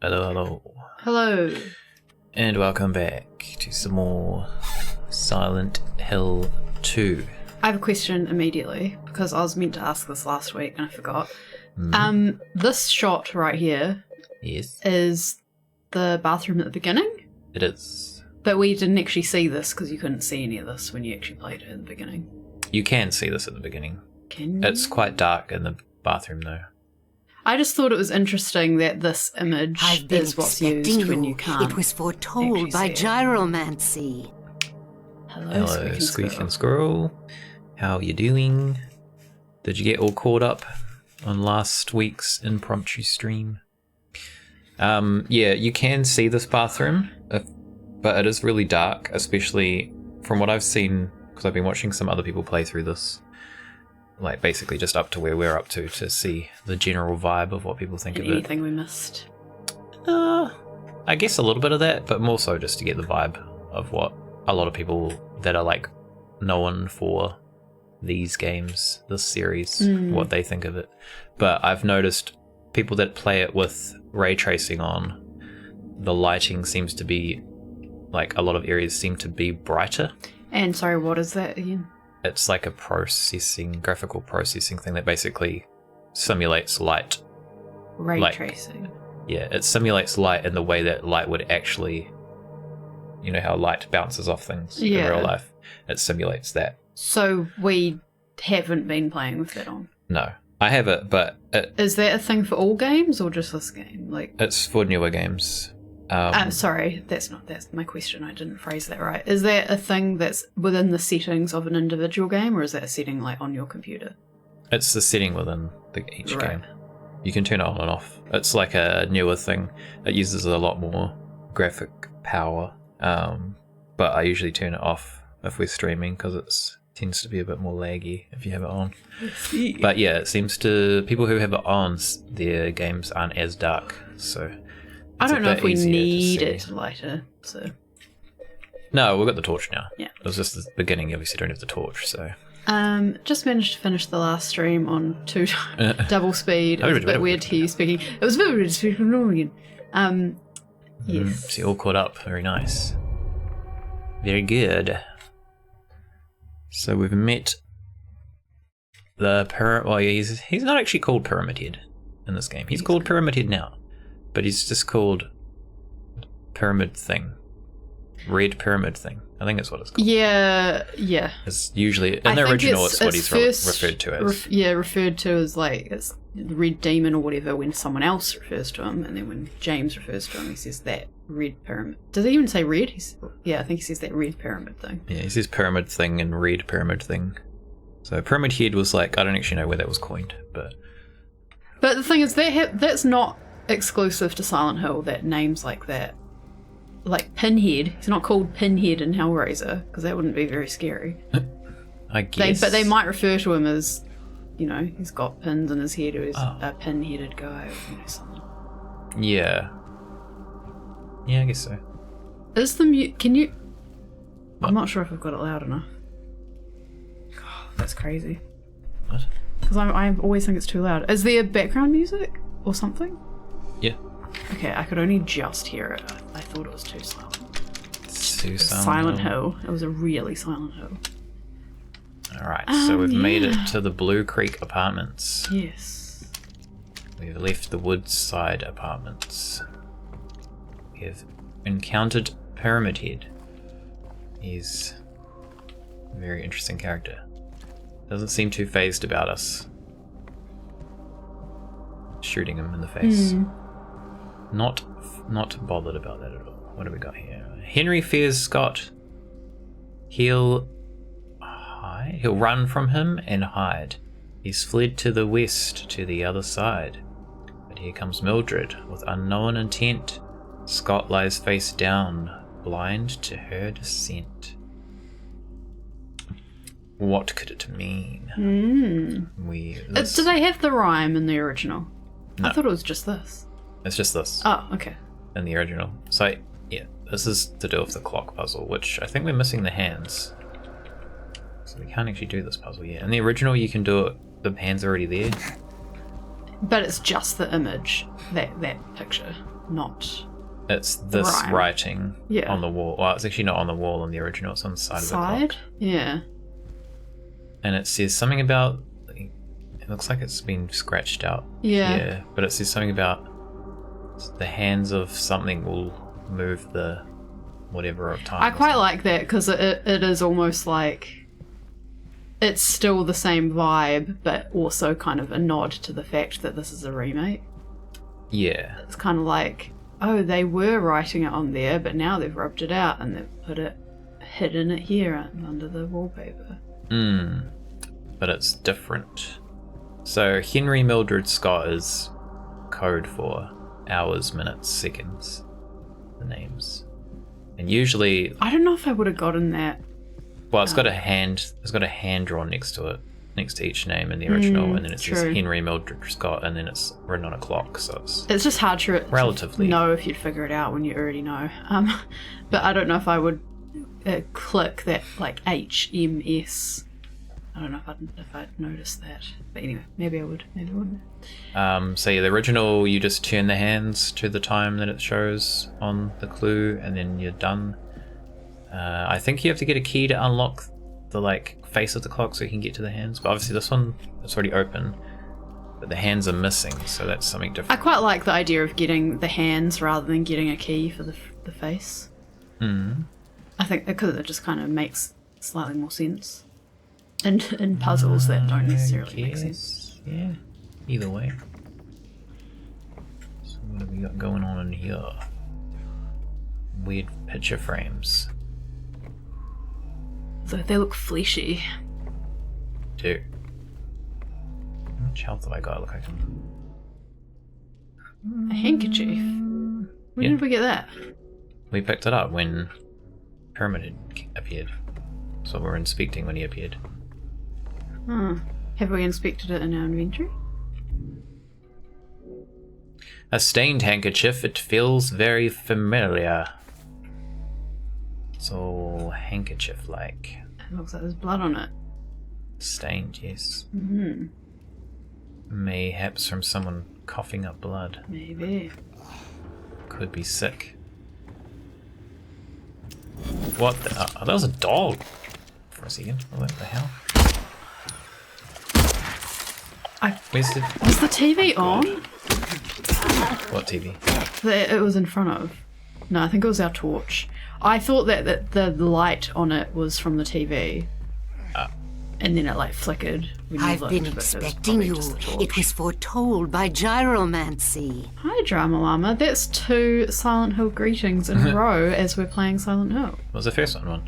Hello, hello. Hello. And welcome back to some more Silent Hill 2. I have a question immediately, because I was meant to ask this last week and I forgot. This shot right here is the bathroom at the beginning? It is. But we didn't actually see this because you couldn't see any of this when you actually played it in the beginning. You can see this at the beginning. Can you? It's quite dark in the bathroom though. I just thought it was interesting that this image is what's used when you can't. It was foretold by gyromancy. Hello, Squeak and Squirrel. How you doing? Did you get all caught up on last week's impromptu stream? Yeah, you can see this bathroom, but it is really dark, especially from what I've seen, because I've been watching some other people play through this. Like, basically just up to where we're up to see the general vibe of what people think of it. Anything we missed? I guess a little bit of that, but more so just to get the vibe of what a lot of people that are, like, known for these games, this series, what they think of it. But I've noticed people that play it with ray tracing on, the lighting seems to be, like, a lot of areas seem to be brighter. And sorry, what is that again? It's like a graphical processing thing that basically simulates light. Ray tracing. Yeah, it simulates light in the way that light would actually, you know how light bounces off things in real life. It simulates that. So we haven't been playing with that on? No. I have it, but... Is that a thing for all games or just this game? It's for newer games. Sorry, that's my question. I didn't phrase that right. Is that a thing that's within the settings of an individual game, or is that a setting like on your computer? It's the setting within each game. You can turn it on and off. It's like a newer thing. It uses a lot more graphic power, but I usually turn it off if we're streaming because it tends to be a bit more laggy if you have it on. But yeah, it seems to people who have it on, their games aren't as dark, so... I don't know if we need it lighter, so... No, we've got the torch now. Yeah. It was just the beginning, obviously don't have the torch, so... Just managed to finish the last stream on double speed. It was a bit weird to hear you speaking. It was a bit weird to speak normal again. Yes. So you're all caught up. Very nice. Very good. So we've met the he's not actually called Pyramid Head in this game. He's called Pyramid Head now. But he's just called Pyramid Thing. Red Pyramid Thing. I think that's what it's called. Yeah. It's usually, in the original, it's what he's referred to as. Referred to as, like, it's the Red Demon or whatever when someone else refers to him, and then when James refers to him, he says that Red Pyramid. Does he even say red? I think he says that Red Pyramid Thing. Yeah, he says Pyramid Thing and Red Pyramid Thing. So Pyramid Head was like, I don't actually know where that was coined, but... But the thing is, that's not exclusive to Silent Hill, that names like that. Like Pinhead, he's not called Pinhead in Hellraiser because that wouldn't be very scary. I guess. But they might refer to him as, you know, he's got pins in his head, or he's a pin-headed guy, or, you know, something. Yeah, I guess so. Is the can you? What? I'm not sure if I've got it loud enough. God, that's crazy. What? Because I always think it's too loud. Is there background music or something? Yeah. Okay, I could only just hear it. I thought it was too silent. It's too silent. Silent Hill. It was a really Silent Hill. Alright, so we've made it to the Bluecreek apartments. Yes. We've left the Woodside apartments. We have encountered Pyramid Head. He's a very interesting character. Doesn't seem too phased about us shooting him in the face. Not bothered about that at all. What do we got here? Henry fears Scott. He'll run from him and hide. He's fled to the west, to the other side. But here comes Mildred with unknown intent. Scott lies face down, blind to her descent. What could it mean? Do they have the rhyme in the original? No. I thought it was just this. It's just this. Oh, okay. In the original. So, yeah, this is to do with the clock puzzle, which I think we're missing the hands. So we can't actually do this puzzle yet. In the original, you can do it, the hands are already there. But it's just the image, that picture, not... It's this Rhyme. writing Yeah. on the wall. Well, it's actually not on the wall in the original. It's on the side of the Side? clock. Yeah. And it says something about... It looks like it's been scratched out. Yeah. Yeah, but it says something about the hands of something will move the whatever of time. I quite like that because it is almost like it's still the same vibe, but also kind of a nod to the fact that this is a remake. Yeah. It's kind of like, oh, they were writing it on there, but now they've rubbed it out and they've hidden it here under the wallpaper. But it's different. So Henry Mildred Scott is code for hours, minutes, seconds. The names. And usually, I don't know if I would have gotten that. well, it's got a hand. It's got a hand drawn next to it, next to each name in the original, and then it says true. Henry Mildred Scott, and then it's written on a clock. So It's just hard to relatively know if you'd figure it out when you already know. But I don't know if I would click that like HMS. I don't know if I'd noticed that. But anyway, maybe I would. Maybe I wouldn't. So yeah, the original, you just turn the hands to the time that it shows on the clue, and then you're done. I think you have to get a key to unlock the like face of the clock so you can get to the hands. But obviously this one, it's already open, but the hands are missing, so that's something I different. quite like the idea of getting the hands rather than getting a key for the face. I think because it just kind of makes slightly more sense. In puzzles that don't necessarily make sense. Yeah. Either way. So what have we got going on in here? Weird picture frames. So they look fleshy. Dude. How much health have I got? Look, I can... A handkerchief. When Yeah. did we get that? We picked it up when Pyramid appeared. So we're inspecting when he appeared. Have we inspected it in our inventory? A stained handkerchief. It feels very familiar. It's all handkerchief-like. It looks like there's blood on it. Stained, yes. Mayhaps from someone coughing up blood. Maybe. Could be sick. What the... Oh, that was a dog! For a second. What the hell? Where's the... Was the TV on? What TV? That it was in front of. No, I think it was our torch. I thought that the light on it was from the TV. And then it like flickered when you I've looked, been but it was expecting probably you. just the torch. It was foretold by gyromancy. Hi, Drama Llama. That's 2 Silent Hill greetings in a row as we're playing Silent Hill. What was the first one?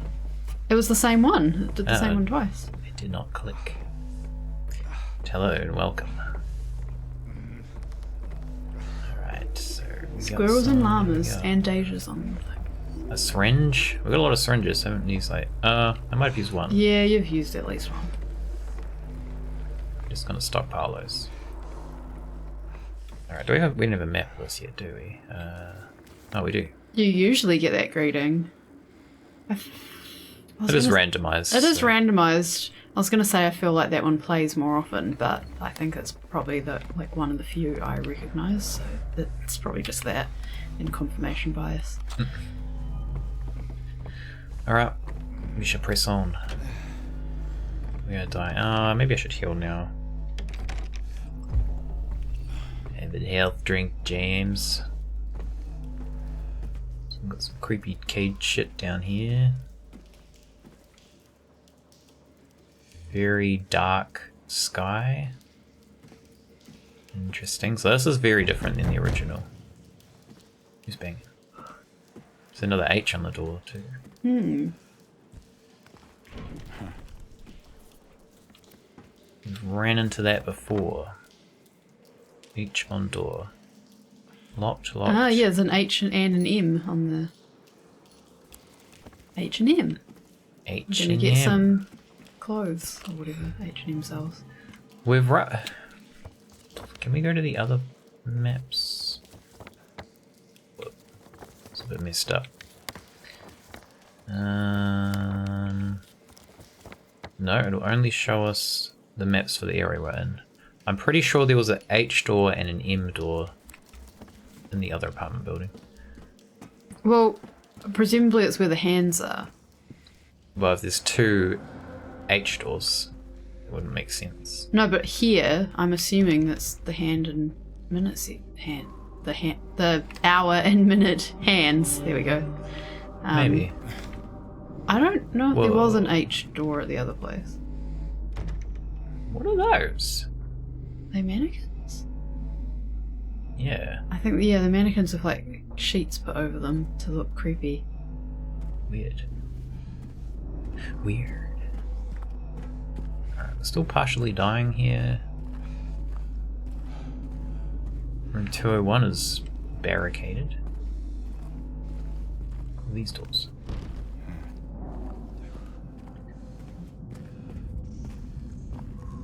It was the same one. It did the Oh. same one twice. It did not click. Hello and welcome. Alright, so... we got Squirrels and some- llamas we got and Dejas on. a syringe? We got a lot of syringes, haven't we? Like, I might have used one. Yeah, you've used at least one. I'm just gonna stockpile those. Alright, we don't have a map of this yet, do we? Oh, we do. You usually get that greeting. It is randomized. It is so- randomized. I was going to say I feel like that one plays more often, but I think it's probably one of the few I recognise, so it's probably just that in confirmation bias. Alright, we should press on. We're gonna die. Maybe I should heal now. Have a health drink, James. So we've got some creepy cage shit down here. Very dark sky. Interesting. So this is very different than the original. Who's banging? There's another H on the door too. We've ran into that before. H on door. Locked, locked. Ah, yeah, there's an H and an M on the H&M. H Gonna and get M. some clothes or whatever H&M sells. We've Can we go to the other maps? Whoop. It's a bit messed up. No, it'll only show us the maps for the area we're in. I'm pretty sure there was an H door and an M door in the other apartment building. Well, presumably it's where the hands are. Well, if there's 2 H doors, it wouldn't make sense. No, but here, I'm assuming that's the hand and minute the hour and minute hands. There we go. Maybe. I don't know if there was an H door at the other place. What are those? Are they mannequins? Yeah. I think, yeah, the mannequins have like sheets put over them to look creepy. Weird. Alright, we're still partially dying here. Room 201 is barricaded. What are these doors?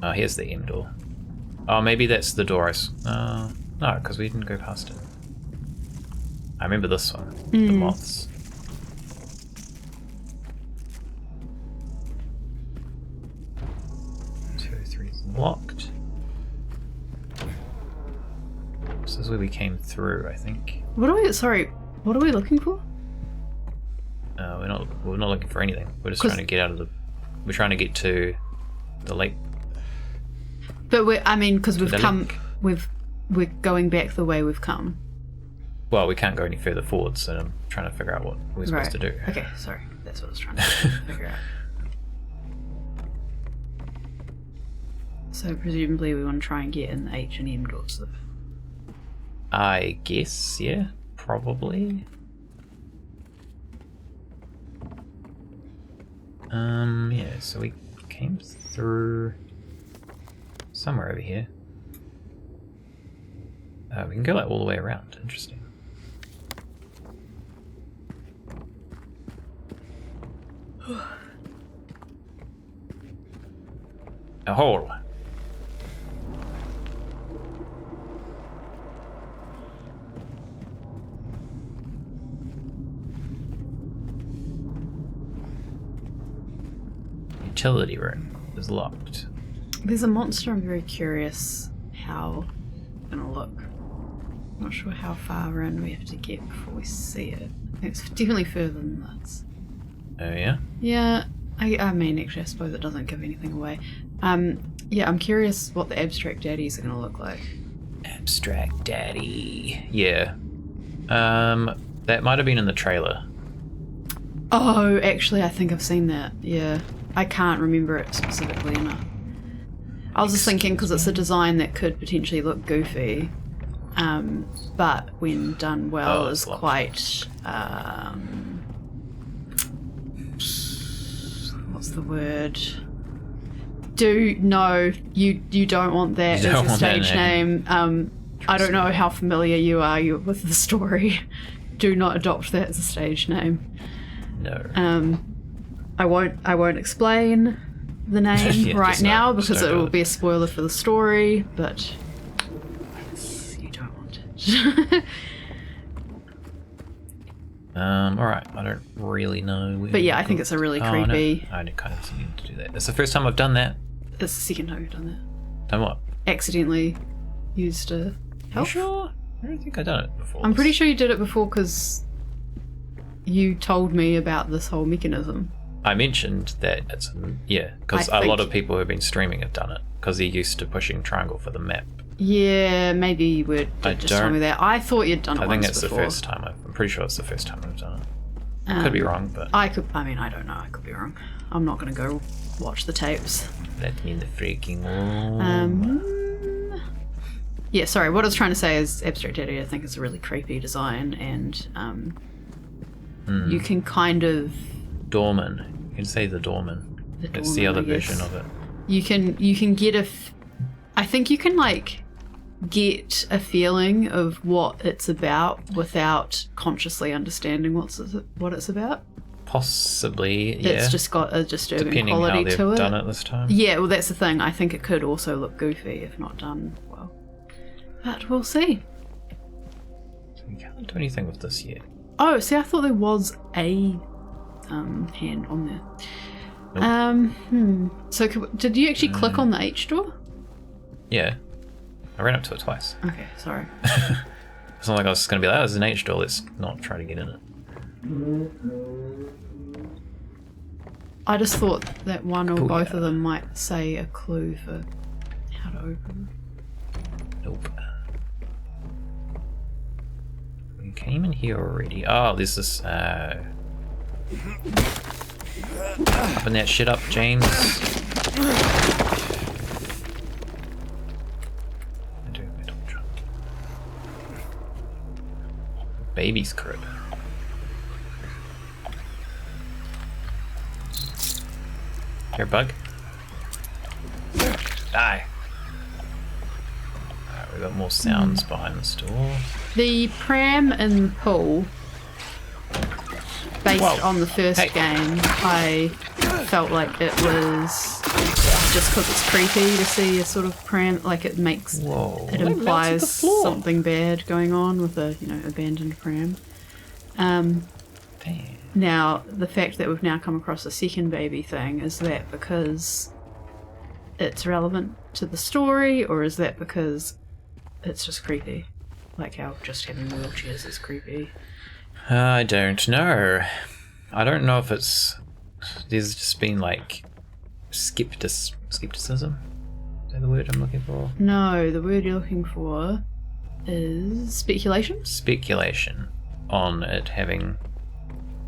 Oh, here's the M door. Oh, maybe that's the door no, because we didn't go past it. I remember this one. The moths. 203 is locked. This is where we came through, I think. What are we looking for? We're not looking for anything. We're just trying to get out of the... We're trying to get to the lake. But because we're going back the way we've come. Well, we can't go any further forward, so I'm trying to figure out what we're supposed to do. Okay, sorry. That's what I was trying to figure out. So presumably we want to try and get in the H and M doors. I guess, yeah, probably. Yeah, so we came through somewhere over here. We can go like all the way around. Interesting. A hole. Utility room is locked. There's a monster. I'm very curious how it's gonna look. Not sure how far in we have to get before we see it. It's definitely further than this. Oh yeah? Yeah, I mean, actually, I suppose it doesn't give anything away. Yeah, I'm curious what the abstract daddies are gonna look like. Abstract daddy. Yeah. That might have been in the trailer. Oh, actually, I think I've seen that. Yeah, I can't remember it specifically enough. I was just thinking because it's a design that could potentially look goofy, but when done well is quite. What's the word? No, you don't want that as a stage name. I don't know how familiar you are with the story. Do not adopt that as a stage name. No. I won't explain the name right now because it will be a spoiler for the story, but you don't want it. Alright, I don't really know. But yeah, I think it's a really creepy... No, I kind of need to do that. It's the first time I've done that. It's the second time you've done that. Done what? Accidentally used a help. You sure? I don't think I've done it before. I'm pretty sure you did it before because you told me about this whole mechanism. I mentioned that it's... Yeah, because a lot of people who have been streaming have done it because they're used to pushing triangle for the map. Yeah, maybe you would just tell me that. I thought you'd done it once before. I think it's the first time. I'm pretty sure it's the first time I've done it. Could be wrong, but... I don't know. I could be wrong. I'm not going to go watch the tapes. Let me in the freaking room. Yeah, sorry. What I was trying to say is Abstract Daddy, I think, is a really creepy design, and you can kind of... Doorman. You can say the doorman. It's the other version of it. You can get I think you can, like, get a feeling of what it's about without consciously understanding what it's about. Possibly, yeah. It's just got a disturbing Depending quality how they've to it. done it this time. Yeah, well, that's the thing. I think it could also look goofy if not done well. But we'll see. So we can't do anything with this yet. Oh, see, I thought there was a hand on there. Nope. So did you actually click on the H door? Yeah. I ran up to it twice. Okay, sorry. It's not like I was just going to be like, oh, there's an H door, let's not try to get in it. I just thought that one or Booyah. both of them might say a clue for how to open. Nope. We came in here already. Oh, this is open that shit up, James. Baby's crib. Here, bug. Die. Alright, we got more sounds behind this door. The pram in the pool, based Whoa. on the first game, I felt like it was just because it's creepy to see a sort of pram, like it makes, Whoa. it implies something bad going on with a, abandoned pram. Damn. Now, the fact that we've now come across a second baby thing, is that because it's relevant to the story, or is that because it's just creepy? Like how just having wheelchairs is creepy. I don't know. I don't know if it's... There's just been like skepticism? Is that the word I'm looking for? No, the word you're looking for is speculation? Speculation on it having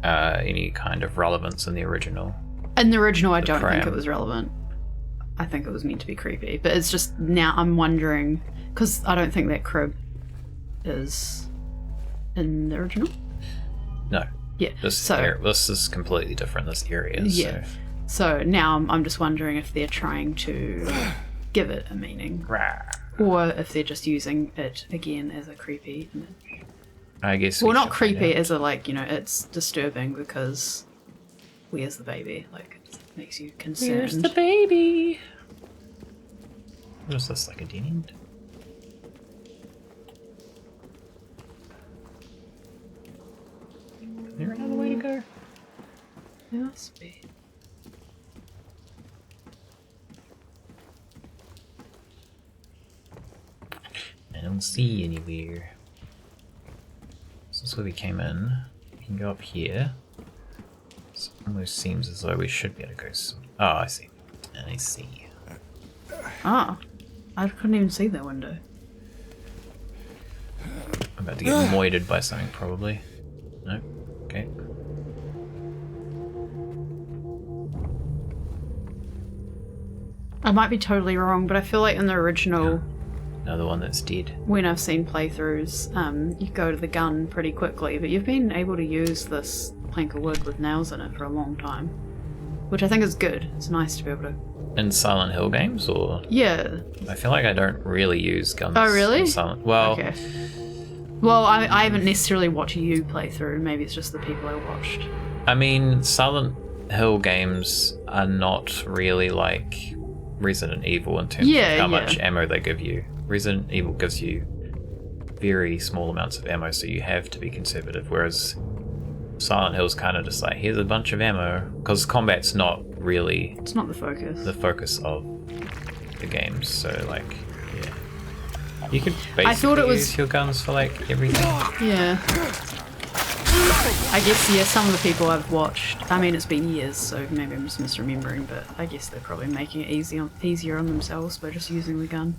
any kind of relevance in the original. In the original, I don't think pram. it was relevant. I think it was meant to be creepy. But it's just now I'm wondering, because I don't think that crib is in the original. No. Yeah. This is completely different, this area. Yeah. So now I'm just wondering if they're trying to give it a meaning. Rah. Or if they're just using it again as a creepy image. I guess. Well, not creepy as a, like, it's disturbing because where's the baby? Like, it makes you concerned. Where's the baby? What is this, like a dead end? Is there another way to go? There must be. I don't see anywhere. This is where we came in. We can go up here. It almost seems as though we should be able to go. Oh, I see. And I see. Ah, I couldn't even see that window. I'm about to get moided by something, probably. No? Okay. I might be totally wrong, but I feel like in the original, Another one that's dead. when I've seen playthroughs, you go to the gun pretty quickly, but you've been able to use this plank of wood with nails in it for a long time, which I think is good. It's nice to be able to... In Silent Hill games, or? Yeah. I feel like I don't really use guns. Oh, really? In Silent... Well, Okay. Well, I haven't necessarily watched you play through. Maybe it's just the people I watched. I mean, Silent Hill games are not really like Resident Evil in terms of how much ammo they give you. Resident Evil gives you very small amounts of ammo, so you have to be conservative, whereas Silent Hill's kind of just like, here's a bunch of ammo, because combat's not really... It's not the focus. Of the games, so like, yeah. You could I thought basically it was... use your guns for like everything. Yeah. I guess, yeah, some of the people I've watched, I mean, it's been years, so maybe I'm just misremembering, but I guess they're probably making it easier on themselves by just using the gun.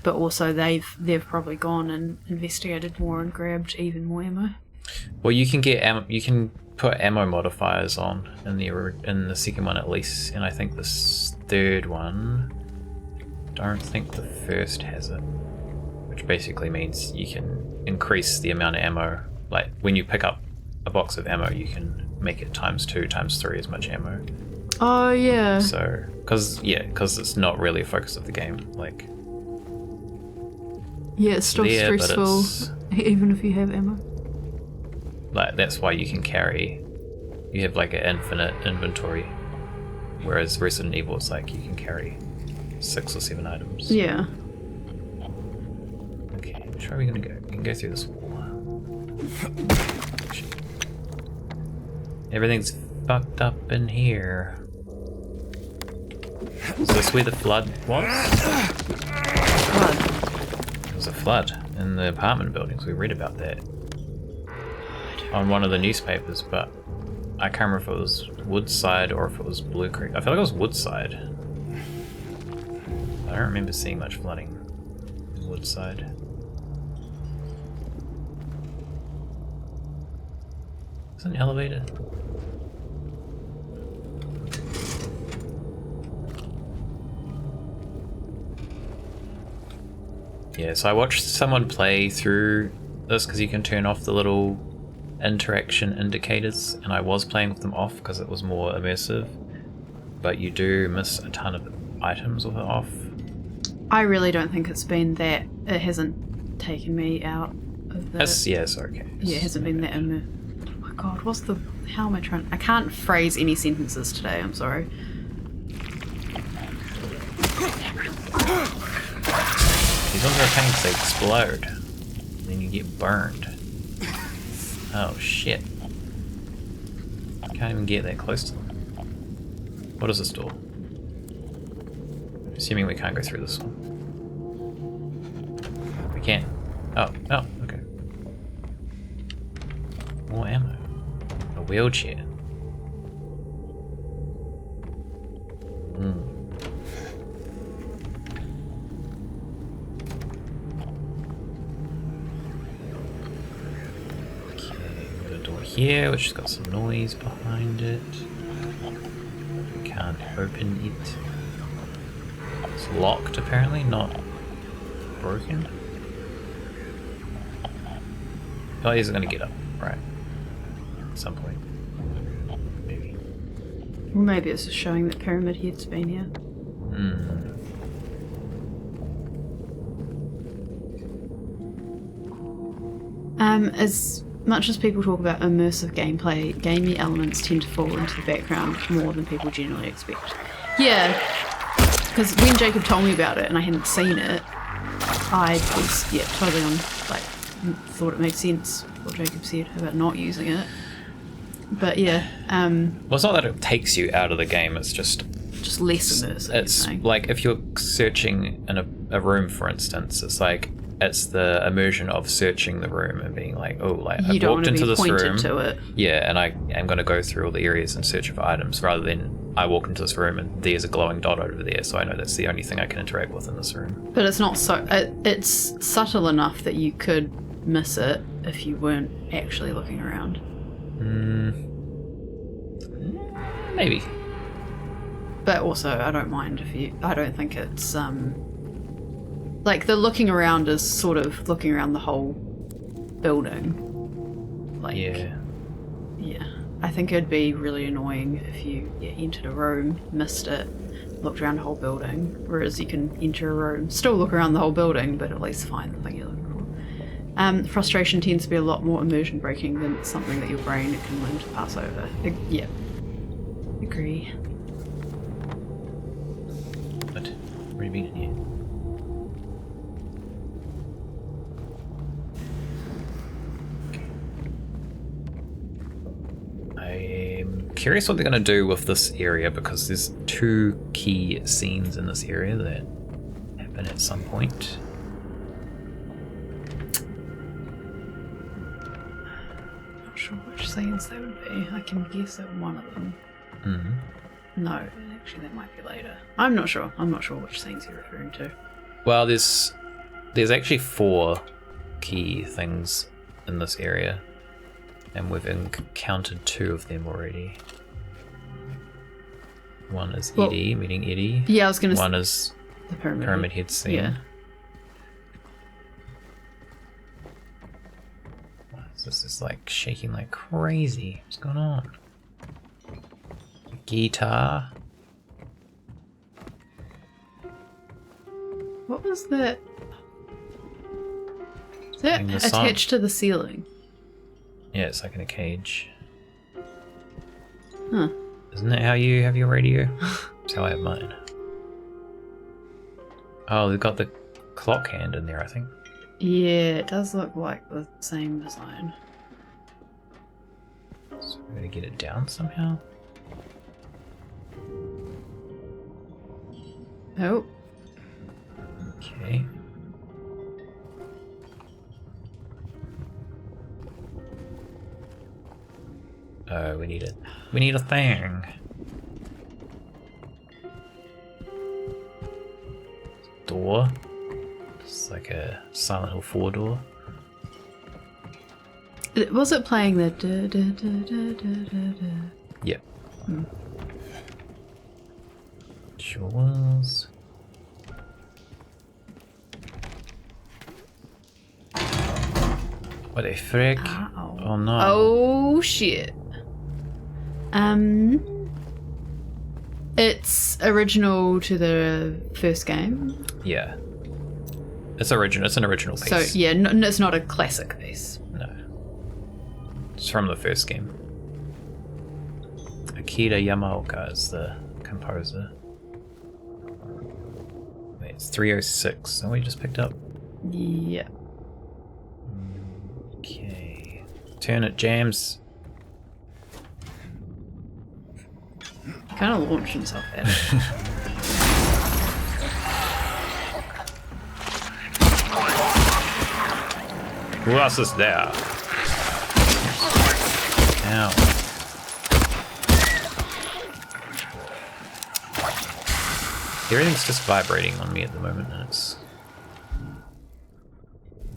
But also they've probably gone and investigated more and grabbed even more ammo. Well, you can get ammo, you can put ammo modifiers on in the second one at least, and I think this third one, don't think the first has it, which basically means you can increase the amount of ammo. Like when you pick up a box of ammo, you can make it times 2, times 3 as much ammo. Oh yeah. So, because it's not really a focus of the game. Like, yeah, it's still there, but stressful, even if you have ammo. Like that's why you can carry. You have like an infinite inventory, whereas Resident Evil, it's like you can carry 6 or 7 items. Yeah. Okay, which way are we gonna go? We can go through this wall. Shit. Everything's fucked up in here. Is this where the flood was? Blood. was a flood in the apartment buildings. We read about that on one of the newspapers, but I can't remember if it was Woodside or if it was Bluecreek. I feel like it was Woodside. I don't remember seeing much flooding in Woodside. Is it an elevator? Yeah, so I watched someone play through this because you can turn off the little interaction indicators, and I was playing with them off because it was more immersive, but you do miss a ton of items with it off. I really don't think it's been that. It hasn't taken me out of the... Yeah, it's okay. Yeah, it hasn't been that oh my god, how am I trying... I can't phrase any sentences today, I'm sorry. These ones are a pain because they explode. And then you get burned. Oh shit. Can't even get that close to them. What is this door? Assuming we can't go through this one. We can. Oh, okay. More ammo. A wheelchair. Here, which has got some noise behind it. We can't open it. It's locked apparently, not broken. Oh, he's gonna get up, right? At some point. Maybe. Or maybe it's just showing that Pyramid Head's been here. As much as people talk about immersive gameplay, gamey elements tend to fall into the background more than people generally expect. Yeah, because when Jacob told me about it and I hadn't seen it, I was, totally on, thought it made sense what Jacob said about not using it. But yeah. Well, it's not that it takes you out of the game, it's just less immersive. It's like if you're searching in a room, for instance, it's like it's the immersion of searching the room and being like, oh, like I've walked into this room. To it. Yeah, and I am going to go through all the areas in search of items, rather than I walk into this room and there's a glowing dot over there, so I know that's the only thing I can interact with in this room. But it's not so. It's subtle enough that you could miss it if you weren't actually looking around. Maybe. But also, I don't mind if you. I don't think it's like the looking around is sort of looking around the whole building. Like, yeah. I think it'd be really annoying if you entered a room, missed it, looked around the whole building. Whereas you can enter a room, still look around the whole building, but at least find the thing you're looking for. Frustration tends to be a lot more immersion breaking than something that your brain can learn to pass over. Yeah. Agree. What? What do you mean in here? I'm curious what they're going to do with this area, because there's two key scenes in this area that happen at some point. Not sure which scenes they would be. I can guess at one of them. No, actually that might be later. I'm not sure. I'm not sure which scenes you're referring to. Well, there's actually 4 key things in this area, and we've encountered 2 of them already. One is Eddie, meeting Eddie. Yeah, I was going to say. One is the Pyramid Head scene. Yeah. This is like shaking like crazy. What's going on? Guitar. What was that? Is that attached to the ceiling? Yeah, it's like in a cage. Huh. Isn't that how you have your radio? That's how I have mine. Oh, they've got the clock hand in there, I think. Yeah, it does look like the same design. So we're gonna get it down somehow? Oh. Okay. Oh, we need it. We need a thing. Door. It's like a Silent Hill 4 door. Was it playing the da, da, da, da, da, da, da? Yep. Sure was. What the frick? Ow. Oh no. Oh shit. It's original to the first game. Yeah. It's original. It's an original piece. So yeah, it's not a classic piece. No. It's from the first game. Akira Yamaoka is the composer. Wait, it's 306. That we just picked up. Yeah. Okay. Turn it, Jams. Kind of launched himself at it. Who else is there? Ow. Everything's just vibrating on me at the moment, and it's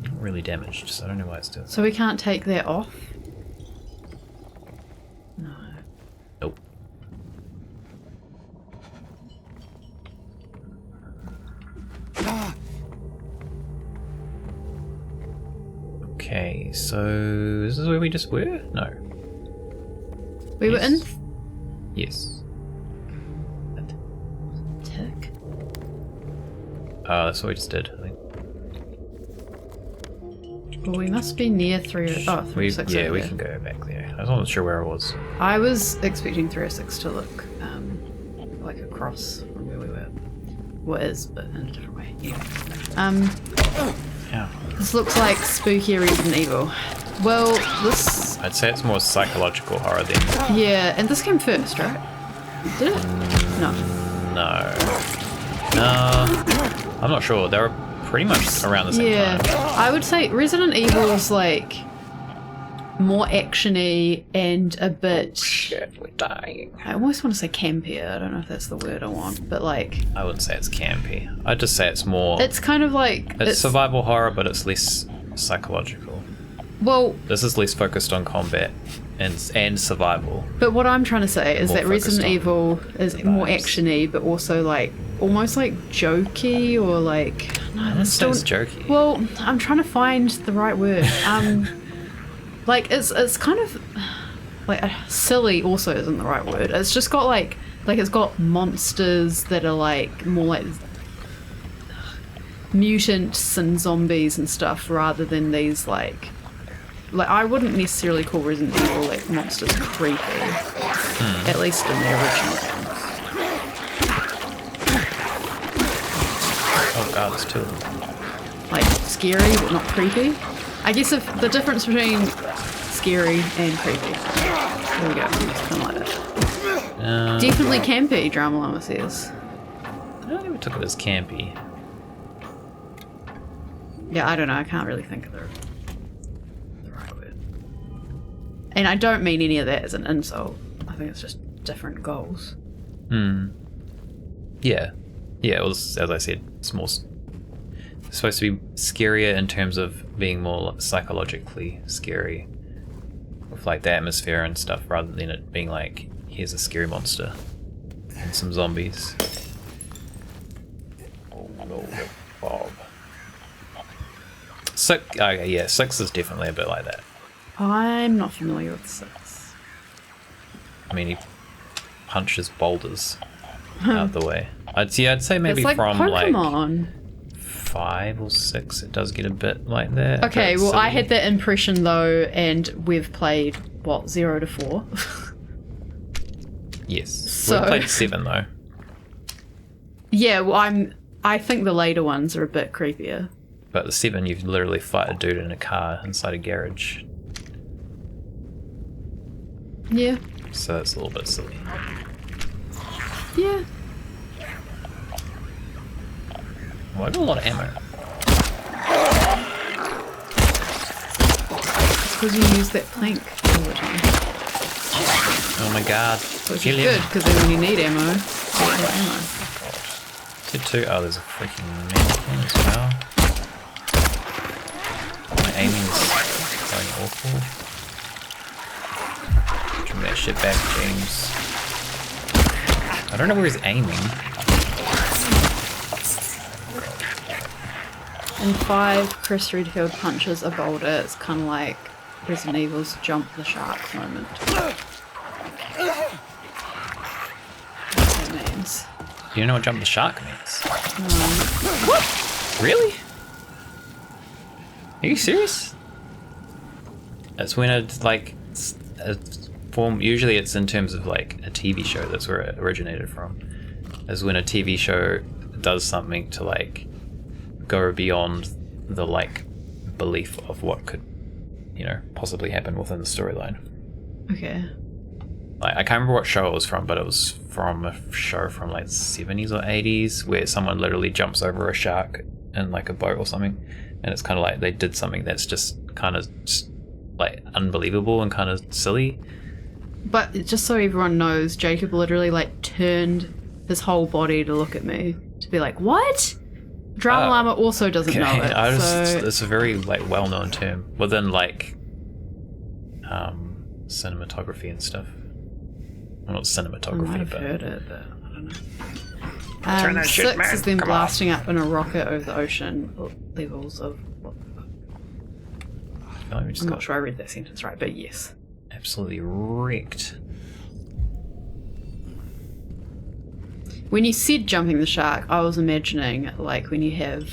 not really damaged, so I don't know why it's doing that. So we can't take that off? No. Nope. Okay, so this is where we just were? No. We were in Yes. tick. That's what we just did, I think. Well, we must be near 306. Yeah, we there. can go back there. I wasn't sure where I was. I was expecting 306 to look like across from where we were. What is, but in a different way. Yeah. Yeah. This looks like spooky Resident Evil. Well, this... I'd say it's more psychological horror then. Yeah, and this came first, right? Did it? No. No. I'm not sure. They were pretty much around the same Yeah, time. I would say Resident Evil is like more actiony and a bit... Shit, we're dying. I almost want to say campier. I don't know if that's the word I want, but like... I wouldn't say it's campy. I'd just say it's more... It's kind of like... It's survival horror, but it's less psychological. Well... This is less focused on combat and survival. But what I'm trying to say is More that Resident focused on Evil is the more vibes. actiony, but also like almost like jokey or like... No, I that's wouldn't still... say it's jokey. Well, I'm trying to find the right word. Like it's kind of like silly. Also, isn't the right word. It's just got like it's got monsters that are like more like mutants and zombies and stuff, rather than these like I wouldn't necessarily call Resident Evil like monsters creepy, at least in the original games. Oh god, there's two of them. Like scary but not creepy. I guess if the difference between scary and creepy. There we go. Something like that. Definitely campy, Drama Llama says. I never took it as campy. Yeah, I don't know. I can't really think of the right word. And I don't mean any of that as an insult. I think it's just different goals. Yeah. Yeah, well, as I said, it's more... It's supposed to be scarier in terms of being more psychologically scary. With like the atmosphere and stuff, rather than it being like, here's a scary monster. And some zombies. Oh no, Bob. Okay, yeah, 6 is definitely a bit like that. I'm not familiar with 6. I mean, he punches boulders out the way. I'd say maybe It's like from Pokemon. like 5 or 6, it does get a bit like that. Okay, well, I silly. had that impression though, and we've played what 0 to 4. Yes. So- We played 7 though. Yeah, well, I think the later ones are a bit creepier. But the 7, you literally fight a dude in a car inside a garage. Yeah. So that's a little bit silly. Yeah. Well, I got a lot of ammo. Because you use that plank all the time. Oh my god. Which Kill is him. good, because then when you need ammo, you get ammo. Is it two? Oh, there's a freaking mannequin as well. My aiming is going awful. Bring that shit back, James. I don't know where he's aiming. In 5, Chris Redfield punches a boulder. It's kind of like Resident Evil's jump the shark moment. What that means. You don't know what jump the shark means? What? Really? Are you serious? That's when it's like a form. Usually, it's in terms of like a TV show. That's where it originated from. Is when a TV show does something to like go beyond the like belief of what could, you know, possibly happen within the storyline. Okay. Like, I can't remember what show it was from, but it was from a show from like 70s or 80s where someone literally jumps over a shark in like a boat or something, and it's kind of like they did something that's just kind of like unbelievable and kind of silly. But just so everyone knows, Jacob literally like turned his whole body to look at me to be like, "What?" Drama Llama also doesn't know it. It's a very like well-known term within like cinematography and stuff. Well, not cinematography, I might have but heard it, but I don't know. Turn that shit, 6 man. is them Come blasting up in a rocket over the ocean levels of what the fuck? oh, we just I'm got not sure I read that sentence right, but yes. absolutely wrecked. When you said jumping the shark, I was imagining like when you have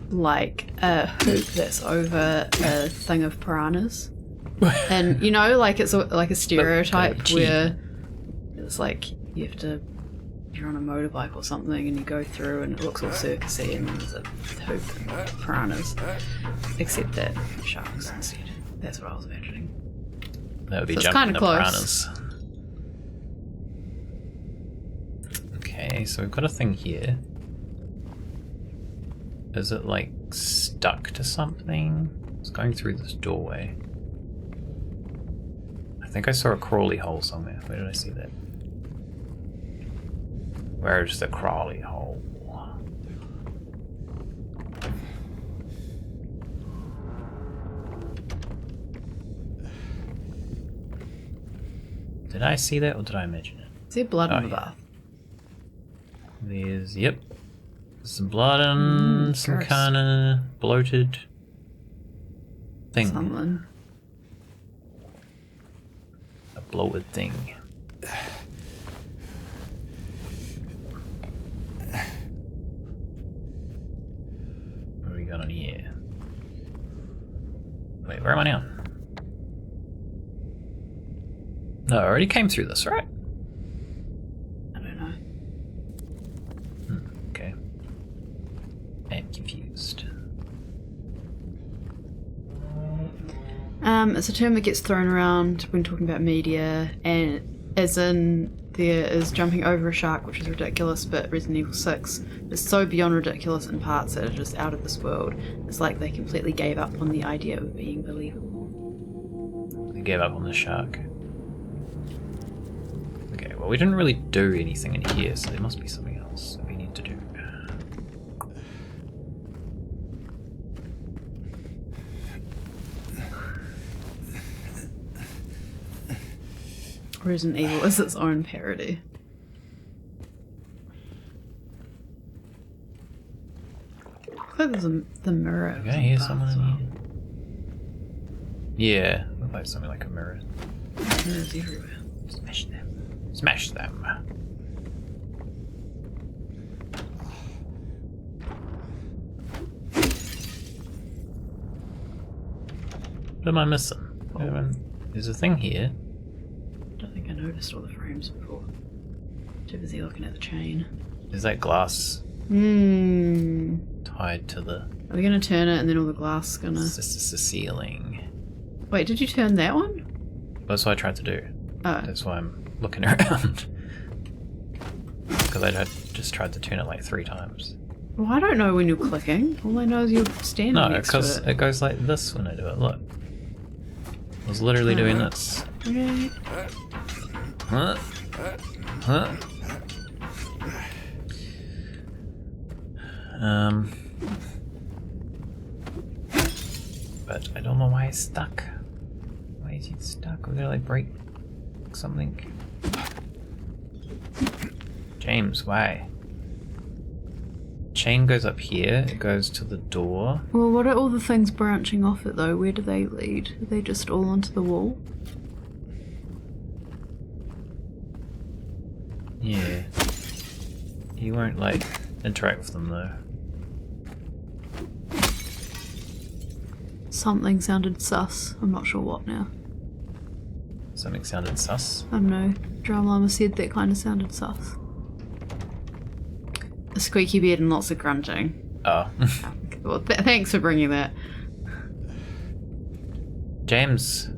like a hoop that's over a thing of piranhas. And you know, like it's like a stereotype where it's like you're on a motorbike or something and you go through and it looks all circusy and there's a hoop of piranhas. Except that sharks instead. That's what I was imagining. That would be So it's jumping kinda the close. piranhas. Okay, so we've got a thing here. Is it like stuck to something? It's going through this doorway. I think I saw a crawly hole somewhere. Where did I see that? Where's the crawly hole? Did I see that or did I imagine it? Is there blood Oh, in the yeah. bath? There's, yep. Some blood and some gross. kind of bloated thing. Something. A bloated thing. What have we got on here? Wait, where am I now? No, I already came through this, right? I don't know. Okay. I'm confused. It's a term that gets thrown around when talking about media, and as in there is jumping over a shark, which is ridiculous, but Resident Evil 6 is so beyond ridiculous in parts that are just out of this world. It's like they completely gave up on the idea of being believable. They gave up on the shark. Okay, well we didn't really do anything in here, so there must be something else that we need to do. Resident Evil is its own parody. I think there's the mirror. Okay, here's someone in here. Yeah, looks like something like a mirror. Mirrors everywhere. Smash them. Smash them. What am I missing? There's a thing here. I don't think I noticed all the frames before. Too busy looking at the chain. Is that glass Hmm. tied to the... Are we gonna turn it and then all the glass is gonna... It's just the ceiling. Wait, did you turn that one? That's what I tried to do. Oh. That's why I'm looking around. Because I just tried to turn it like 3 times. Well, I don't know when you're clicking. All I know is you're standing No, next because to it. it goes like this when I do it. Look. I was literally doing this. Okay. Huh? Huh? But I don't know why it's stuck. Why is it stuck? Was there like break something? James, why? Chain goes up here, it goes to the door. Well, what are all the things branching off it though? Where do they lead? Are they just all onto the wall? Yeah. You won't like interact with them though. Something sounded sus. I'm not sure what now. Something sounded sus. I don't know. Drama said that kind of sounded sus. A squeaky bed and lots of grunting. Oh. Well, thanks for bringing that. James,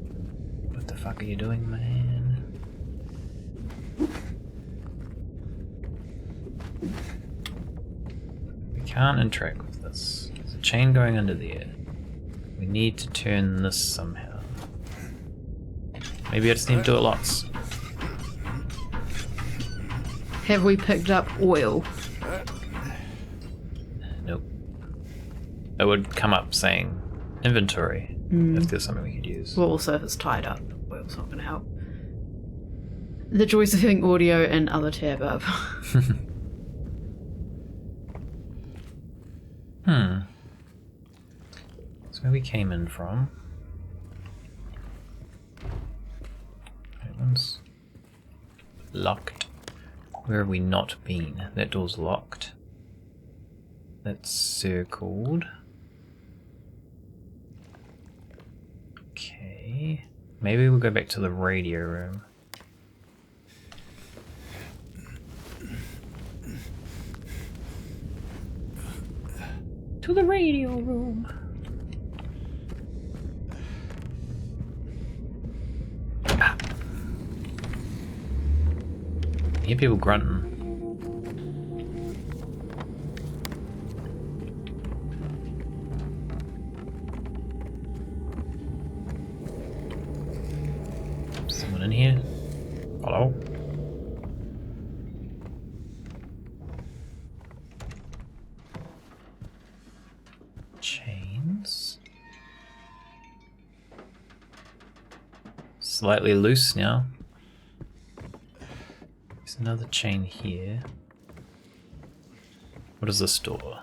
what the fuck are you doing, man? We can't interact with this. There's a chain going under there. We need to turn this somehow. Maybe I just need to do it lots. Have we picked up oil? Nope. It would come up saying inventory if there's something we could use. Well, also if it's tied up, oil's not going to help. The joys of having audio and other tab up. That's where we came in from. That one's locked. Where have we not been? That door's locked. That's circled. Okay. Maybe we'll go back to the radio room. To the radio room. Ah. I hear people grunting. Someone in here? Hello? Chains. Slightly loose now. There's another chain here. What is this door?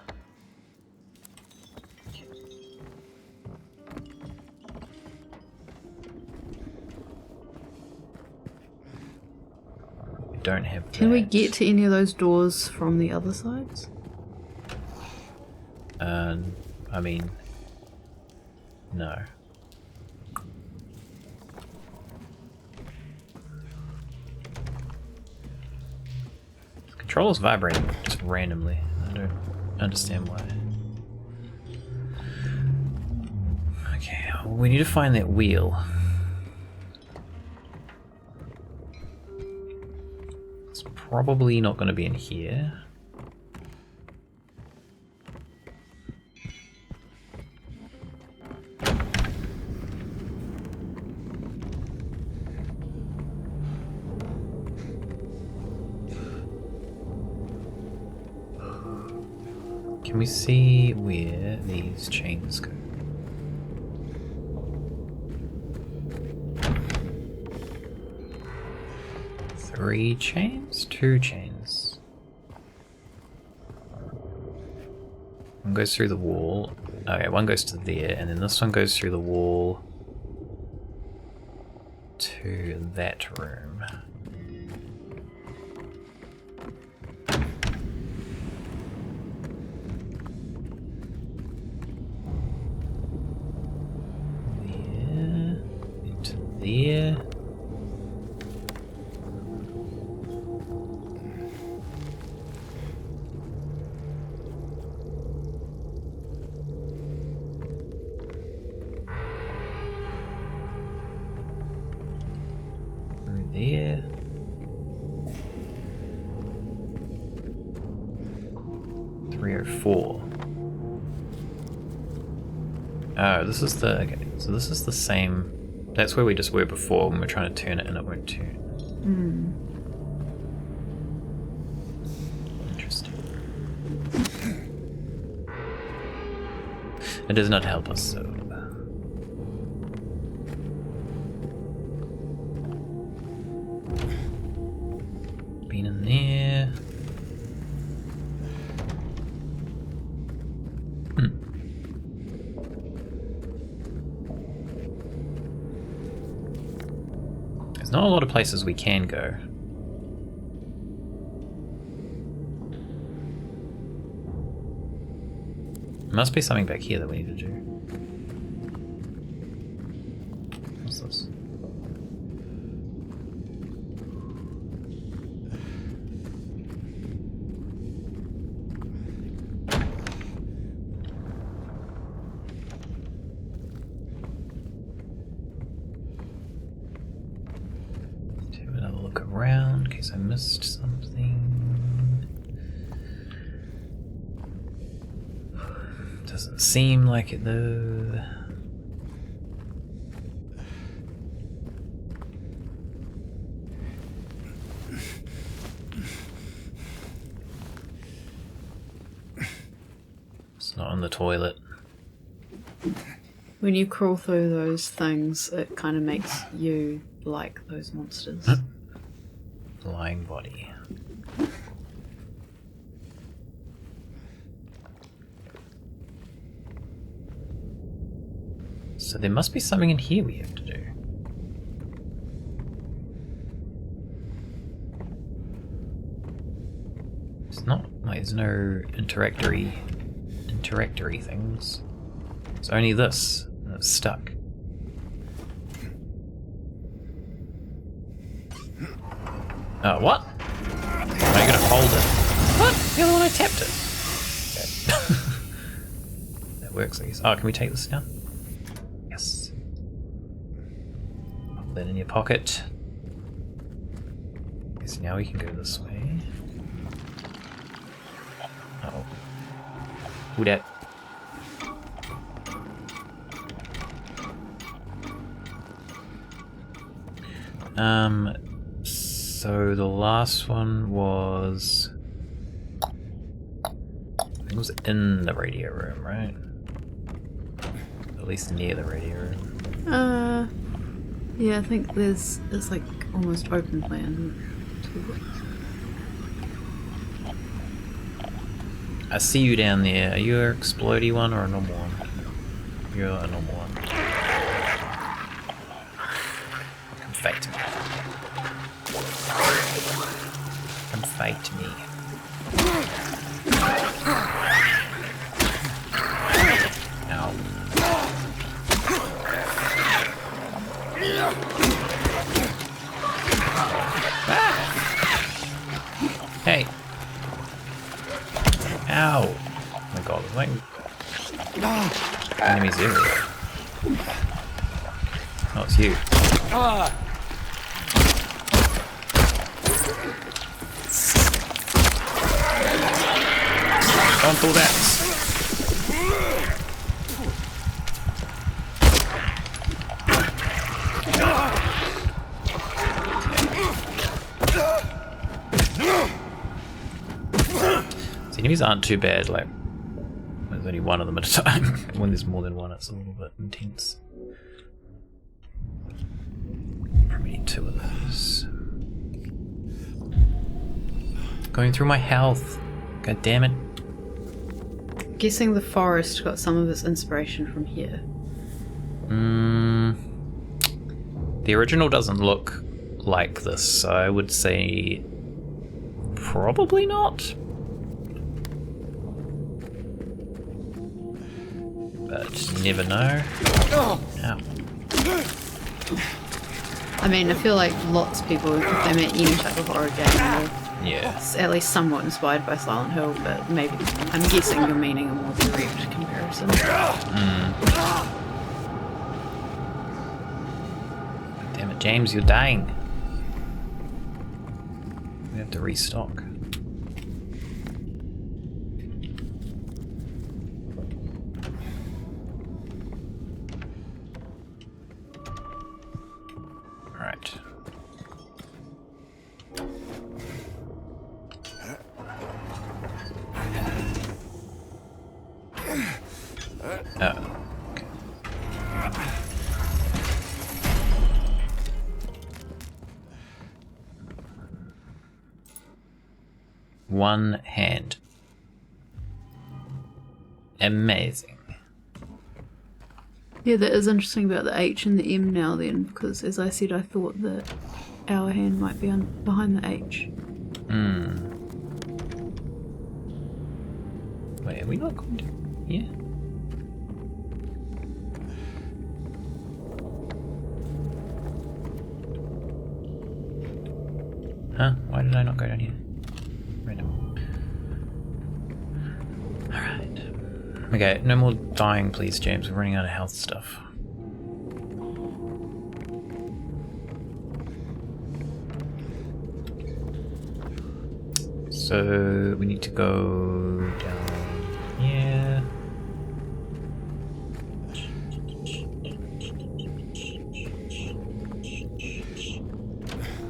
We don't have that. Can we get to any of those doors from the other sides? I mean, no. The controller's vibrating just randomly. I don't understand why. Okay, well, we need to find that wheel. It's probably not going to be in here. Can we see where these chains go? Three chains? Two chains. One goes through the wall. Okay, one goes to there, and then this one goes through the wall to that room. There. Through there. .304. Oh, this is the okay. So this is the same That's where we just were before when we're trying to turn it and it won't turn. Interesting. It does not help us, so... Been in there... There's not a lot of places we can go. There must be something back here that we need to do. What's this? Around in case I missed something. Doesn't seem like it though. It's not in the toilet. When you crawl through those things, it kind of makes you like those monsters. Lying body. So there must be something in here we have to do. It's not like there's no interactory things. It's only this that's stuck. Oh, what? Are you gonna hold it? What? The other one I tapped it. Okay. That works, I guess. Oh, can we take this down? Yes. Pop that in your pocket. Guess now we can go this way. Oh. Who dat? So the last one was... I think it was in the radio room, right? At least near the radio room. Yeah, I think it's like almost open plan. I see you down there. Are you an explodey one or a normal one? You're a normal one. Come fight me. Come fight me. Ow. Ah! Hey. Ow. Oh my god, there's like enemies everywhere. Oh, it's you. Don't do that. The enemies aren't too bad, like there's only one of them at a time. When there's more than one, it's a little bit intense. Probably need two of those. Going through my health. God damn it. Guessing the forest got some of its inspiration from here. The original doesn't look like this, so I would say probably not. But you never know. Ow. I mean, I feel like lots of people, if they make any type of horror game, Yeah. it's at least somewhat inspired by Silent Hill, but maybe, I'm guessing you're meaning a more direct comparison. Damn it, James, you're dying. We have to restock. one hand. Amazing. Yeah, that is interesting about the H and the M now then, because as I said, I thought that our hand might be behind the H. Wait, are we not going to... Yeah. Huh? Why did I not go down here? Random. Alright. Okay, no more dying please, James. We're running out of health stuff. So we need to go down here.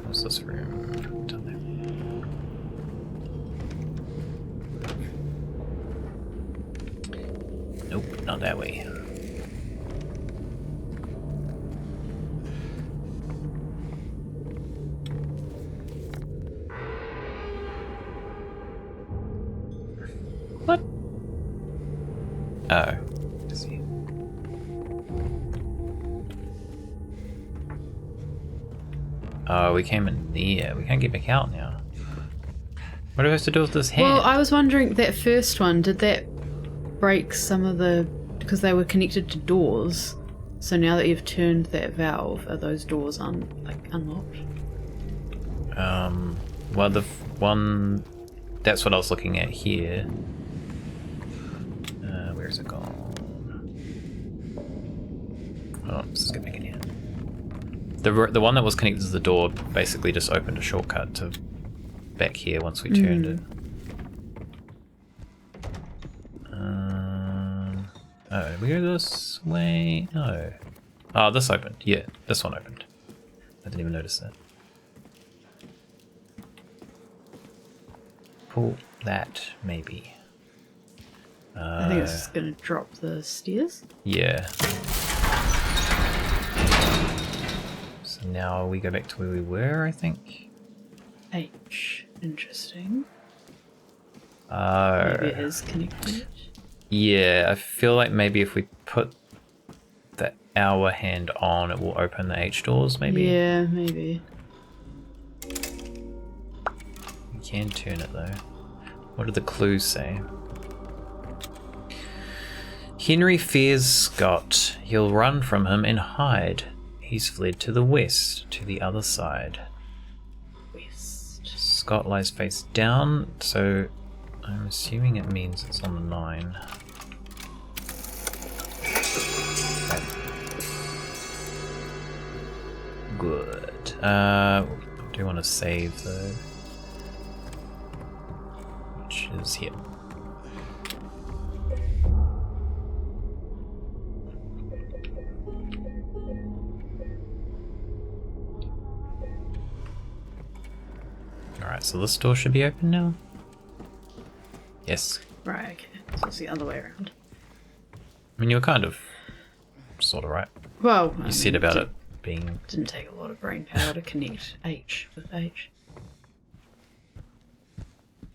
What's this room? Down there. Nope, not that way. What? Oh, I see. Oh, we came in there. We can't get back out now. What do we have to do with this hand? Well, I was wondering, that first one, did that break some of the... because they were connected to doors. So now that you've turned that valve, are those doors unlocked? Well, the one... That's what I was looking at here. Where's it gone? Oh, let's get back in here. The one that was connected to the door basically just opened a shortcut to back here once we turned it. Oh, did we go this way? No. Oh, this opened. Yeah, this one opened. I didn't even notice that. Pull that, maybe. I think it's just going to drop the stairs. Yeah. So now we go back to where we were, I think. H. Interesting. Oh. Maybe it is connected. Yeah, I feel like maybe if we put the hour hand on, it will open the H doors, maybe? Yeah, maybe. We can turn it, though. What do the clues say? Henry fears Scott. He'll run from him and hide. He's fled to the west, to the other side. West. Scott lies face down, so I'm assuming it means it's on the 9. Good. I do want to save though. Which is here. Alright, so this door should be open now? Yes. Right, okay. So it's the other way around. I mean, you were kind of sort of right. Well, You said about it being... Didn't take a lot of brain power to connect H with H.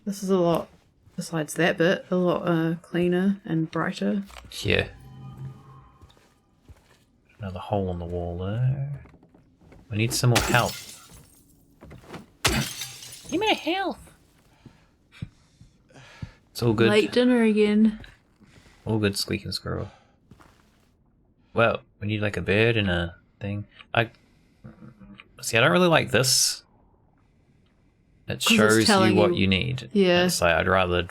This is a lot, besides that bit, a lot cleaner and brighter. Yeah. Another hole in the wall there. We need some more health. Give me health. It's all good. Late dinner again. All good, squeaking squirrel. Well, we need like a bird and a thing. I don't really like this. It shows you what you need. Yeah. It's like I'd rather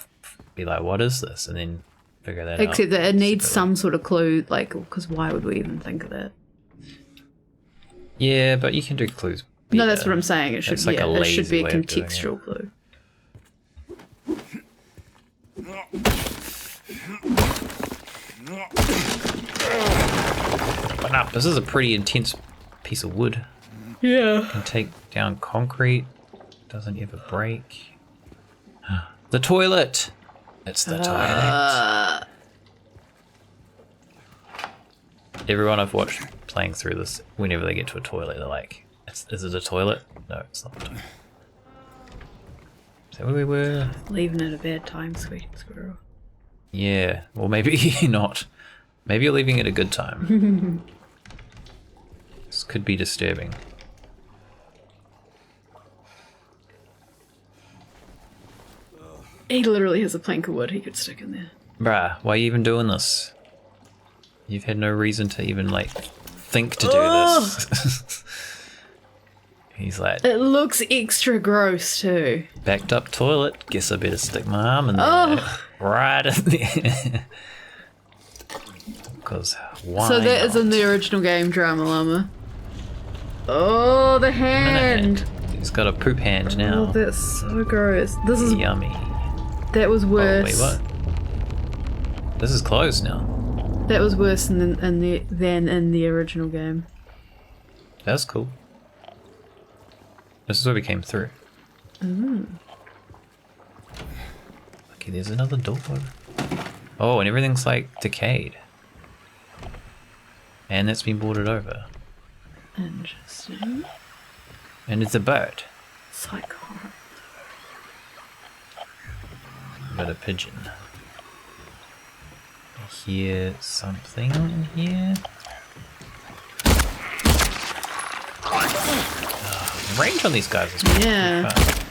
be like, what is this? And then figure that out. Except that it needs separately. some sort of clue, like, because why would we even think of that? Yeah, but you can do clues. No, that's what I'm saying. It should, It's like a it should be lazy a way of doing it. contextual clue. But no, this is a pretty intense piece of wood. Yeah. Can take down concrete. Doesn't ever break. The toilet! It's the toilet. Everyone I've watched playing through this, whenever they get to a toilet, they're like, is it a toilet? No, it's not a toilet. that where we were? Leaving at a bad time, Squeaky Squirrel. Yeah, or maybe not. Maybe you're leaving at a good time. This could be disturbing. He literally has a plank of wood he could stick in there. Bruh, why are you even doing this? You've had no reason to even, like, think to do this. He's like... It looks extra gross, too. Backed up toilet. Guess I better stick my arm in there. Right in there. Because why So that not? is in the original game, Drama Llama. Oh, the hand! He's got a poop hand now. Oh, that's so gross. This is... Yummy. That was Oh, worse. wait, what? This is closed now. That was worse than in the original game. That's cool. This is where we came through. Okay, there's another door. Oh, and everything's like decayed. And it's been boarded over. Interesting. And it's a bird. Psycho. But a pigeon. I hear something in here. Range on these guys is pretty fast.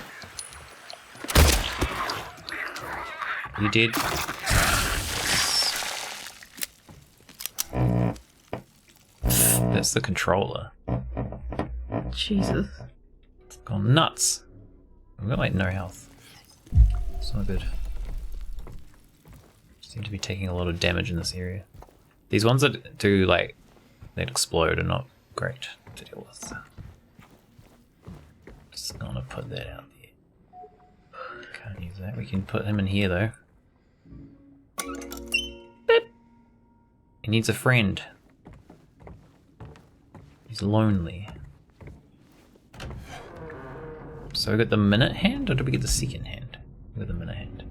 You did. That's the controller. Jesus. It's gone nuts. We've got like no health. It's not good. Seem to be taking a lot of damage in this area. These ones that do like that explode are not great to deal with. Just gonna put that out there. Can't use that. We can put him in here though. Beep. He needs a friend. He's lonely. So we got the minute hand, or did we get the second hand? We got the minute hand.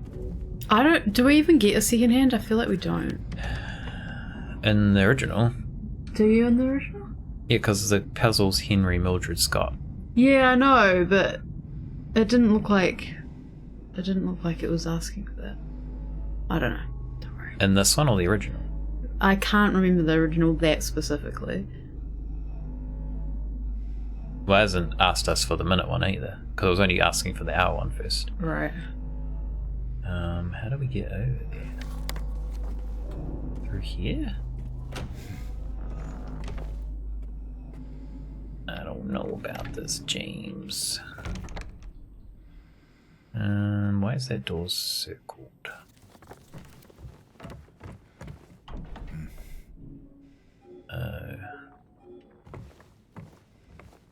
I don't... Do we even get a second hand? I feel like we don't. In the original. Do you in the original? Yeah, because the puzzle's Henry Mildred Scott. Yeah, I know, but it didn't look like... It didn't look like it was asking for that. I don't know. Don't worry. In this one or the original? I can't remember the original that specifically. Well, it hasn't asked us for the minute one either, because it was only asking for the hour one first. Right. How do we get over there? Through here? I don't know about this, James. Why is that door circled?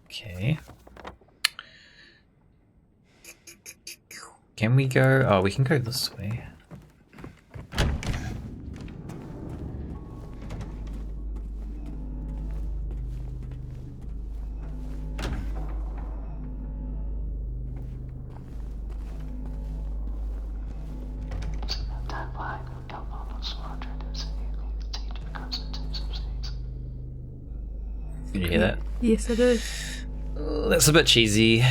Okay. Can we go? Oh, we can go this way. Did you hear that? Yes, I do. That's a bit cheesy.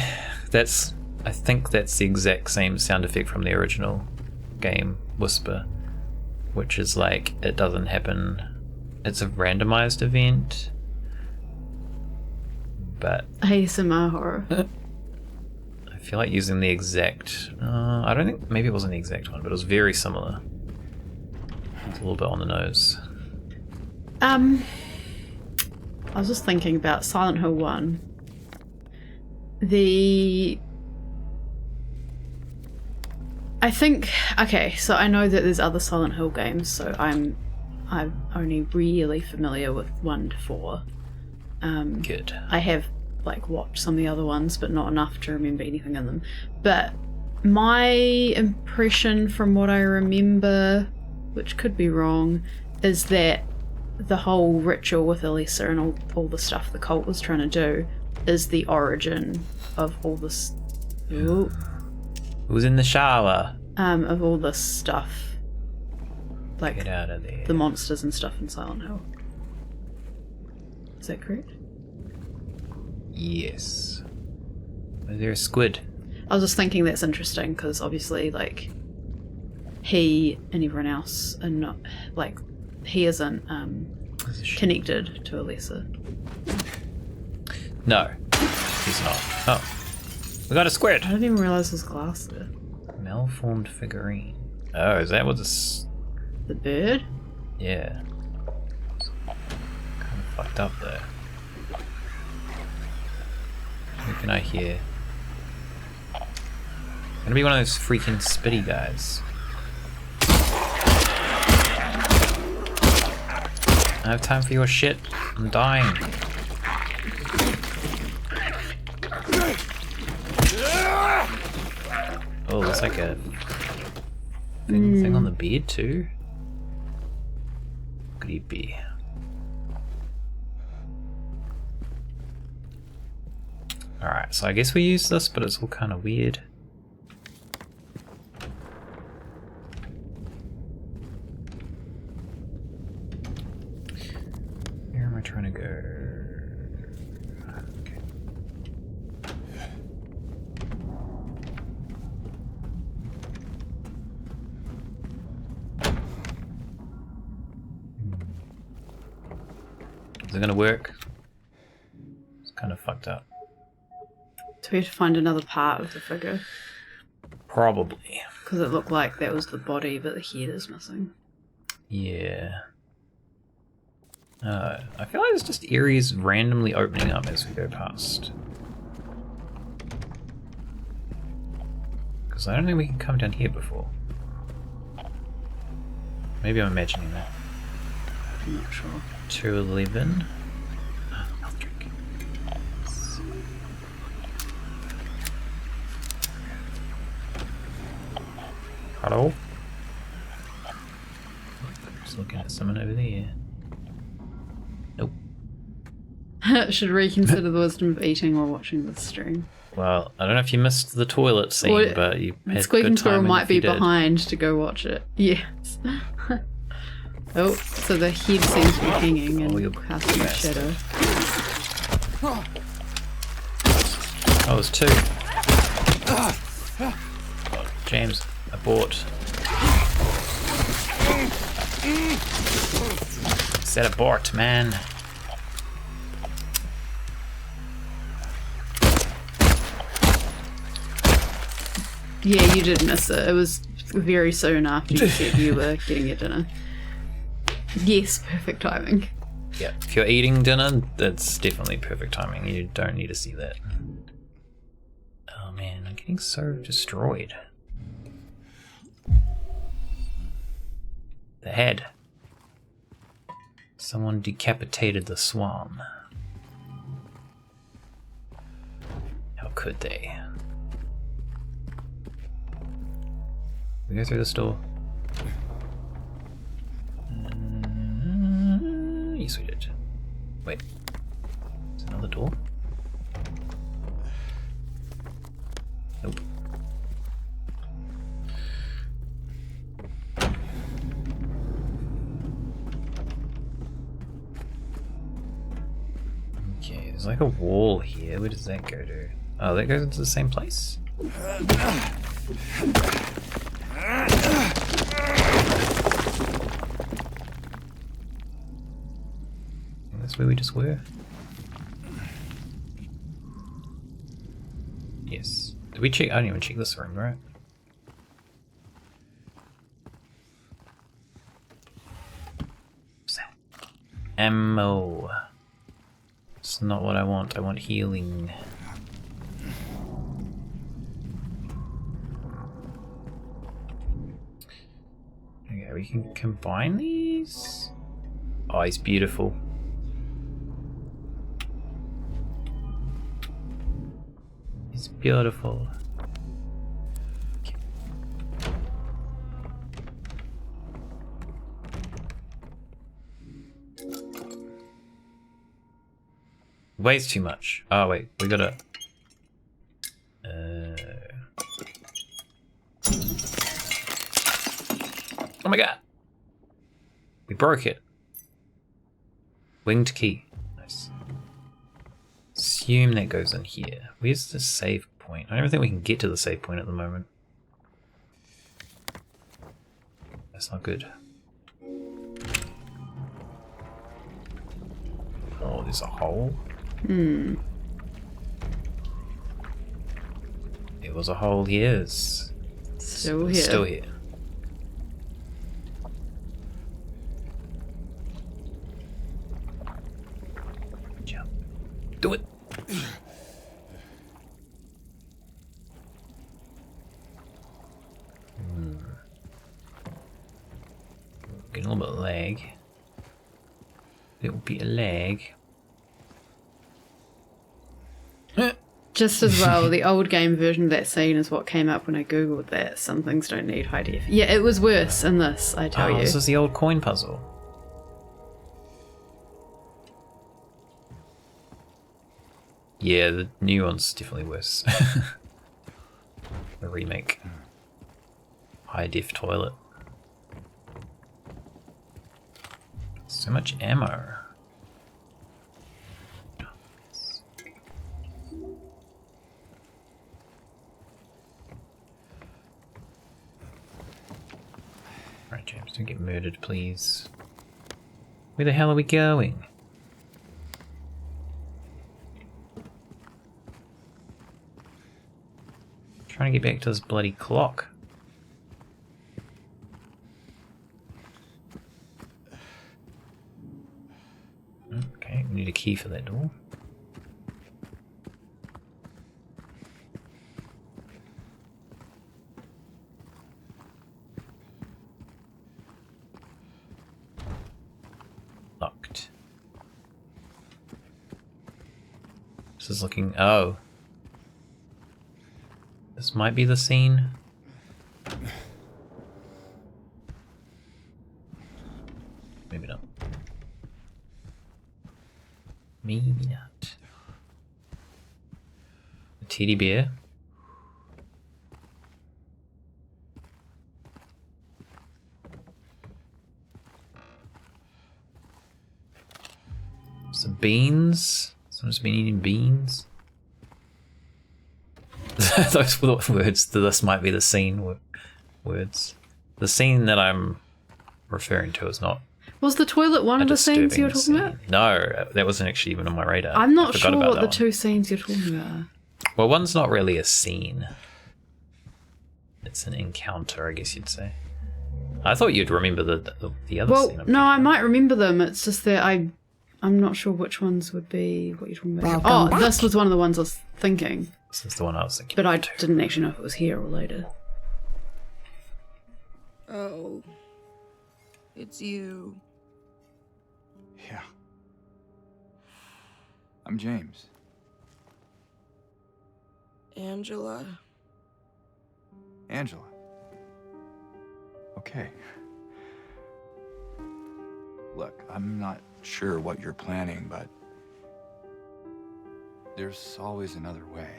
I think that's the exact same sound effect from the original game, Whisper, which is like, it doesn't happen. It's a randomized event, but ASMR horror. I feel like using the exact, I don't think, maybe it wasn't the exact one, but it was very similar. It's a little bit on the nose. I was just thinking about Silent Hill 1. I think, okay, so I know that there's other Silent Hill games, so I'm only really familiar with 1 to 4. Good. I have like watched some of the other ones, but not enough to remember anything in them. But my impression from what I remember, which could be wrong, is that the whole ritual with Elisa and all the stuff the cult was trying to do is the origin of all this. Ooh, Who's in the shower? of all this stuff, like Get out of there. the monsters and stuff in Silent Hill. Is that correct? Yes. Is there a squid? I was just thinking that's interesting because obviously, like, he and everyone else are not, like, he isn't connected to Alessa. No, he's not. Oh, we got a squid. I didn't even realize there's glass there. Malformed figurine. Oh, is that what this? The bird? Yeah. Kind of fucked up there. Who can I hear? Gonna be one of those freaking spitty guys. I have time for your shit. I'm dying. Oh, looks like a thing on the beard too. Creepy. Alright, so I guess we use this, but it's all kind of weird. Where am I trying to go? Okay. Is it gonna work? It's kind of fucked up. So we have to find another part of the figure. Probably. Because it looked like that was the body, but the head is missing. Yeah. I feel like there's just areas randomly opening up as we go past. Because I don't think we can come down here before. Maybe I'm imagining that. I'm not sure. 211. Health drink. Hello? Just looking at someone over there. Nope. Should reconsider the wisdom of eating while watching this stream. Well, I don't know if you missed the toilet scene, Well, but you had Squeak good and Squirrel timing might if be you did. behind to go watch it. Yes. Oh, so the head seems to be hanging and you're casting a shadow. Oh, there's two. Oh, James, abort. Said abort, man. Yeah, you did miss it. It was very soon after you said you were getting your dinner. Yes, perfect timing. Yeah, if you're eating dinner, that's definitely perfect timing. You don't need to see that. Oh man, I'm getting so destroyed. The head. Someone decapitated the swan. How could they? We go through this door. Yes, we did. Wait. Is another door? Nope. Okay, there's like a wall here. Where does that go to? Oh, that goes into the same place? That's where we just were? Yes. Did we check? I didn't even check this room, right? What's that? Ammo. It's not what I want. I want healing. Okay, we can combine these? Oh, he's beautiful. It's beautiful. Okay. Weighs too much. Oh wait, we gotta. Oh my god! We broke it. Winged key. Nice. Assume that goes in here. Where's the save point? point. I don't think we can get to the save point at the moment. That's not good. Oh, there's a hole. Hmm. There was a hole here. It's Still here. still here. Jump. Do it. Getting a little bit of lag. Little bit of lag. Just as well, the old game version of that scene is what came up when I googled that. Some things don't need high def. Yeah, it was worse in this, I tell you. This is the old coin puzzle. Yeah, the new one's definitely worse. The remake. High def toilet. So much ammo. Right, James, don't get murdered, please. Where the hell are we going? Trying to get back to this bloody clock. Okay, we need a key for that door. Locked. This is looking... oh. This might be the scene. Maybe not. Maybe not. A teddy bear. Some beans. Someone's been eating beans. Those words, this might be the scene words. The scene that I'm referring to is not. Was the toilet one of the scenes you were talking about? No, that wasn't actually even on my radar. I'm not sure about what the one. two scenes you're talking about are. Well, one's not really a scene. It's an encounter, I guess you'd say. I thought you'd remember the other scene. Well, no, I might remember them. It's just that I'm not sure which ones would be what you're talking about. Welcome back. This was one of the ones I was thinking. This is the one I was thinking. But I didn't actually know if it was here or later. Oh, it's you. Yeah. I'm James. Angela. Angela. Okay. Look, I'm not sure what you're planning, but there's always another way.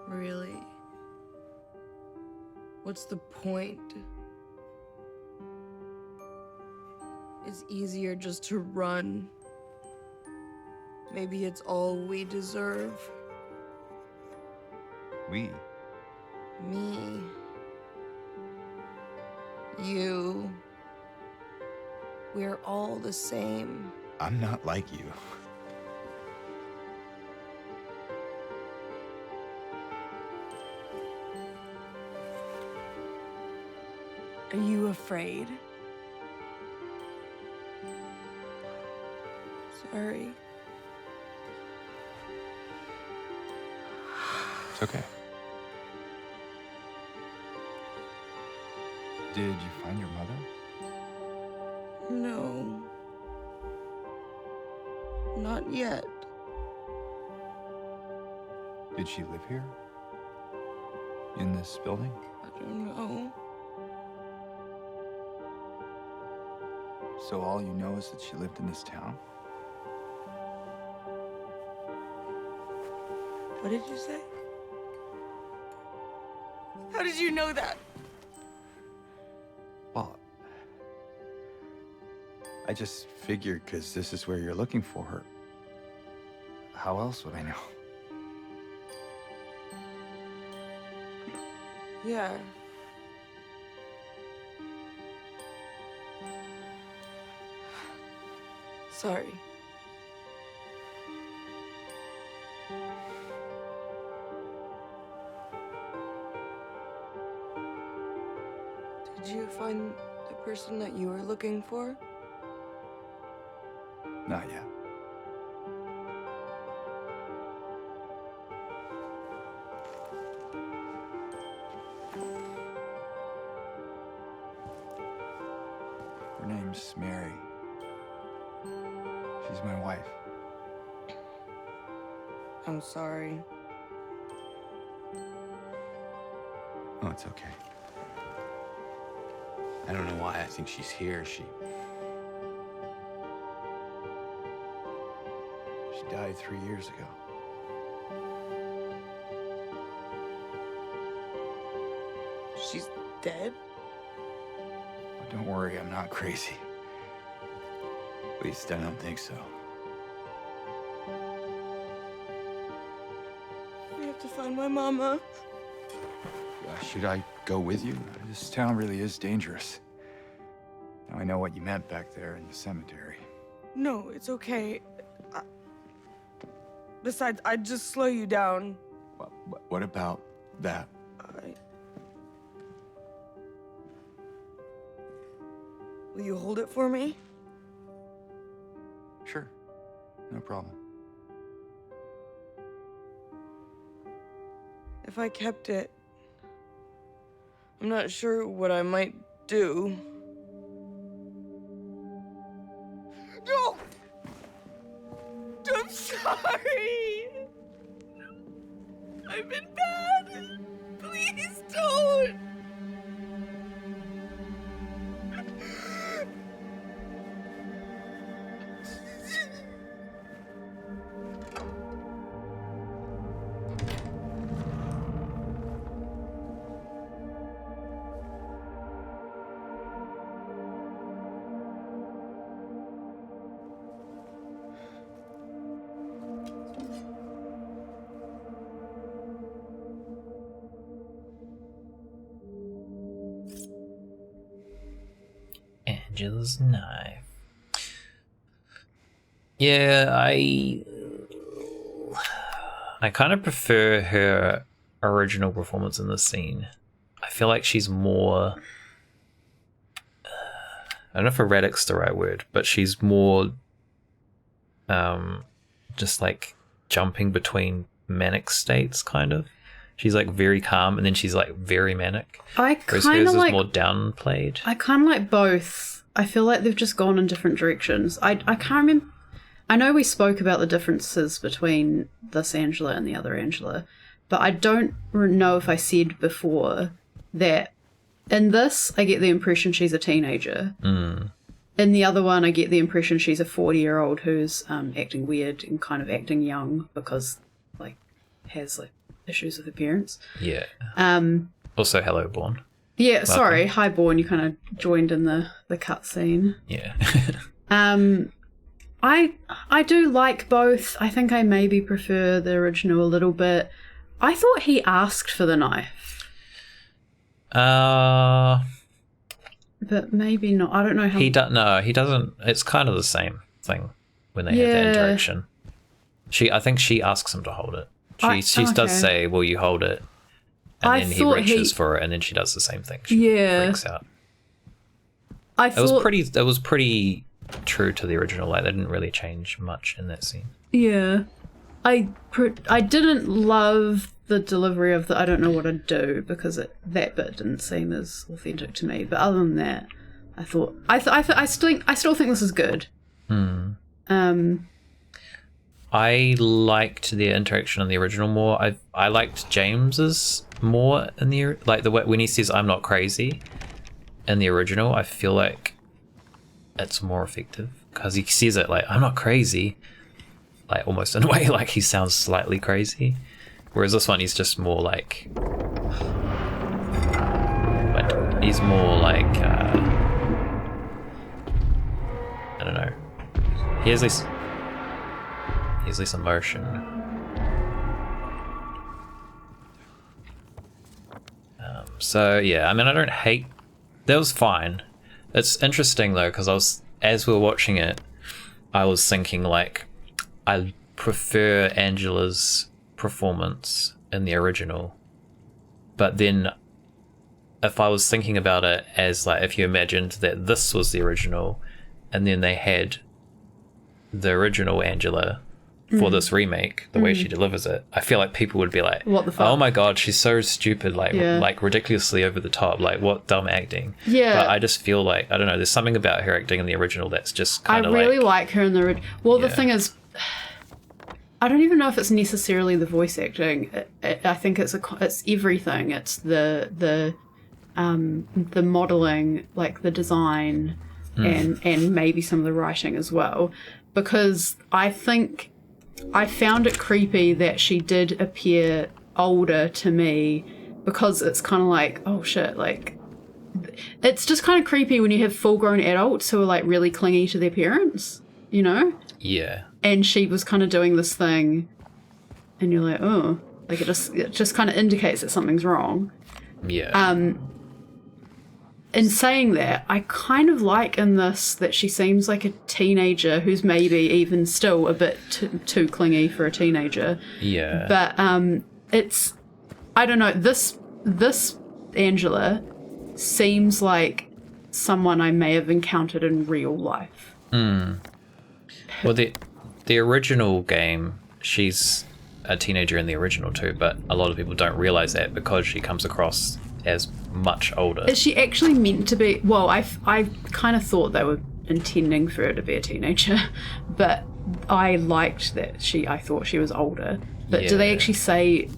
Really? What's the point? It's easier just to run. Maybe it's all we deserve. We? Me. You. We're all the same. I'm not like you. Are you afraid? Sorry. It's okay. Did you find your mother? No. Not yet. Did she live here? In this building? I don't know. So all you know is that she lived in this town? What did you say? How did you know that? Well, I just figured because this is where you're looking for her. How else would I know? Yeah. Sorry. Did you find the person that you were looking for? Not yet. Her name's Mary. She's my wife. I'm sorry. Oh, it's okay. I don't know why I think she's here. She died 3 years ago. She's dead? Oh, don't worry, I'm not crazy. At least I don't think so. We have to find my mama. Should I go with you? This town really is dangerous. Now I know what you meant back there in the cemetery. No, it's okay. Besides, I'd just slow you down. What about that? Will you hold it for me? Sure, no problem. If I kept it, I'm not sure what I might do. No! I'm sorry! I've been bad! Please don't! Angela's knife. Yeah, I kind of prefer her original performance in this scene. I feel like she's more... I don't know if erratic's the right word, but she's more just like jumping between manic states, kind of. She's like very calm and then she's like very manic. Whereas hers is more downplayed. I kind of like both. I feel like they've just gone in different directions. I can't remember. I know we spoke about the differences between this Angela and the other Angela, but I don't know if I said before that in this I get the impression she's a teenager. In the other one I get the impression she's a 40-year-old who's acting weird and kind of acting young because like has like issues with her parents. Yeah. Also, hello, Born. Yeah, Welcome. sorry. Hi, Born. You kind of joined in the cutscene. Yeah. I do like both. I think I maybe prefer the original a little bit. I thought he asked for the knife. But maybe not. I don't know how... No, he doesn't. It's kind of the same thing when they have that interaction. I think she asks him to hold it. She does say, will you hold it? And then he reaches for it, and then she does the same thing. She freaks out. It was pretty true to the original. Like, they didn't really change much in that scene. Yeah. I didn't love the delivery of the I don't know what I'd do, because that bit didn't seem as authentic to me. But other than that, I still think this is good. I liked the interaction in the original more. I liked James's more in the way when he says "I'm not crazy" in the original. I feel like it's more effective because he says it like "I'm not crazy," like almost in a way like he sounds slightly crazy. Whereas this one, he's just more like he's more like I don't know. He has this emotion. So yeah, I mean, I don't hate. That was fine. It's interesting though, because as we were watching it, I was thinking like, I prefer Angela's performance in the original, but then if I was thinking about it as like, if you imagined that this was the original, and then they had the original Angela for this remake, the way she delivers it, I feel like people would be like, what the fuck? oh my god, she's so stupid, like ridiculously over the top, like what dumb acting. Yeah. But I just feel like, I don't know, there's something about her acting in the original that's just kind of I really like her in the original. Well, the Yeah. thing is, I don't even know if it's necessarily the voice acting. I think it's everything. It's the modeling, like the design, and maybe some of the writing as well. Because I think I found it creepy that she did appear older to me, because it's kind of like, oh shit, like it's just kind of creepy when you have full-grown adults who are like really clingy to their parents, you know? Yeah. And she was kind of doing this thing, and you're like, oh, like it just kind of indicates that something's wrong. Yeah. In saying that, I kind of like in this that she seems like a teenager who's maybe even still a bit too clingy for a teenager. Yeah. But it's, I don't know, this Angela seems like someone I may have encountered in real life. Well, the original game, she's a teenager in the original too, but a lot of people don't realize that because she comes across as much older. Is she actually meant to be? Well, I kind of thought they were intending for her to be a teenager, but I liked that I thought she was older. But do they Yeah. actually say,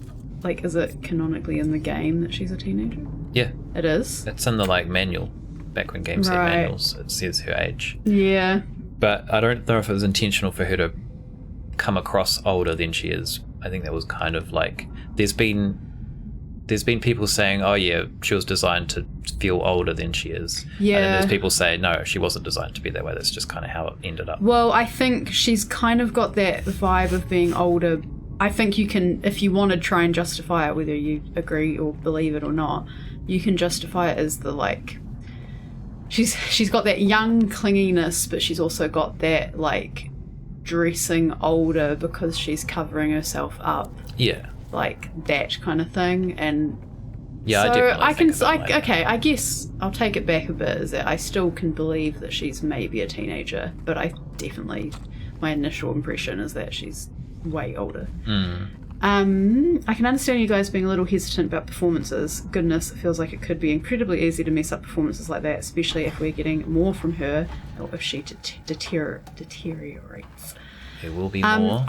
like, is it canonically in the game that she's a teenager? Yeah. It is? It's in the like manual. Back when games had Right. manuals, it says her age. Yeah. But I don't know if it was intentional for her to come across older than she is. I think that was kind of like, there's been people saying, oh yeah, she was designed to feel older than she is. Yeah. And then there's people say, no, she wasn't designed to be that way. That's just kind of how it ended up. Well, I think she's kind of got that vibe of being older. I think you can, if you want to try and justify it, whether you agree or believe it or not, you can justify it as the like, she's got that young clinginess, but she's also got that like dressing older because she's covering herself up, Yeah. like that kind of thing. And Yeah, so I definitely I can think of it like that. okay, I guess I'll take it back a bit, is that I still can believe that she's maybe a teenager, but I definitely, my initial impression is that she's way older. I can understand you guys being a little hesitant about performances. Goodness, it feels like it could be incredibly easy to mess up performances like that, especially if we're getting more from her, or if she deteriorates. There will be more.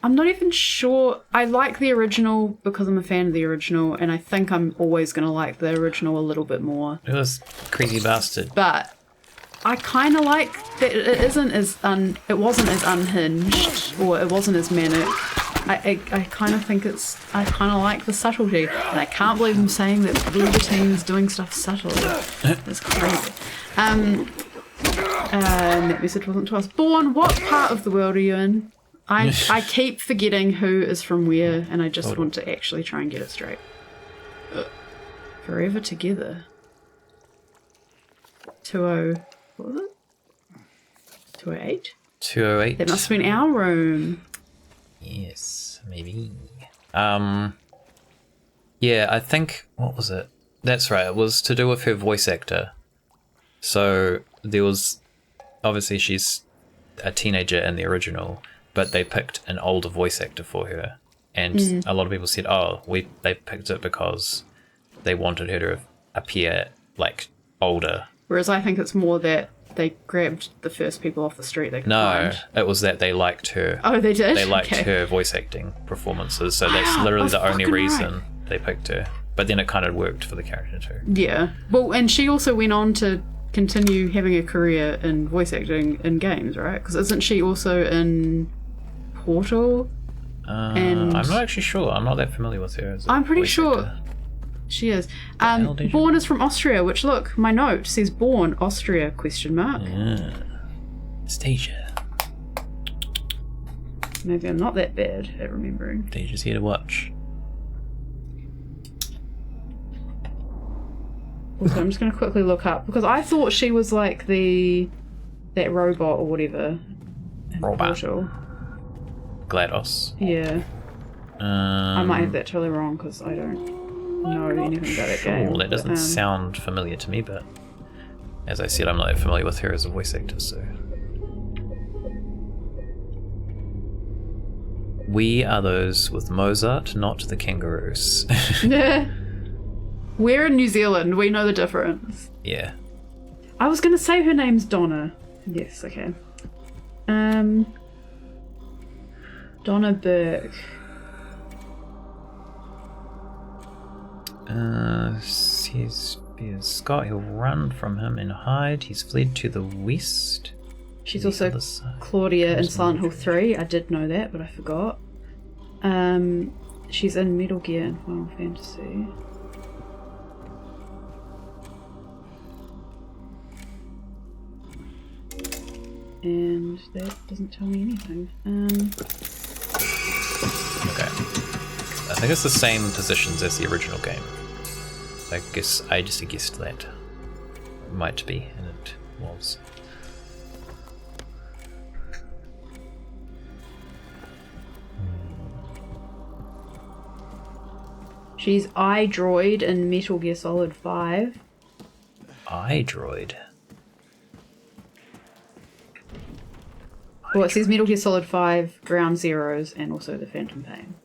I'm not even sure. I like the original because I'm a fan of the original, and I think I'm always going to like the original a little bit more. It was crazy bastard. But I kind of like that it wasn't as unhinged, or it wasn't as manic. I kind of think I kind of like the subtlety, and I can't believe I'm saying that Bluecreek's doing stuff subtle. It's crazy. And that message wasn't to us. Born, what part of the world are you in? I keep forgetting who is from where, and I just want to actually try and get it straight. Forever Together. 20... What was it? 208? 208. That must have been our room. Yes, maybe. Yeah, I think, what was it? That's right, it was to do with her voice actor. So there was, obviously she's a teenager in the original, but they picked an older voice actor for her. And a lot of people said, oh, they picked it because they wanted her to appear like older. Whereas I think it's more that they grabbed the first people off the street they could No, find. it was that they liked her. Oh, they did? They liked Okay. her voice acting performances, so that's literally that's the only fucking reason right. they picked her. But then it kind of worked for the character too. Yeah. Well, and she also went on to continue having a career in voice acting in games, right? Because isn't she also in Portal? And I'm not actually sure. I'm not that familiar with her. As a I'm pretty voice sure actor. she is. hell did you- Born is from Austria, which, look, my note says born Austria, question mark. Stasia. Maybe I'm not that bad at remembering. Stasia's here to watch. Also, I'm just going to quickly look up, because I thought she was like that robot or whatever. Robot. Portal. GLaDOS. Yeah. I might have that totally wrong, because I don't know anything about that game. Well, that doesn't sound familiar to me, but as I said, I'm not familiar with her as a voice actor, so... We are those with Mozart, not the kangaroos. We're in New Zealand, we know the difference. Yeah. I was going to say her name's Donna. Yes, okay. Donna Burke. He's Scott, he'll run from him and hide. He's fled to the west. She's also Claudia in Silent Hill 3. I did know that, but I forgot. She's in Metal Gear and Final Fantasy. And that doesn't tell me anything. Okay. I think it's the same positions as the original game. I guess I just guessed that. Might be, and it was. She's iDroid in Metal Gear Solid 5. iDroid? Well, it says Metal Gear Solid 5, Ground Zeroes, and also the Phantom Pain.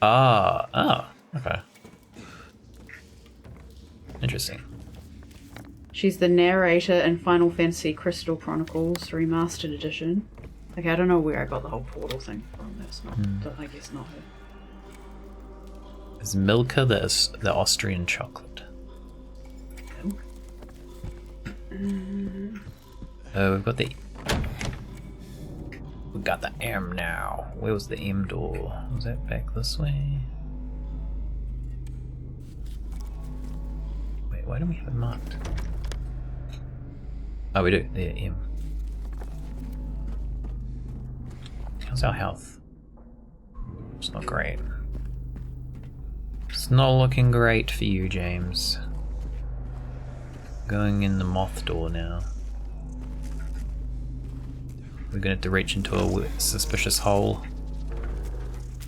Okay. Interesting. She's the narrator in Final Fantasy Crystal Chronicles Remastered Edition. Okay, I don't know where I got the whole portal thing from. That's not, I guess not her. Is Milka the Austrian chocolate? We've got the M now. Where was the M door? Was that back this way? Wait, why don't we have it marked? Oh, we do. There, M. How's our health? It's not great. It's not looking great for you, James. Going in the moth door now. We're gonna have to reach into a suspicious hole.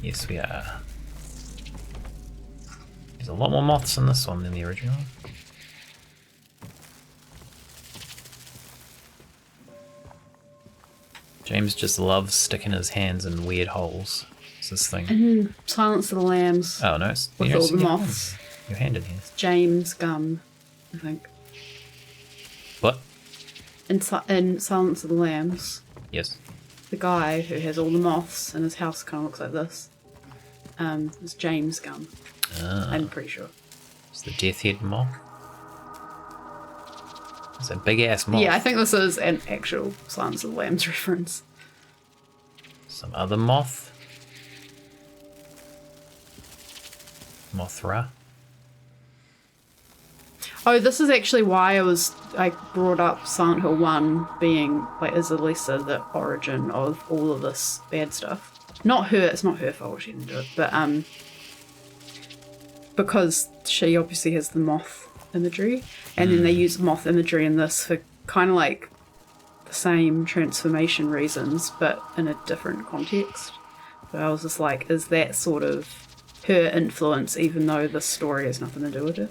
Yes, we are. There's a lot more moths in this one than the original. James just loves sticking his hands in weird holes. It's this thing. And Silence of the Lambs. Oh no, it's, with all the moths. Your hand in here. James Gunn, I think. What? In Silence of the Lambs. Yes. The guy who has all the moths and his house kind of looks like this. Is James Gunn. I'm pretty sure. It's the death head moth. It's a big ass moth. Yeah, I think this is an actual Silence of the Lambs reference. Some other moth. Mothra. Oh, this is actually why I brought up Silent Hill 1 being, like, is Elisa the origin of all of this bad stuff. Not her, it's not her fault, she didn't do it, but, because she obviously has the moth imagery, and then they use moth imagery in this for kind of like the same transformation reasons, but in a different context. So I was just like, is that sort of her influence, even though the story has nothing to do with it?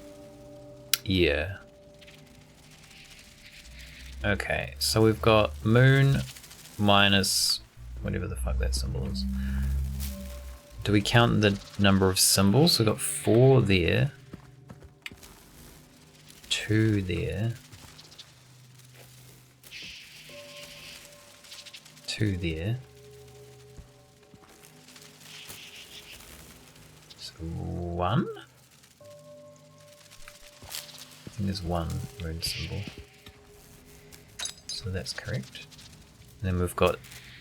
Yeah. Okay, so we've got moon minus whatever the fuck that symbol is. Do we count the number of symbols? We've got 4 there. 2 there. 2 there. So 1? I think there's 1 moon symbol. So that's correct. And then we've got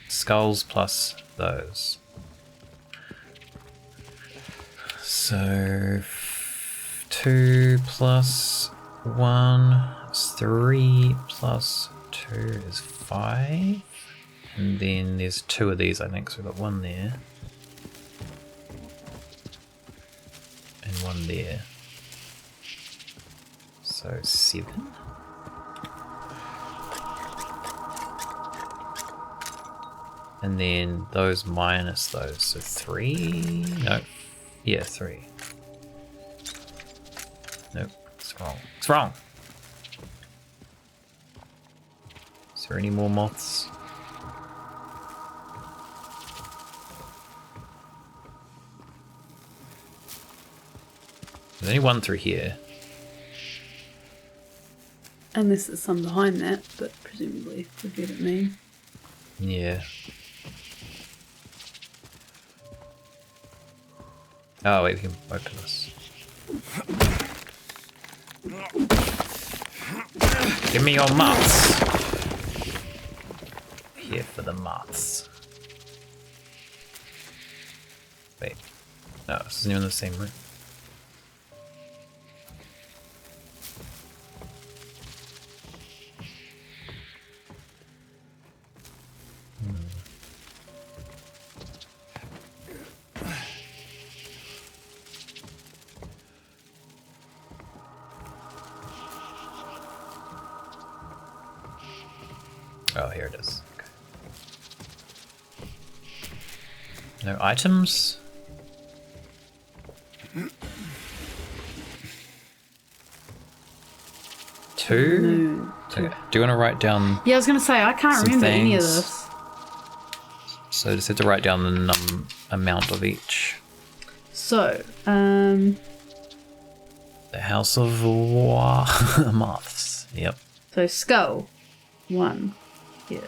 skulls plus those. So 2 plus 1 is 3 plus 2 is 5. And then there's 2 of these, I think, so we've got 1 there. And 1 there. So 7. And then those minus those, so 3? No. Yeah, 3. Nope, it's wrong. It's wrong! Is there any more moths? There's only one through here. Unless there's some behind that, but presumably would be what it mean. Yeah. Oh wait, we can open this. Give me your moths! Here for the moths. Wait. No, this isn't even the same room. Oh, here it is. Okay. No items? Two? Okay. Do you want to write down? Yeah, I was going to say, I can't remember any of things? this. So just have to write down the amount of each. So, The House of Moths. Yep. so skull, 1. Yeah.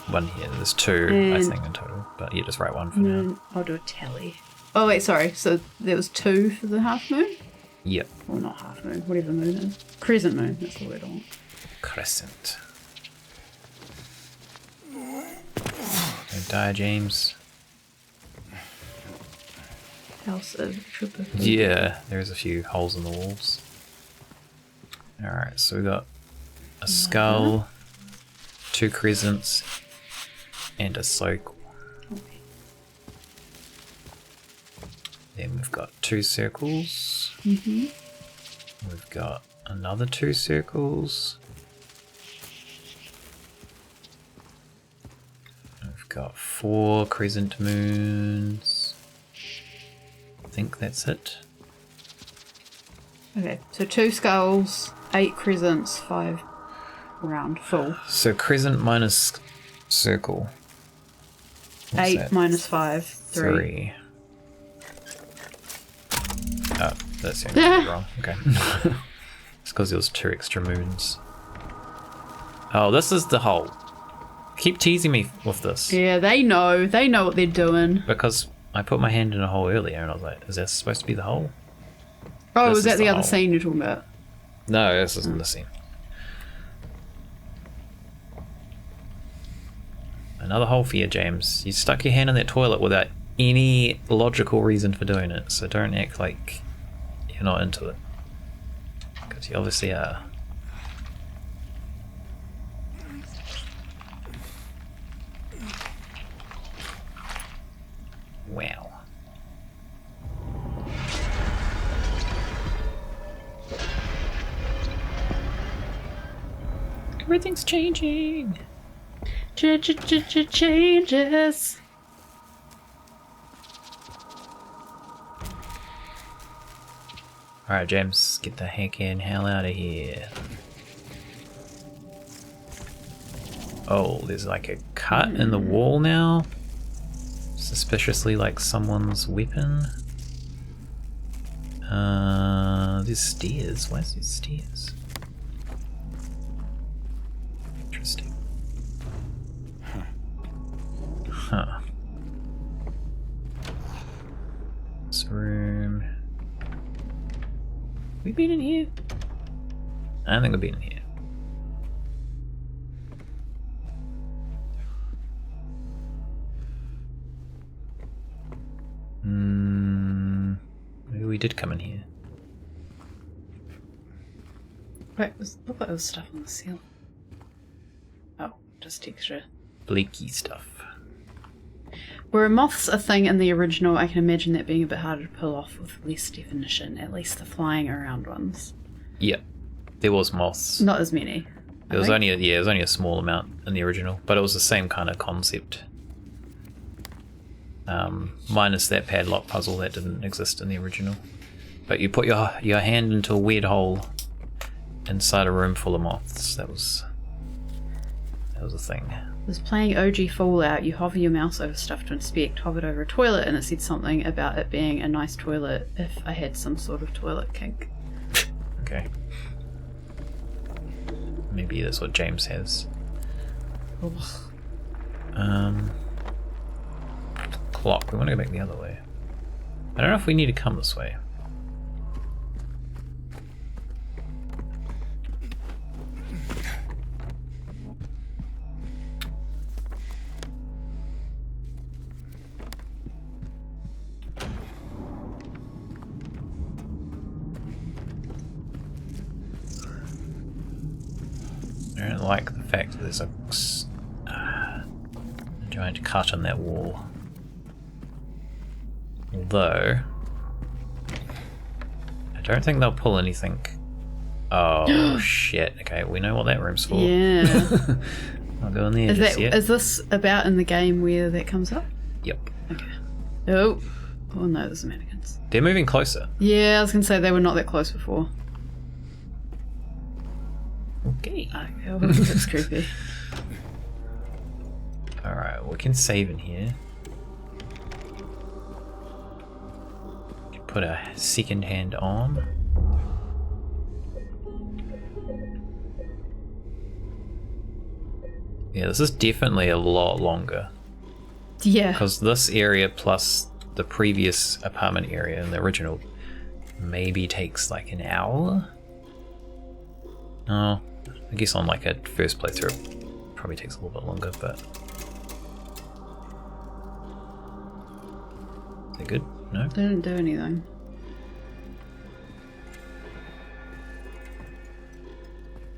One here. There's 2, I And- think, in total. But yeah, just write 1 for now. Moon, I'll do a tally. Oh wait, sorry. So there was 2 for the half moon? Yep. Or not half moon, whatever the moon is. Crescent moon, that's the word I want. Crescent. Don't die, James. House of Trooper. Yeah, there's a few holes in the walls. Alright, so we got a skull, 2 crescents, and a circle. Then we've got 2 circles. Mm-hmm. We've got another 2 circles. We've got 4 crescent moons. I think that's it. Okay, so 2 skulls, 8 crescents, 5 round, full. So crescent minus circle. What's 8 that? minus 5, 3. Oh, that's the only wrong. Okay. It's because there was 2 extra moons. Oh, this is the hole. Keep teasing me with this. Yeah, they know what they're doing. Because I put my hand in a hole earlier and I was like, is that supposed to be the hole? Oh, This was is that the the other hole. scene you're talking about? No, this isn't the scene. Another hole for you, James. You stuck your hand in that toilet without any logical reason for doing it, so don't act like you're not into it. Because you obviously are. Wow. Everything's changing. Changes. Alright, James, get the heck in hell out of here. Oh, there's like a cut in the wall now. Suspiciously like someone's weapon. There's stairs. Why is there stairs? Interesting. Huh. This room. We been in here? I don't think we've been in here. Maybe we did come in here. Wait, look like there was stuff on the ceiling. Oh, just extra. Bleaky stuff. Were moths a thing in the original? I can imagine that being a bit harder to pull off with less definition, at least the flying around ones. Yep. There was moths. Not as many. It was only a small amount in the original, but it was the same kind of concept. Minus that padlock puzzle that didn't exist in the original. But you put your hand into a weird hole inside a room full of moths. That was a thing. I was playing OG Fallout. You hover your mouse over stuff to inspect. Hovered over a toilet, and it said something about it being a nice toilet if I had some sort of toilet kink. Okay. Maybe that's what James has. Clock. We want to go back the other way. I don't know if we need to come this way. I don't like the fact that there's a giant cut in that wall. Although, I don't think they'll pull anything. Oh shit, okay, we know what that room's for. Yeah. I'll go in there just yet. Is this about in the game where that comes up? Yep. Okay. Oh no, there's the mannequins. They're moving closer. Yeah, I was gonna say they were not that close before. Okay. Oh, that's creepy. Alright, we can save in here. Put a second hand on. Yeah, this is definitely a lot longer. Yeah. Because this area plus the previous apartment area in the original maybe takes like an hour. No, I guess on like a first playthrough it probably takes a little bit longer, but... Is that good? No? They didn't do anything.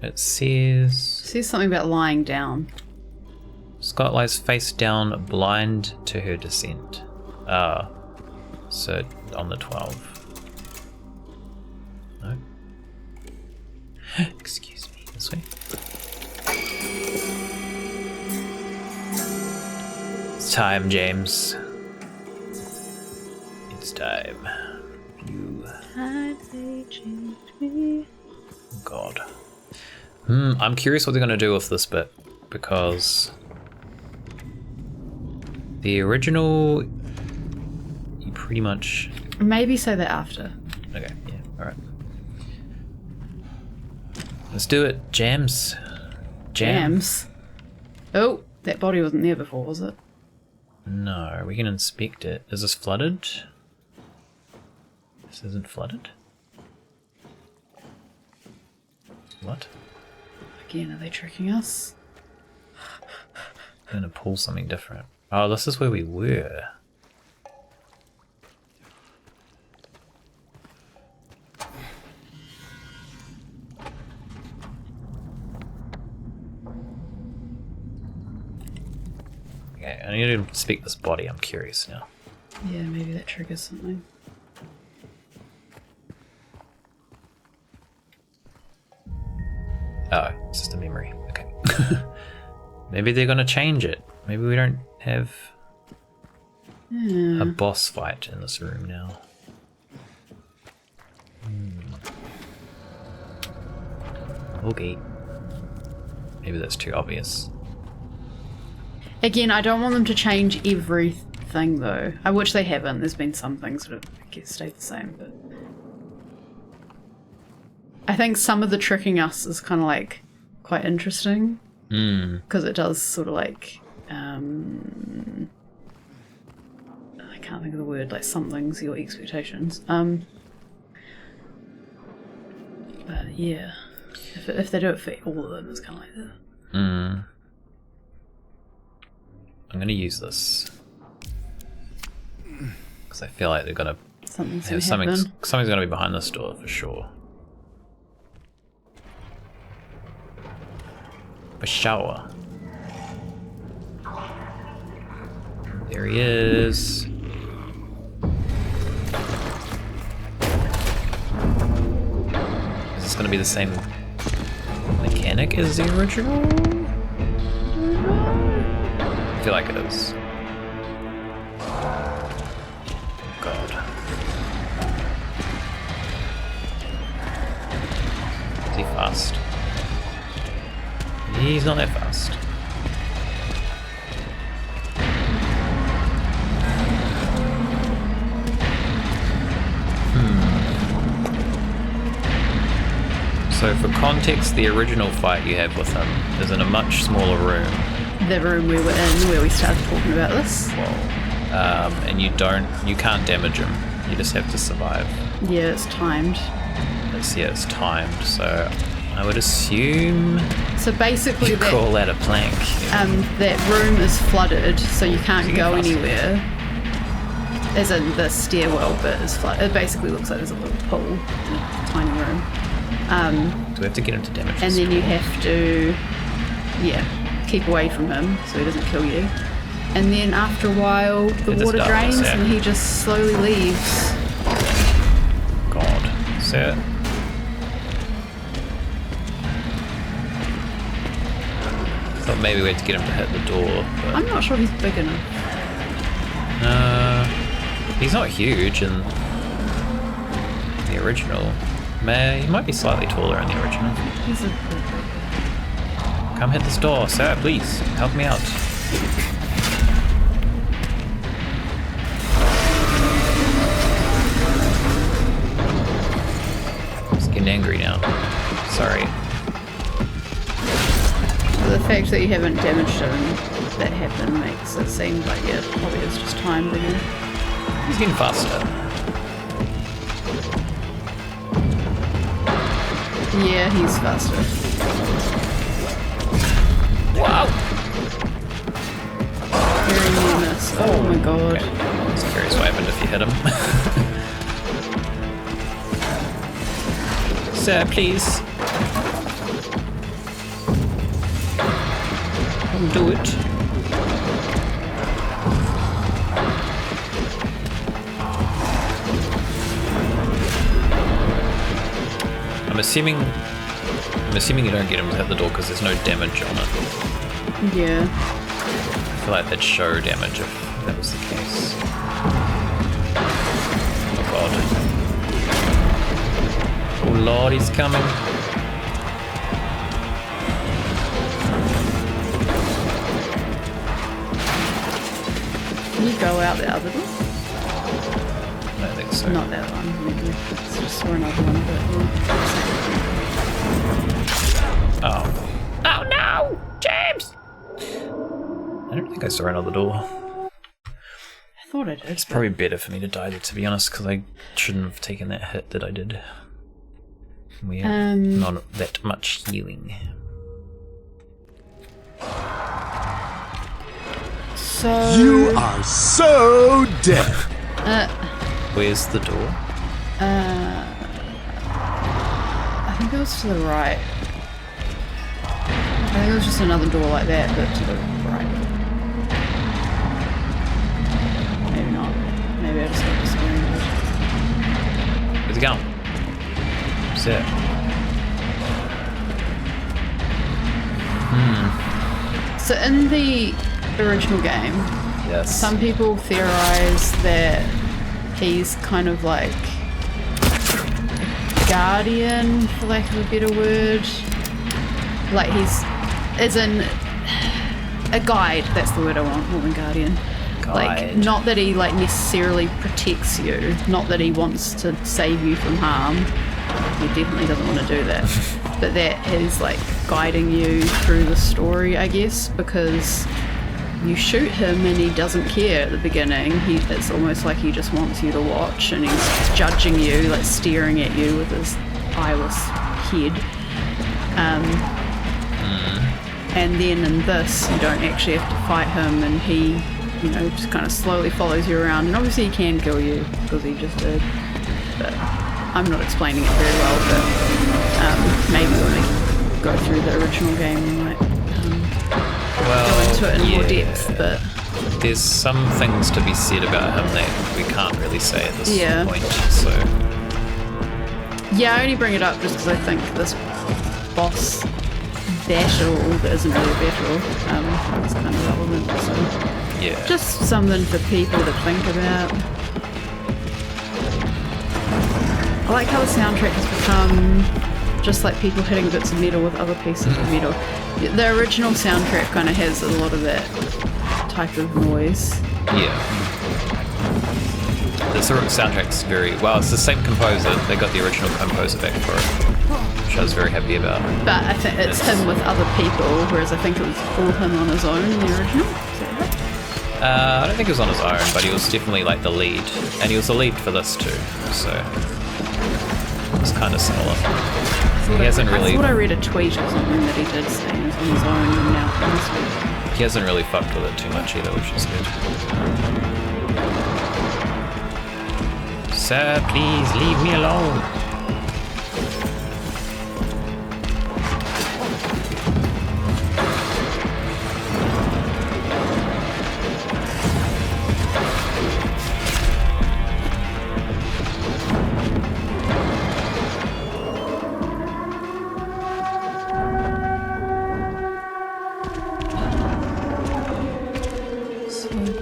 It says... See something about lying down. Scott lies face down, blind to her descent. Ah. So, on the 12. No? Excuse me. This way. It's time, James. It's time. You... God. I'm curious what they're going to do with this bit, because the original, you pretty much... Maybe say that after. Okay, yeah, alright. Let's do it, Jams. Jams? Oh, that body wasn't there before, was it? No, we can inspect it. Is this flooded? This isn't flooded? What? Again, are they tricking us? I'm gonna pull something different. Oh, this is where we were. Okay, I need to inspect this body. I'm curious now. Yeah, maybe that triggers something. Oh, it's just a memory. Okay. Maybe they're gonna change it. Maybe we don't have a boss fight in this room now. Okay. Maybe that's too obvious. Again, I don't want them to change everything though. I wish they haven't. There's been some things that have stayed the same, but I think some of the tricking us is kind of like quite interesting because it does sort of like I can't think of the word, like something's your expectations. But yeah, if they do it for all of them, it's kind of like that. I'm gonna use this because I feel like they're gonna Something's gonna be behind this door for sure. A shower. There he is. Is this gonna be the same mechanic is the original? I feel like it is. God. Is he fast? He's not that fast. So for context, the original fight you have with him is in a much smaller room. The room we were in where we started talking about this. And you can't damage him. You just have to survive. Yeah, it's timed. It's timed, so I would assume So basically you call that a plank. that room is flooded, so you can't So you go get faster. anywhere. As in the stairwell bit is flooded. It basically looks like there's a little pool in a tiny room. Do we have to get him to damage And this then you wall? have to, keep away from him so he doesn't kill you. And then after a while, the It just water dies, drains yeah. and he just slowly leaves. God. Sir. Thought maybe we had to get him to hit the door, but I'm not sure he's big enough. he's not huge in the original. He might be slightly taller in the original. He's a Come hit this door, sir, please. Help me out. He's getting angry now. Sorry. The fact that you haven't damaged him that happened makes it seem like it probably is just timed again. He's getting faster. Yeah, he's faster. Wow! Very near miss. Oh my god. Okay. I was curious what happened if you hit him. Sir, please. Don't do it. I'm assuming you don't get him to hit the door because there's no damage on it. Yeah. I feel like that'd show damage if that was the case. Oh god. Oh lord, he's coming. Can you go out the other door? I don't think so. Not that one. Maybe it's just for another one, but Oh. Oh no! James! I don't think I saw another door. I thought I did. It's probably better for me to die there, to be honest, because I shouldn't have taken that hit that I did. We have not that much healing. So You are so dead. Where's the door? I think it was to the right. I think it was just another door like that, but to the right. Maybe not. Maybe I just got disoriented. Where's it going? Sit. So in the original game, Yes. some people theorize that he's kind of like guardian, for lack of a better word. Like he's, as in a guide. That's the word I want, more than guardian. Like, Guide. not that he like necessarily protects you, not that he wants to save you from harm. He definitely doesn't want to do that. But that is like guiding you through the story, I guess, because you shoot him and he doesn't care at the beginning. It's almost like he just wants you to watch, and he's judging you, like staring at you with his eyeless head. And then in this, you don't actually have to fight him, and he, you know, just kind of slowly follows you around. And obviously he can kill you, because he just did. But I'm not explaining it very well, but maybe when we go through the original game, we might go into it in more depth. But there's some things to be said about him that we can't really say at this point. So yeah, I only bring it up just because I think this boss battle that isn't really a battle. It's kind of relevant. So Yeah. just something for people to think about. I like how the soundtrack has become just like people hitting bits of metal with other pieces of metal. The original soundtrack kind of has a lot of that type of noise. Yeah. The soundtrack's very well. It's the same composer. They got the original composer back for it, which I was very happy about. But I think it's him with other people, whereas I think it was all him on his own in the original. Is that right? I don't think he was on his own, but he was definitely like the lead, and he was the lead for this too. So it's kind of similar. He hasn't really. I thought I read a tweet or something that he did say he was on his own and now on this week. He hasn't really fucked with it too much either, which is good. Sir, please leave me alone.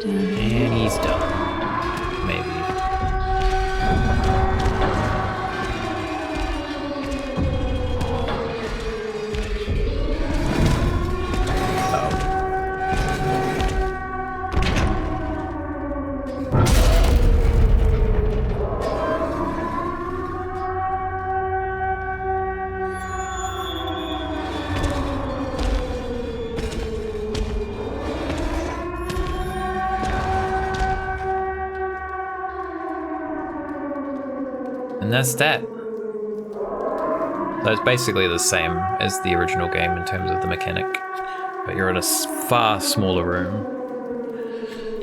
And he's done. Maybe. And that's that. So it's basically the same as the original game in terms of the mechanic, but you're in a far smaller room,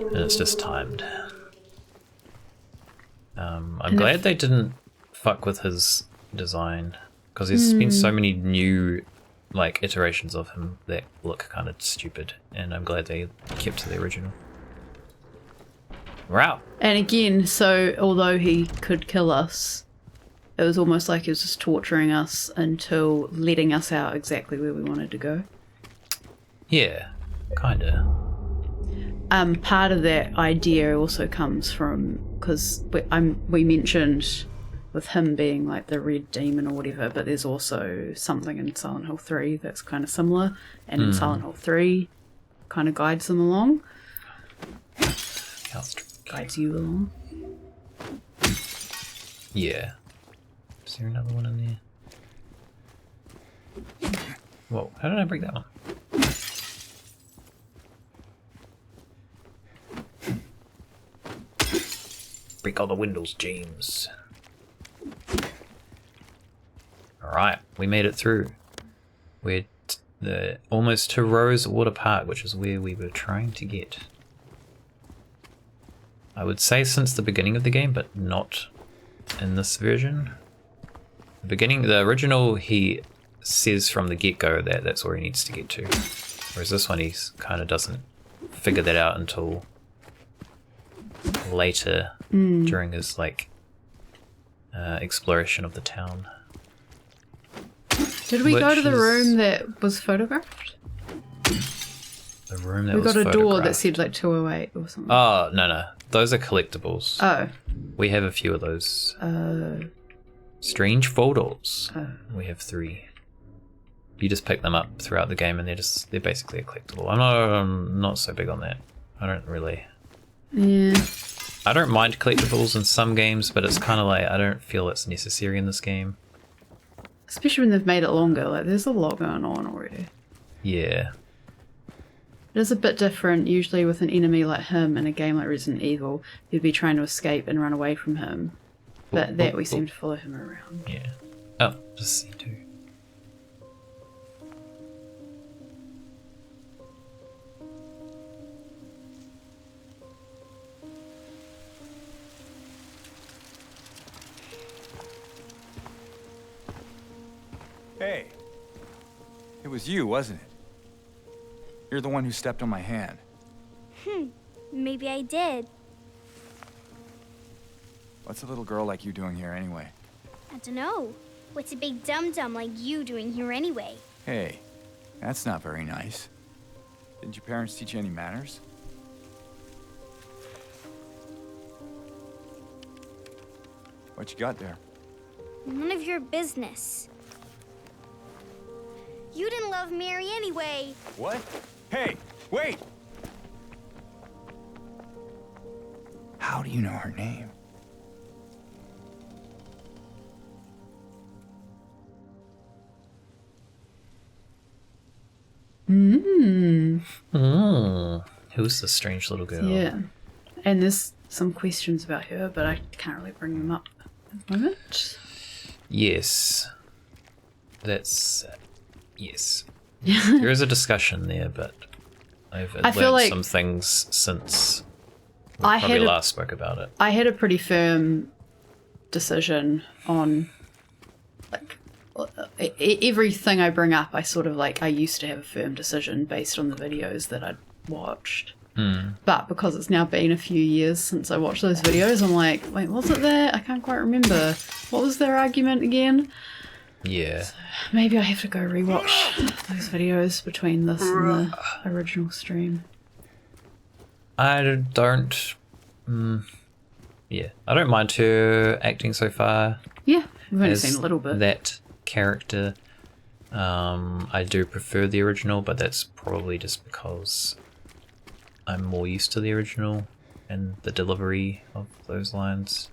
and it's just timed. I'm glad they didn't fuck with his design, because there's been so many new like iterations of him that look kind of stupid, and I'm glad they kept to the original. We're out. And again, so although he could kill us, it was almost like he was just torturing us until letting us out exactly where we wanted to go. Yeah, kinda. Part of that idea also comes from, because we mentioned with him being like the red demon or whatever, but there's also something in Silent Hill 3 that's kind of similar, and in Silent Hill 3 kind of guides them along. Guides you along. Yeah. Is there another one in there? Whoa, how did I break that one? Break all the windows, James. Alright, we made it through. We're almost to Rose Water Park, which is where we were trying to get. I would say since the beginning of the game, but not in this version. The original, he says from the get-go that that's where he needs to get to. Whereas this one, he kind of doesn't figure that out until later during his like exploration of the town. Did we go to the room that was photographed? The room that we was got a door that photographed. said like 208 or something. Oh, no. Those are collectibles. Oh. We have a few of those. Strange photos. We have 3. You just pick them up throughout the game and they're basically a collectible. I'm not so big on that. I don't really. Yeah. I don't mind collectibles in some games, but it's kind of like I don't feel it's necessary in this game. Especially when they've made it longer. Like there's a lot going on already. Yeah. It is a bit different. Usually with an enemy like him in a game like Resident Evil, you'd be trying to escape and run away from him. But we seem to follow him around. Yeah. Oh, just C2. Hey. It was you, wasn't it? You're the one who stepped on my hand. Maybe I did. What's a little girl like you doing here anyway? I don't know. What's a big dum-dum like you doing here anyway? Hey, That's not very nice. Didn't your parents teach you any manners? What you got there? None of your business. You didn't love Mary anyway. What? Hey, wait! How do you know her name? Who's the strange little girl? Yeah. And there's some questions about her, but I can't really bring them up at the moment. Yes. That's... yes. There is a discussion there, but I've feel learned like some things since we I probably had a- last spoke about it. I had a pretty firm decision on, like, everything I bring up. I sort of like, I used to have a firm decision based on the videos that I'd watched. But because it's now been a few years since I watched those videos, I'm like, wait, was it there? I can't quite remember. What was their argument again? Yeah. So maybe I have to go rewatch those videos between this and the original stream. I don't... yeah. I don't mind her acting so far. Yeah, we've only as seen a little bit. that character. I do prefer the original, but that's probably just because I'm more used to the original and the delivery of those lines.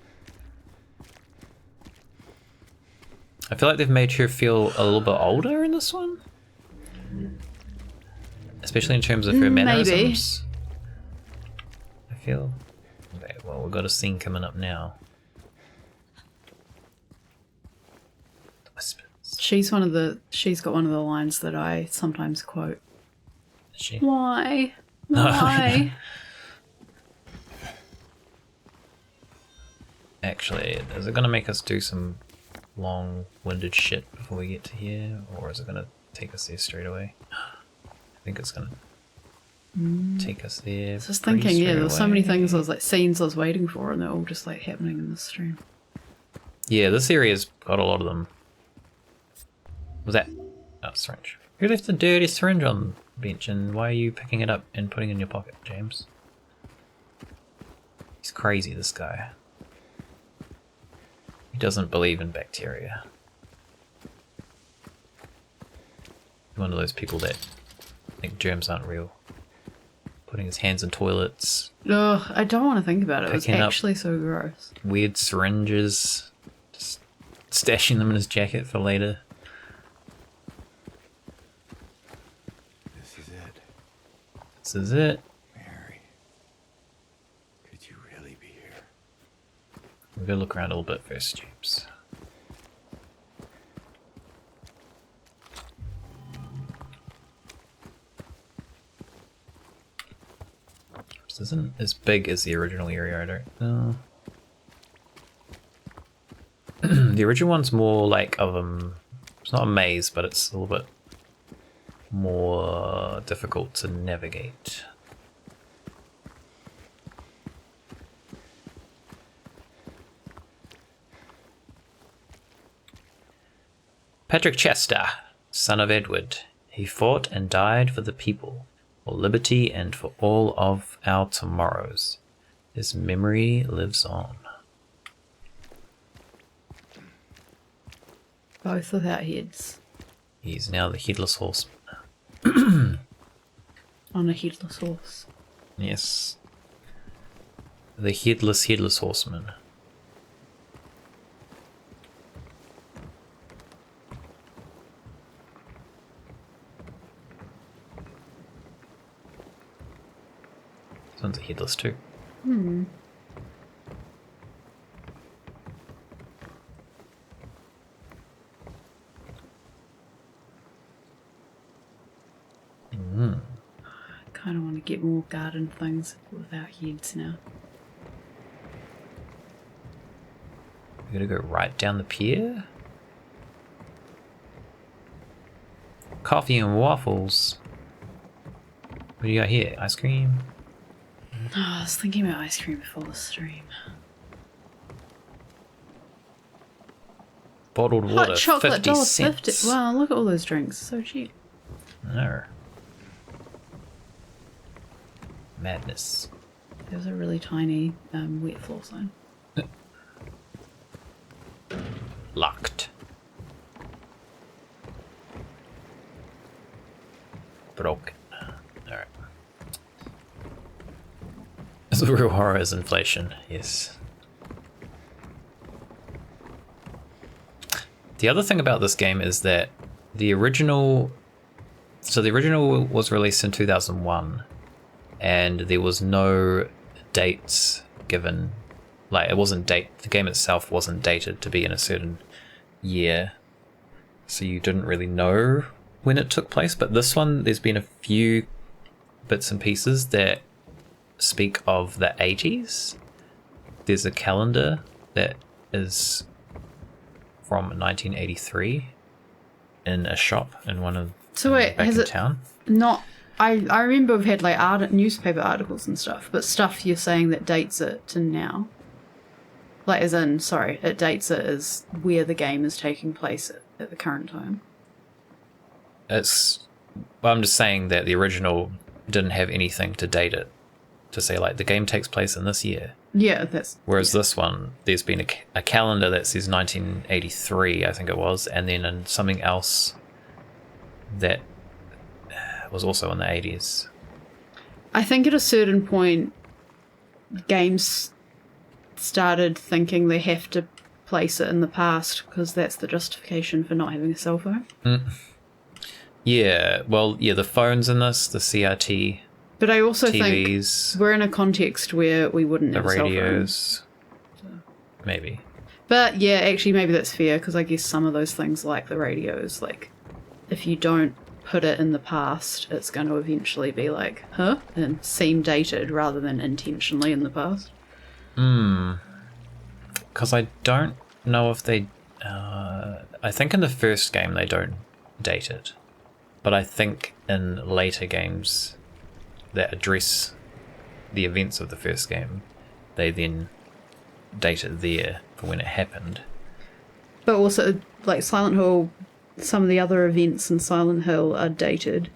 I feel like they've made her feel a little bit older in this one, especially in terms of her mannerisms. I feel. Okay, well, we've got a scene coming up now. The whispers. She's got one of the lines that I sometimes quote. Is she? Why? Why? Actually, is it going to make us do some long-winded shit before we get to here, or is it going to take us there straight away? I think it's going to take us there. I was just pretty thinking, yeah, straight there's so away. many things, I was like, scenes I was waiting for, and they're all just like happening in this stream. Yeah, this area's got a lot of them. Was that... oh, syringe. Who left the dirty syringe on the bench, and why are you picking it up and putting it in your pocket, James? He's crazy, this guy. He doesn't believe in bacteria. One of those people that think germs aren't real. Putting his hands in toilets, Ugh, I don't want to think about it. It was Picking up- actually so gross. weird syringes, just stashing them in his jacket for later. This is it. This is it. Mary. Could you really be here? We're gonna look around a little bit first, James. This isn't as big as the original area, I don't know. The original one's more like it's not a maze, but it's a little bit more difficult to navigate. Patrick Chester, son of Edward, he fought and died for the people, for liberty and for all of our tomorrows. His memory lives on. Both without heads. He's now the headless horseman. On a headless horse. Yes. The headless horseman. This one's a headless too. Kind of want to get more garden things without heads now. We gotta go right down the pier? Coffee and waffles. What do you got here? Ice cream? Oh, I was thinking about ice cream before the stream. Bottled water, Hot chocolate, 50 $1.50. cents. Wow, look at all those drinks. So cheap. No. Madness. There's a really tiny wet floor sign. Locked. Broken. Alright. The real horror is inflation, yes. The other thing about this game is that the original... So the original was released in 2001, and there was no dates given. Like, it wasn't the game itself wasn't dated to be in a certain year, so you didn't really know when it took place. But this one, there's been a few bits and pieces that speak of the 80s. There's a calendar that is from 1983 in a shop in one of back has in it town. Not? I remember we've had like newspaper articles and stuff, but stuff you're saying that dates it to now. Like, as in, sorry, it dates it as where the game is taking place at the current time. I'm just saying that the original didn't have anything to date it, to say, like, the game takes place in this year. Yeah, that's... Whereas this one, there's been a calendar that says 1983, I think it was, and then in something else that was also in the 80s. I think at a certain point, games started thinking they have to place it in the past because that's the justification for not having a cell phone. Yeah, well, yeah, the phones in this, the CRT, but I also TVs, think we're in a context where we wouldn't have a cell phone. The radios, maybe. But yeah, actually, maybe that's fair because I guess some of those things, like the radios, like if you don't put it in the past, it's going to eventually be like, huh, and seem dated rather than intentionally in the past. Because I don't know if they... I think in the first game they don't date it. But I think in later games that address the events of the first game, they then date it there for when it happened. But also, like Silent Hill, some of the other events in Silent Hill are dated.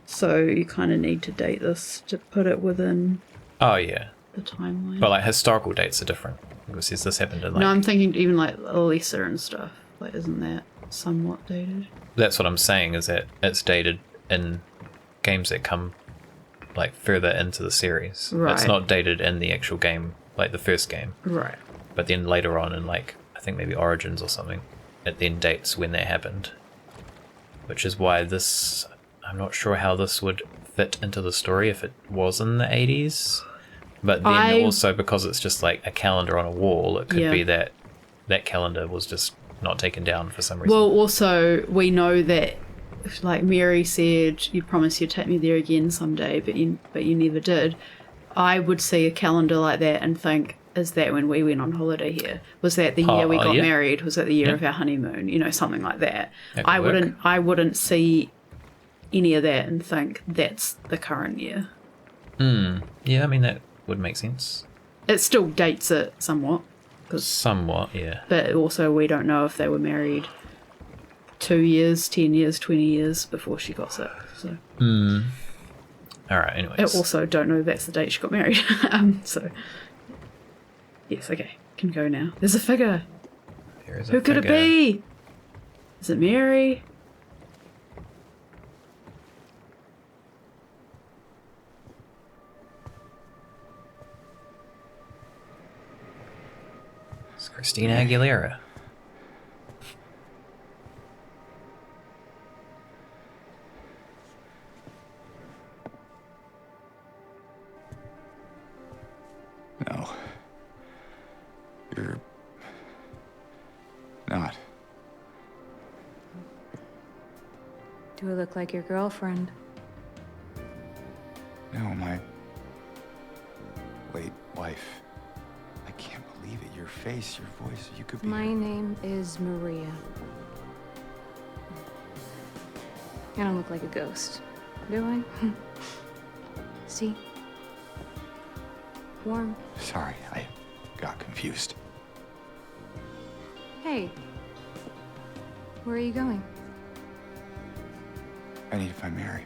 So you kind of need to date this to put it within... Oh, yeah. The timeline. But like historical dates are different because this happened in like... No, I'm thinking even like Lesser and stuff. Like, isn't that somewhat dated? That's what I'm saying, is that it's dated in games that come like further into the series. Right. It's not dated in the actual game, like the first game. Right. But then later on in like, I think maybe Origins or something, it then dates when that happened. Which is why this... I'm not sure how this would fit into the story if it was in the 80s. But then also because it's just like a calendar on a wall, it could be that that calendar was just not taken down for some reason. Well, also, we know that, like Mary said, you promised you'd take me there again someday, but you never did. I would see a calendar like that and think, is that when we went on holiday here? Was that the year we got married? Was that the year of our honeymoon? You know, something like that. I wouldn't see any of that and think that's the current year. Yeah, I mean, that would make sense. It still dates it somewhat. Somewhat, yeah. But also we don't know if they were married 2 years, 10 years, 20 years before she got sick. So. Alright, anyways. I also don't know if that's the date she got married. So, yes, okay. Can go now. There's a figure. Who could it be? Is it Mary? It's Christina Aguilera. No. You're not. Do I look like your girlfriend? No, my late wife. I can't believe it. Your face, your voice, you could be... My name is Maria. I don't look like a ghost, do I? See? Warm. Sorry, I got confused. Hey. Where are you going? I need to find Mary.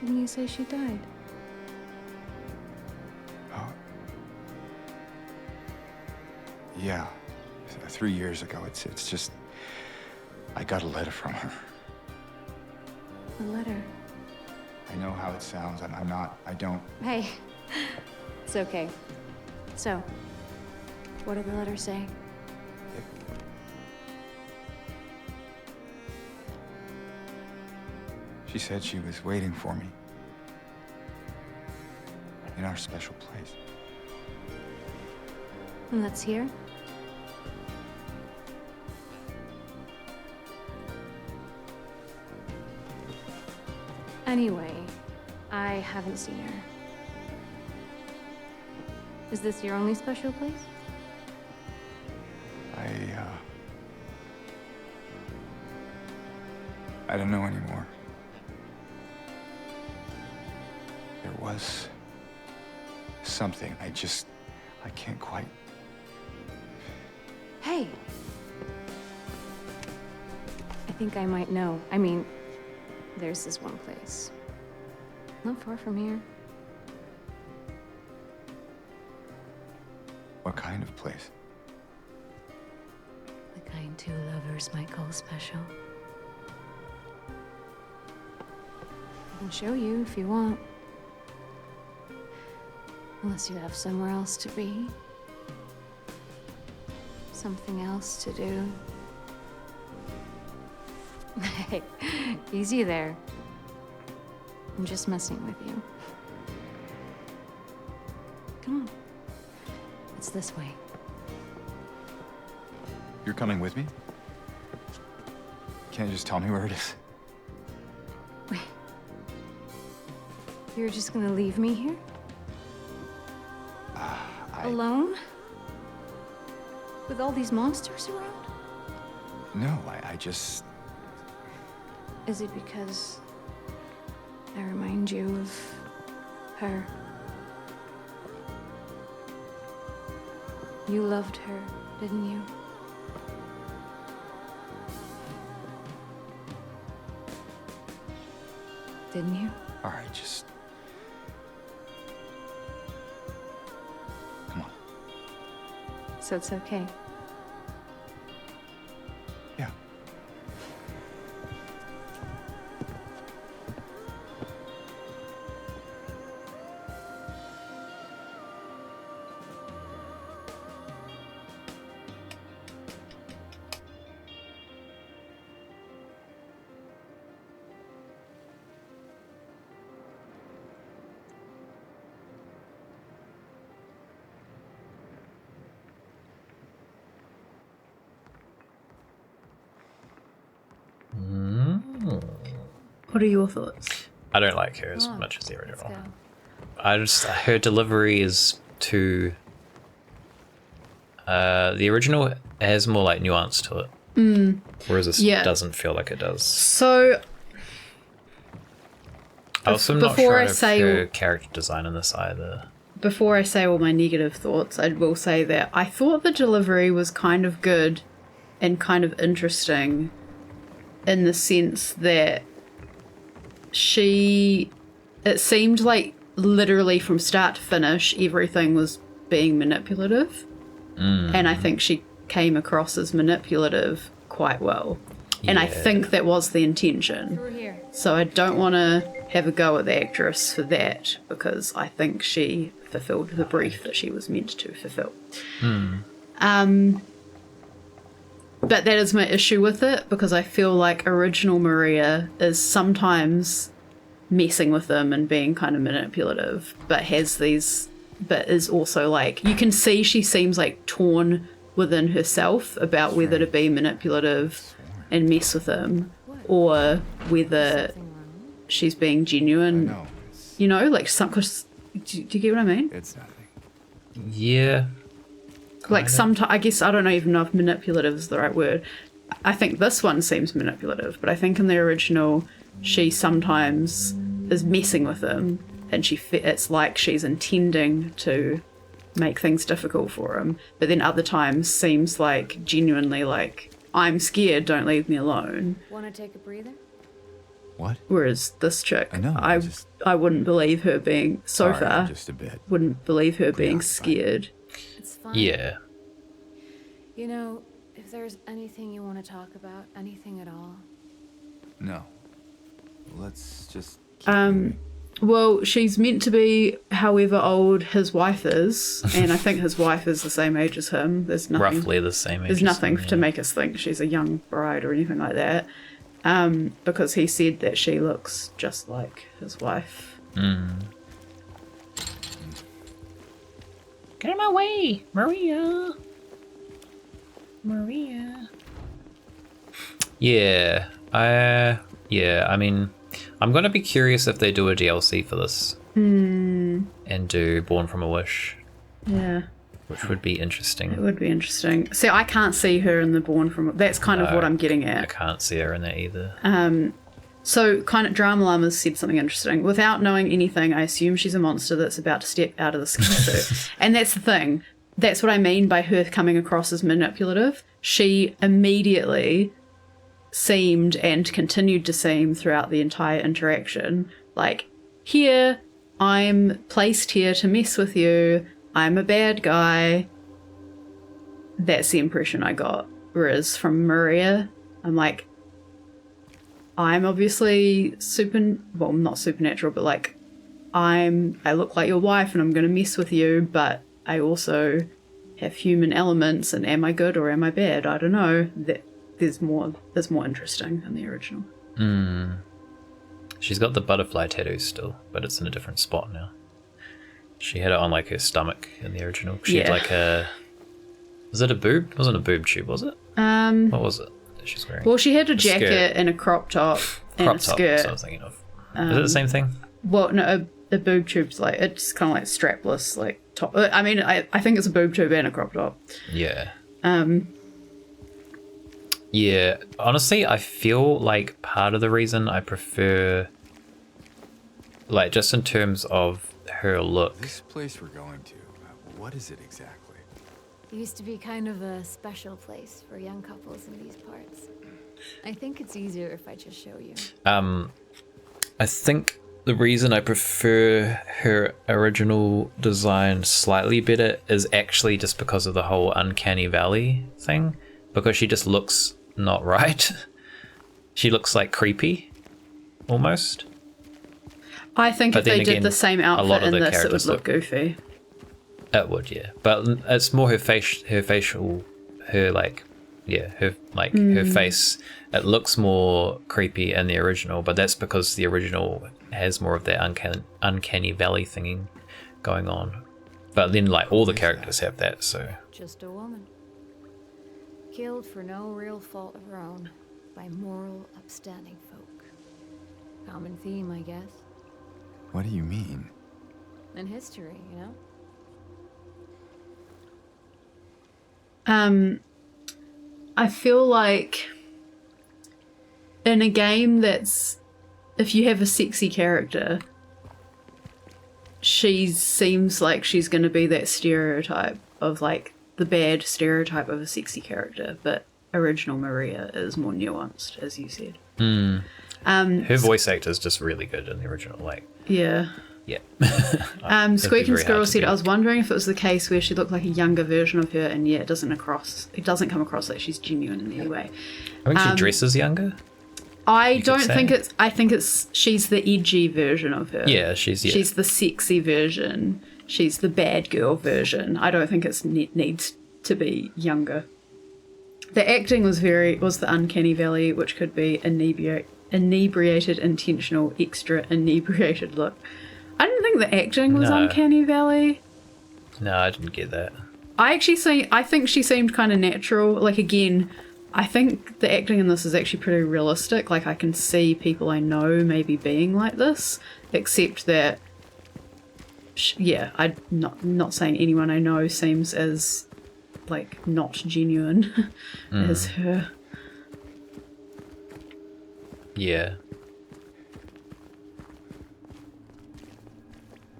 Didn't you say she died? Oh. Yeah. 3 years ago. It's just... I got a letter from her. A letter? I know how it sounds. I'm not... I don't... Hey, it's okay. So, what did the letter say? She said she was waiting for me. In our special place. And that's here? Anyway, I haven't seen her. Is this your only special place? I don't know anymore. There was something. I can't quite... Hey! I think I might know. I mean, there's this one place. Not far from here. What kind of place? The kind two lovers might call special. I can show you if you want. Unless you have somewhere else to be. Something else to do. Hey, easy there. I'm just messing with you. Come on. It's this way. You're coming with me? Can't you just tell me where it is? Wait. You're just gonna leave me here? Alone? With all these monsters around? No, I just... Is it because I remind you of her? You loved her, didn't you? Didn't you? All right, just... Come on. So it's okay. Yeah. What are your thoughts? I don't like her as Come on, much as the let's original. go. Her delivery is too... the original has more like nuance to it. Whereas this doesn't feel like it does. So... I also am not before sure I of say- her character design in this either. Before I say all my negative thoughts, I will say that I thought the delivery was kind of good and kind of interesting in the sense that it seemed like literally from start to finish everything was being manipulative, and I think she came across as manipulative quite well, and I think that was the intention. We're here. So I don't want to have a go at the actress for that, because I think she fulfilled the brief that she was meant to fulfill. But that is my issue with it, because I feel like original Maria is sometimes messing with them and being kind of manipulative, but is also like, you can see she seems like torn within herself about whether to be manipulative and mess with them, or whether she's being genuine. No, You know, like cause, do you get what I mean? it's nothing. Yeah. Like sometimes, I guess, I don't even know if manipulative is the right word. I think this one seems manipulative, but I think in the original, she sometimes is messing with him, and it's like she's intending to make things difficult for him, but then other times seems like genuinely like, I'm scared, don't leave me alone. Want to take a breather? What? Whereas this chick, I know. I wouldn't believe her being so Sorry, far. just a bit. Wouldn't believe her being Preoccupied. scared. It's fine. Yeah. You know, if there's anything you want to talk about, anything at all. No. Let's just keep moving. Well, she's meant to be however old his wife is, and I think his wife is the same age as him. There's nothing, Roughly the same age. there's as nothing him, to yeah. make us think she's a young bride or anything like that. Because he said that she looks just like his wife. Get out of my way, Maria. Yeah, I mean, I'm gonna be curious if they do a DLC for this and do Born from a Wish, Yeah, which would be it interesting. would be interesting. See, I can't see her in the Born from... That's kind of what I'm getting I at. can't see her in that either. So, kind of, Drama Llama's said something interesting. Without knowing anything, I assume she's a monster that's about to step out of the skin suit. And that's the thing. That's what I mean by her coming across as manipulative. She immediately seemed and continued to seem throughout the entire interaction like, here, I'm placed here to mess with you. I'm a bad guy. That's the impression I got. Whereas from Maria, I'm like, I'm obviously well, not supernatural, but like, I look like your wife and I'm going to mess with you, but I also have human elements, and am I good or am I bad? I don't know. There's more interesting in the original. She's got the butterfly tattoo still, but it's in a different spot now. She had it on like her stomach in the original. She had like was it a boob? It wasn't a boob tube, was it? What was it that she's wearing? Well, she had a jacket skirt. and a crop top and Crop a top, skirt. that's what I was thinking of. Is it the same thing? Well, no, a boob tube's like, it's kind of like strapless, like top. I mean, I think it's a boob tube and a crop top. Yeah. Yeah, honestly, I feel like part of the reason I prefer, like, just in terms of her look. This place we're going to, what is it exactly? It used to be kind of a special place for young couples in these parts. I think it's easier if I just show you. I think the reason I prefer her original design slightly better is actually just because of the whole Uncanny Valley thing, because she just looks not right. She looks like creepy, almost. I think But if they then did again, the same a lot outfit of in the this, it would characters look look- goofy. It would, yeah. But it's more her face, her facial, her like, yeah, her like her face. It looks more creepy in the original, but that's because the original has more of that uncanny valley thinging going on. But then, like, all the characters have that, so. Just a woman. Killed for no real fault of her own by moral, upstanding folk. Common theme, I guess. What do you mean? In history, you know? I feel like in a game that's, if you have a sexy character, she seems like she's going to be that stereotype of like the bad stereotype of a sexy character, but original Maria is more nuanced, as you said. Her voice actor is just really good in the original, like, Yeah. yeah. Squeak and very hard Squirrel to said, beat. I was wondering if it was the case where she looked like a younger version of her, and yet it doesn't come across like she's genuine in any way. I think she dresses younger. I could don't say. think it's. I think it's. She's the edgy version of her. Yeah, she's the sexy version. She's the bad girl version. I don't think it needs to be younger. The acting was the Uncanny Valley, which could be inebriated, intentional, extra inebriated look. I didn't think the acting was No. Uncanny Valley. No, I didn't get that. I think she seemed kind of natural. Like, again, I think the acting in this is actually pretty realistic. Like, I can see people I know maybe being like this, except that, I'm not saying anyone I know seems as, like, not genuine as her. Yeah.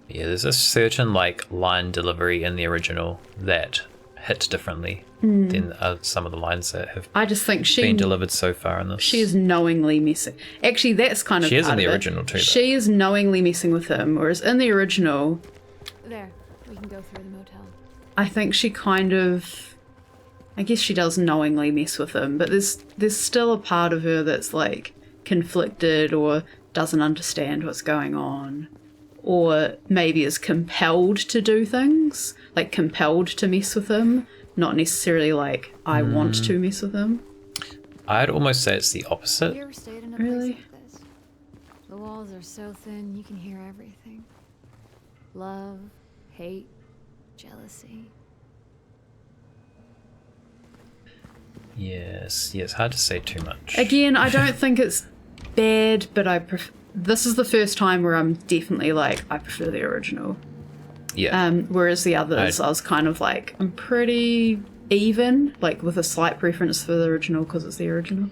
Yeah, there's a certain, like, line delivery in the original that hit differently than some of the lines that have I just think been delivered so far in this. she is knowingly messing. Actually, that's kind of She is in part the of it. original too, though. She is knowingly messing with him, whereas in the original, There, we can go through the motel. I think she kind of, I guess she does knowingly mess with him, but there's still a part of her that's like conflicted or doesn't understand what's going on, or maybe is compelled to do things, like compelled to mess with him, not necessarily like I want to mess with him. I'd almost say it's the opposite. You ever stayed in a Really? place like this? The walls are so thin you can hear everything. Love, hate, jealousy. Yes, hard to say too much. Again, I don't think it's bad, but this is the first time where I'm definitely like, I prefer the original. Yeah. Whereas the others, I was kind of like, I'm pretty even, like with a slight preference for the original because it's the original.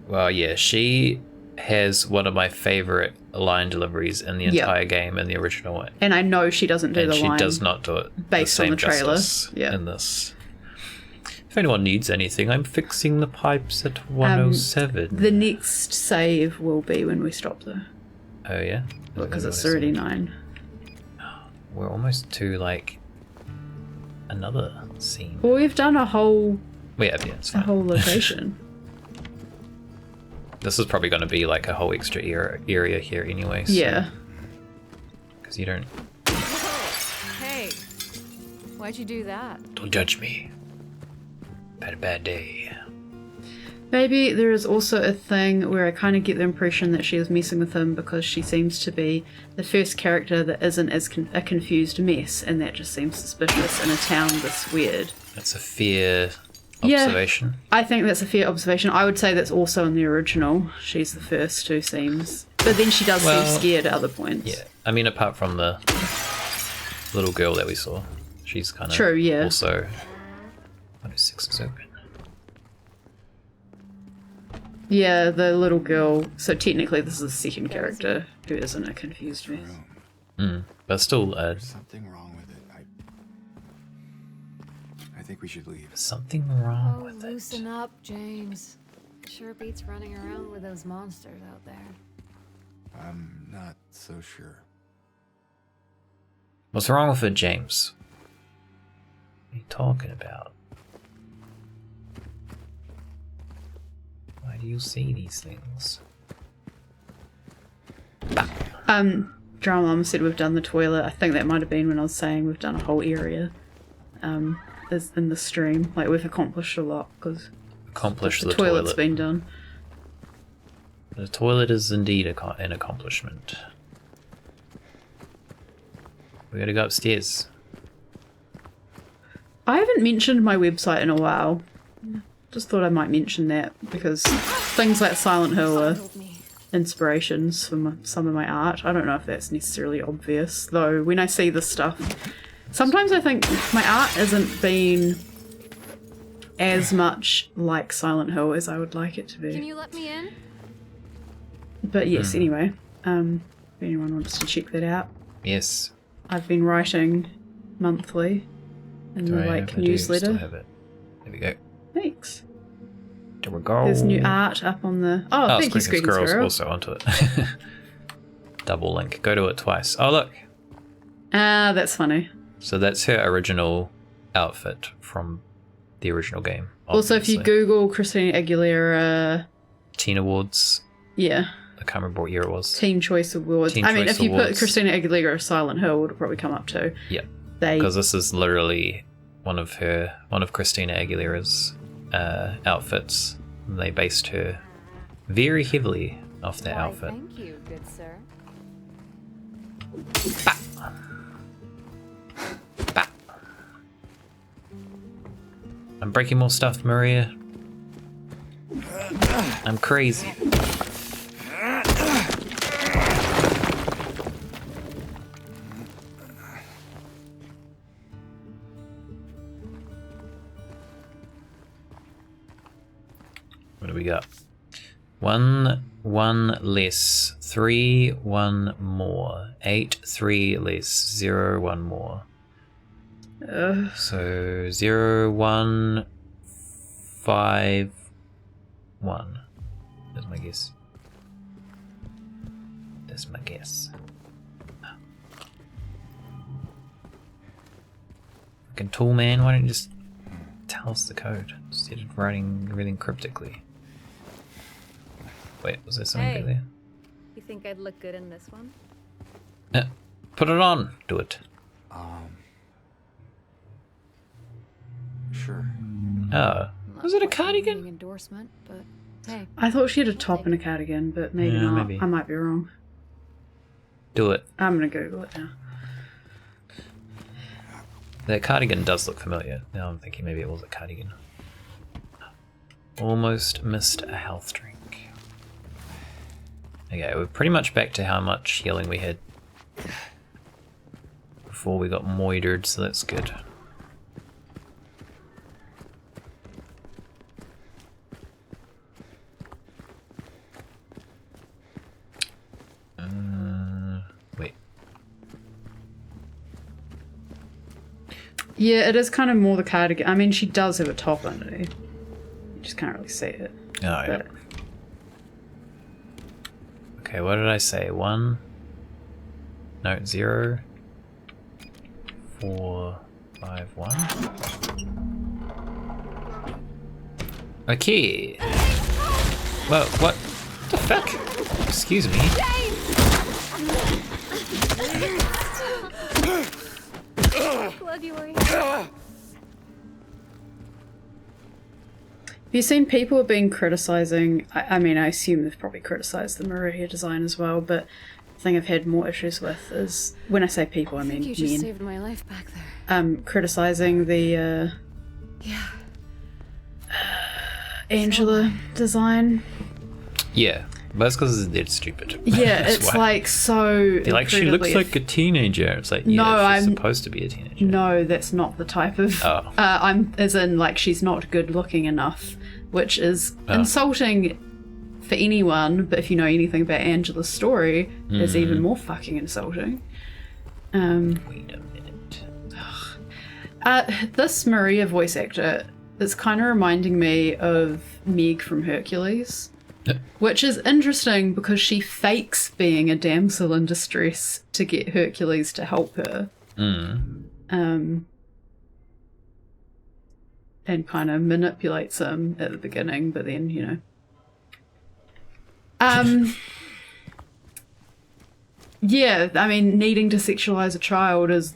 Well, yeah, she has one of my favorite line deliveries in the entire game in the original one. And I know she doesn't do And the she line does not do it based on the trailer. in this. If anyone needs anything, I'm fixing the pipes at 107. The next save will be when we stop there. Oh, yeah? Because it's already 9. We're almost to, like, another scene. Well, we've done a whole It's fine. location. This is probably going to be, like, a whole extra area here anyway. So, Yeah. Because you don't... Hey, why'd you do that? Don't judge me. I've had a bad day. Maybe there is also a thing where I kind of get the impression that she is messing with him because she seems to be the first character that isn't as a confused mess, and that just seems suspicious in a town this weird. That's a fair observation. I think that's a fair observation. I would say that's also in the original. She's the first who seems... But then she does seem scared at other points. Yeah, I mean, apart from the little girl that we saw, she's kind of also... 106 is open. Yeah, the little girl. So technically this is the second character who isn't a confused mess. But still, There's something wrong with it. I think we should leave. something wrong Oh, with it. loosen up, James. Sure beats running around with those monsters out there. I'm not so sure. What's wrong with it, James? What are you talking about? Why do you see these things? Drama Mama said we've done the toilet. I think that might have been when I was saying we've done a whole area. Is in the stream. Like we've accomplished a lot because Accomplished the toilet's been done. The toilet is indeed an accomplishment. We gotta go upstairs. I haven't mentioned my website in a while. Just thought I might mention that because things like Silent Hill are inspirations for some of my art. I don't know if that's necessarily obvious, though when I see this stuff, sometimes I think my art hasn't been as much like Silent Hill as I would like it to be. Can you let me in? But yes, anyway, if anyone wants to check that out, Yes. I've been writing monthly in the I do still newsletter. have it. There we go. Thanks. There we go. There's new art up on the... Oh, thank you, Squeaky Squeaky Squirrel's Squirrel. also onto it. Double link. Go to it twice. Oh, look. Ah, that's funny. So that's her original outfit from the original game. Also, if you obviously. Google Christina Aguilera, Teen Awards. yeah, I can't remember what year it was. Teen Choice Awards. Teen I mean, Choice if you put Awards. Christina Aguilera Silent Hill, it'll probably come up too. Yeah. They Because this is literally one of Christina Aguilera's outfits. And they based her very heavily off that Why, outfit. thank you, good sir. I'm breaking more stuff, Maria. I'm crazy. What do we got? 1 less, 3 1 more, 8 3 less, 0 1 more. So 0, 1, 5, 1. That's my guess. That's my guess. Fucking tool man, why don't you just tell us the code instead of writing everything cryptically? Wait, was there something Hey. there? You think I'd look good in this one? Put it on. Do it. Sure. Oh. Was it a cardigan? Endorsement, but hey. I thought she had a top and a cardigan, but maybe Yeah, not. maybe. I might be wrong. Do it. I'm gonna Google it now. That cardigan does look familiar. Now I'm thinking maybe it was a cardigan. Almost missed a health drink. Okay, we're pretty much back to how much healing we had before we got moitered, so that's good. Wait. Yeah, it is kind of more the cardigan. I mean, she does have a top underneath. You just can't really see it. Oh, yeah. But Okay, what did I say? 1? No, 0. 4, 5, 1. Okay. Well, what the fuck? Excuse me. Glad you were here. have you seen people have been criticizing? I mean, I assume they've probably criticized the Maria design as well, but the thing I've had more issues with is, when I say people, I mean You just men. saved my life back there. Criticizing the Yeah. Angela design. Yeah, but that's because it's dead stupid. Yeah, That's it's why. like so. They're like, she looks incredibly- like a teenager. It's like, yeah, No, she's I'm- supposed to be a teenager. No, that's not the type of. Oh. I'm as in like she's not good looking enough, which is insulting for anyone. But if you know anything about Angela's story, it's even more fucking insulting. Wait a minute. This Maria voice actor is kind of reminding me of Meg from Hercules. Which is interesting because she fakes being a damsel in distress to get Hercules to help her. And kind of manipulates him at the beginning, but then, you know. Yeah, I mean, needing to sexualize a child is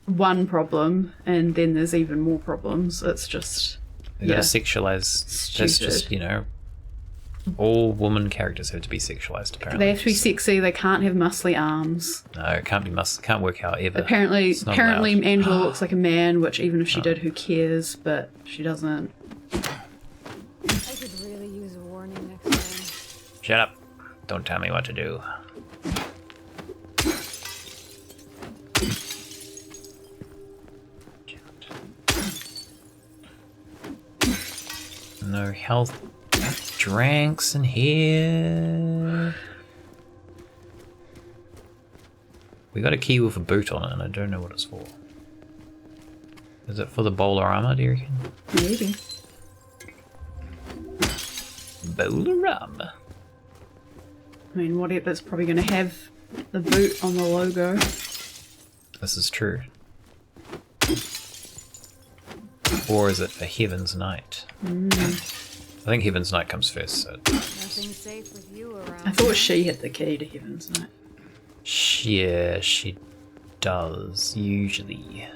one problem, and then there's even more problems. It's just... They gotta sexualize. That's Stupid. just, you know, all woman characters have to be sexualized, apparently. They have to be sexy, they can't have muscly arms. No, it can't be can't work out ever. Apparently It's not allowed. Angela looks like a man, which even if she did, who cares? But she doesn't. I could really use a warning next time. Shut up. Don't tell me what to do. No health drinks in here. We got a key with a boot on it, and I don't know what it's for. Is it for the bowler armor, do you reckon? Maybe. Bowler armor. I mean, whatever's probably going to have the boot on the logo. This is true. Or is it for Heaven's Night? I think Heaven's Night comes first, so... Nothing safe with you around. I thought she had the key to Heaven's Night. Yeah, she does, usually.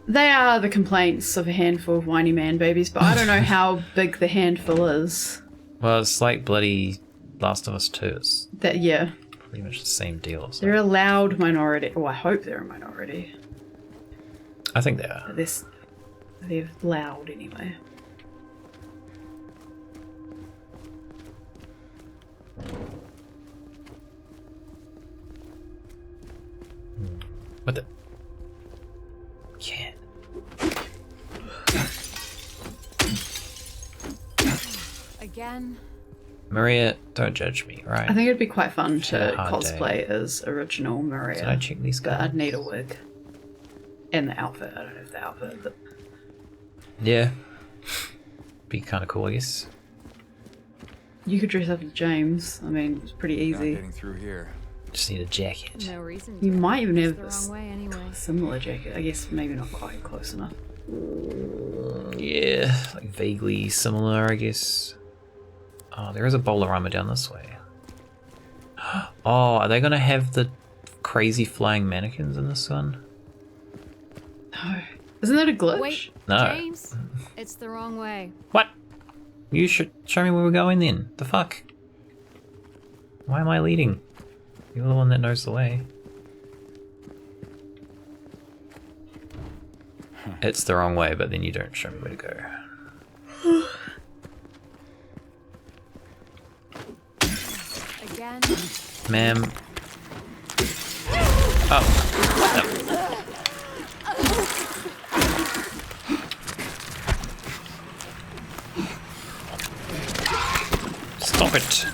They are the complaints of a handful of whiny man babies, but I don't know how big the handful is. Well, it's like bloody Last of Us 2. It's That, yeah. pretty much the same deal. So. They're a loud minority. Well, I hope they're a minority. I think they are. They're loud anyway. What the? Yeah. Again. Maria, don't judge me, right? I think it'd be quite fun Had a to hard cosplay as original Maria. Did I check these But cards? I'd need a wig. And the outfit. I don't have the outfit, but Yeah. Be kind of cool, I guess. you could dress up as James. I mean, it's pretty Not easy. getting through here. Just need a jacket. No reason You to. might even It's have the this wrong way anyway. similar jacket. I guess maybe not quite close enough. Yeah, like vaguely similar, I guess. Oh, there is a Bolarama down this way. Oh, are they gonna have the crazy flying mannequins in this one? No. Isn't that a glitch? Wait, No. James, it's the wrong way. What? You should show me where we're going then. The fuck? Why am I leading? You're the one that knows the way. It's the wrong way, but then you don't show me where to go. Again. Ma'am. Oh. No. Stop it.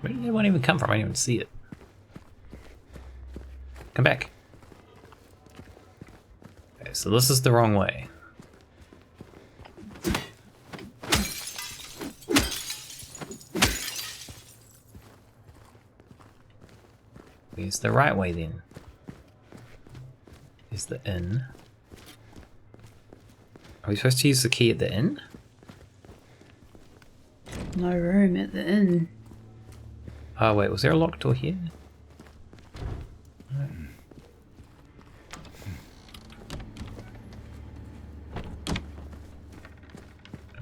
Where did that one even come from? I didn't even see it. Come back. Okay, so this is the wrong way. Where's the right way then? Is the inn? Are we supposed to use the key at the inn? No room at the inn. Oh wait, was there a locked door here?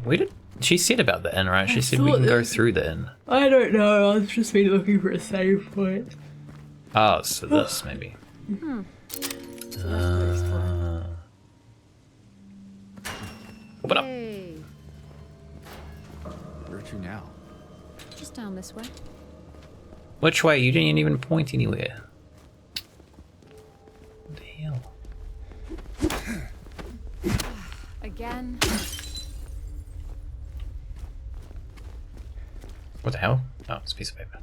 We did. She said about the inn, right? She said we thought can go there's- through the inn. I don't know. I've just been looking for a save point. Oh, so this maybe. Open up. Hey, Where to now? just down this way. Which way? You didn't even point anywhere. What the hell? Again. What the hell? Oh, it's a piece of paper.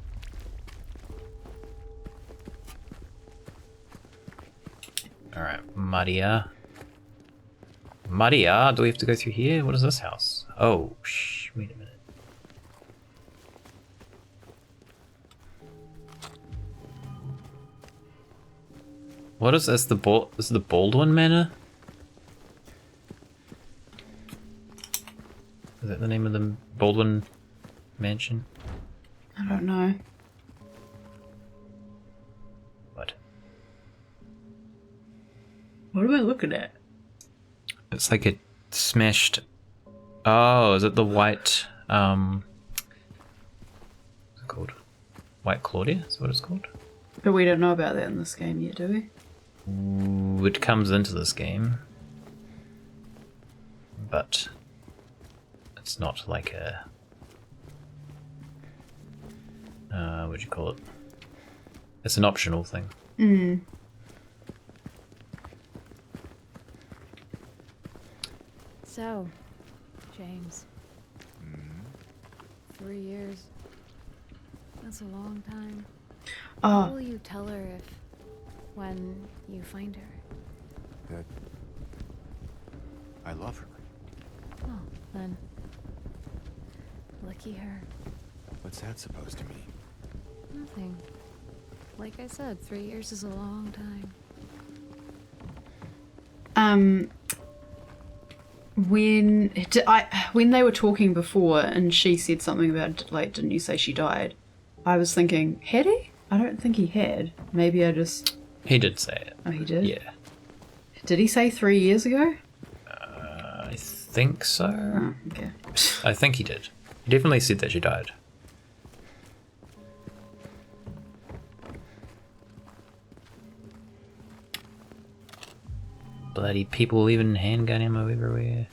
Alright, Maria. Maria, do we have to go through here? What is this house? Oh, wait a minute. What is this? This is the Baldwin Manor? Is that the name of the Baldwin Mansion? I don't know. What? What am I looking at? It's like it smashed. Oh, is it the white? What's it called? White Claudia? Is that what it's called? But we don't know about that in this game yet, do we? Ooh, it comes into this game, but it's not like a. What do you call it? It's an optional thing. Hmm. So, James. 3 years. That's a long time. What Oh, will you tell her if, when you find her? That I love her. Oh, then. Lucky her. What's that supposed to mean? Nothing. Like I said, 3 years is a long time. when they were talking before and she said something about, like, didn't you say she died? I was thinking, had he? I don't think he had. Maybe I just... He did say it. Oh, he did? Yeah. Did he say 3 years ago? I think so. Oh, okay. I think he did. He definitely said that she died. Bloody people leaving handgun ammo everywhere.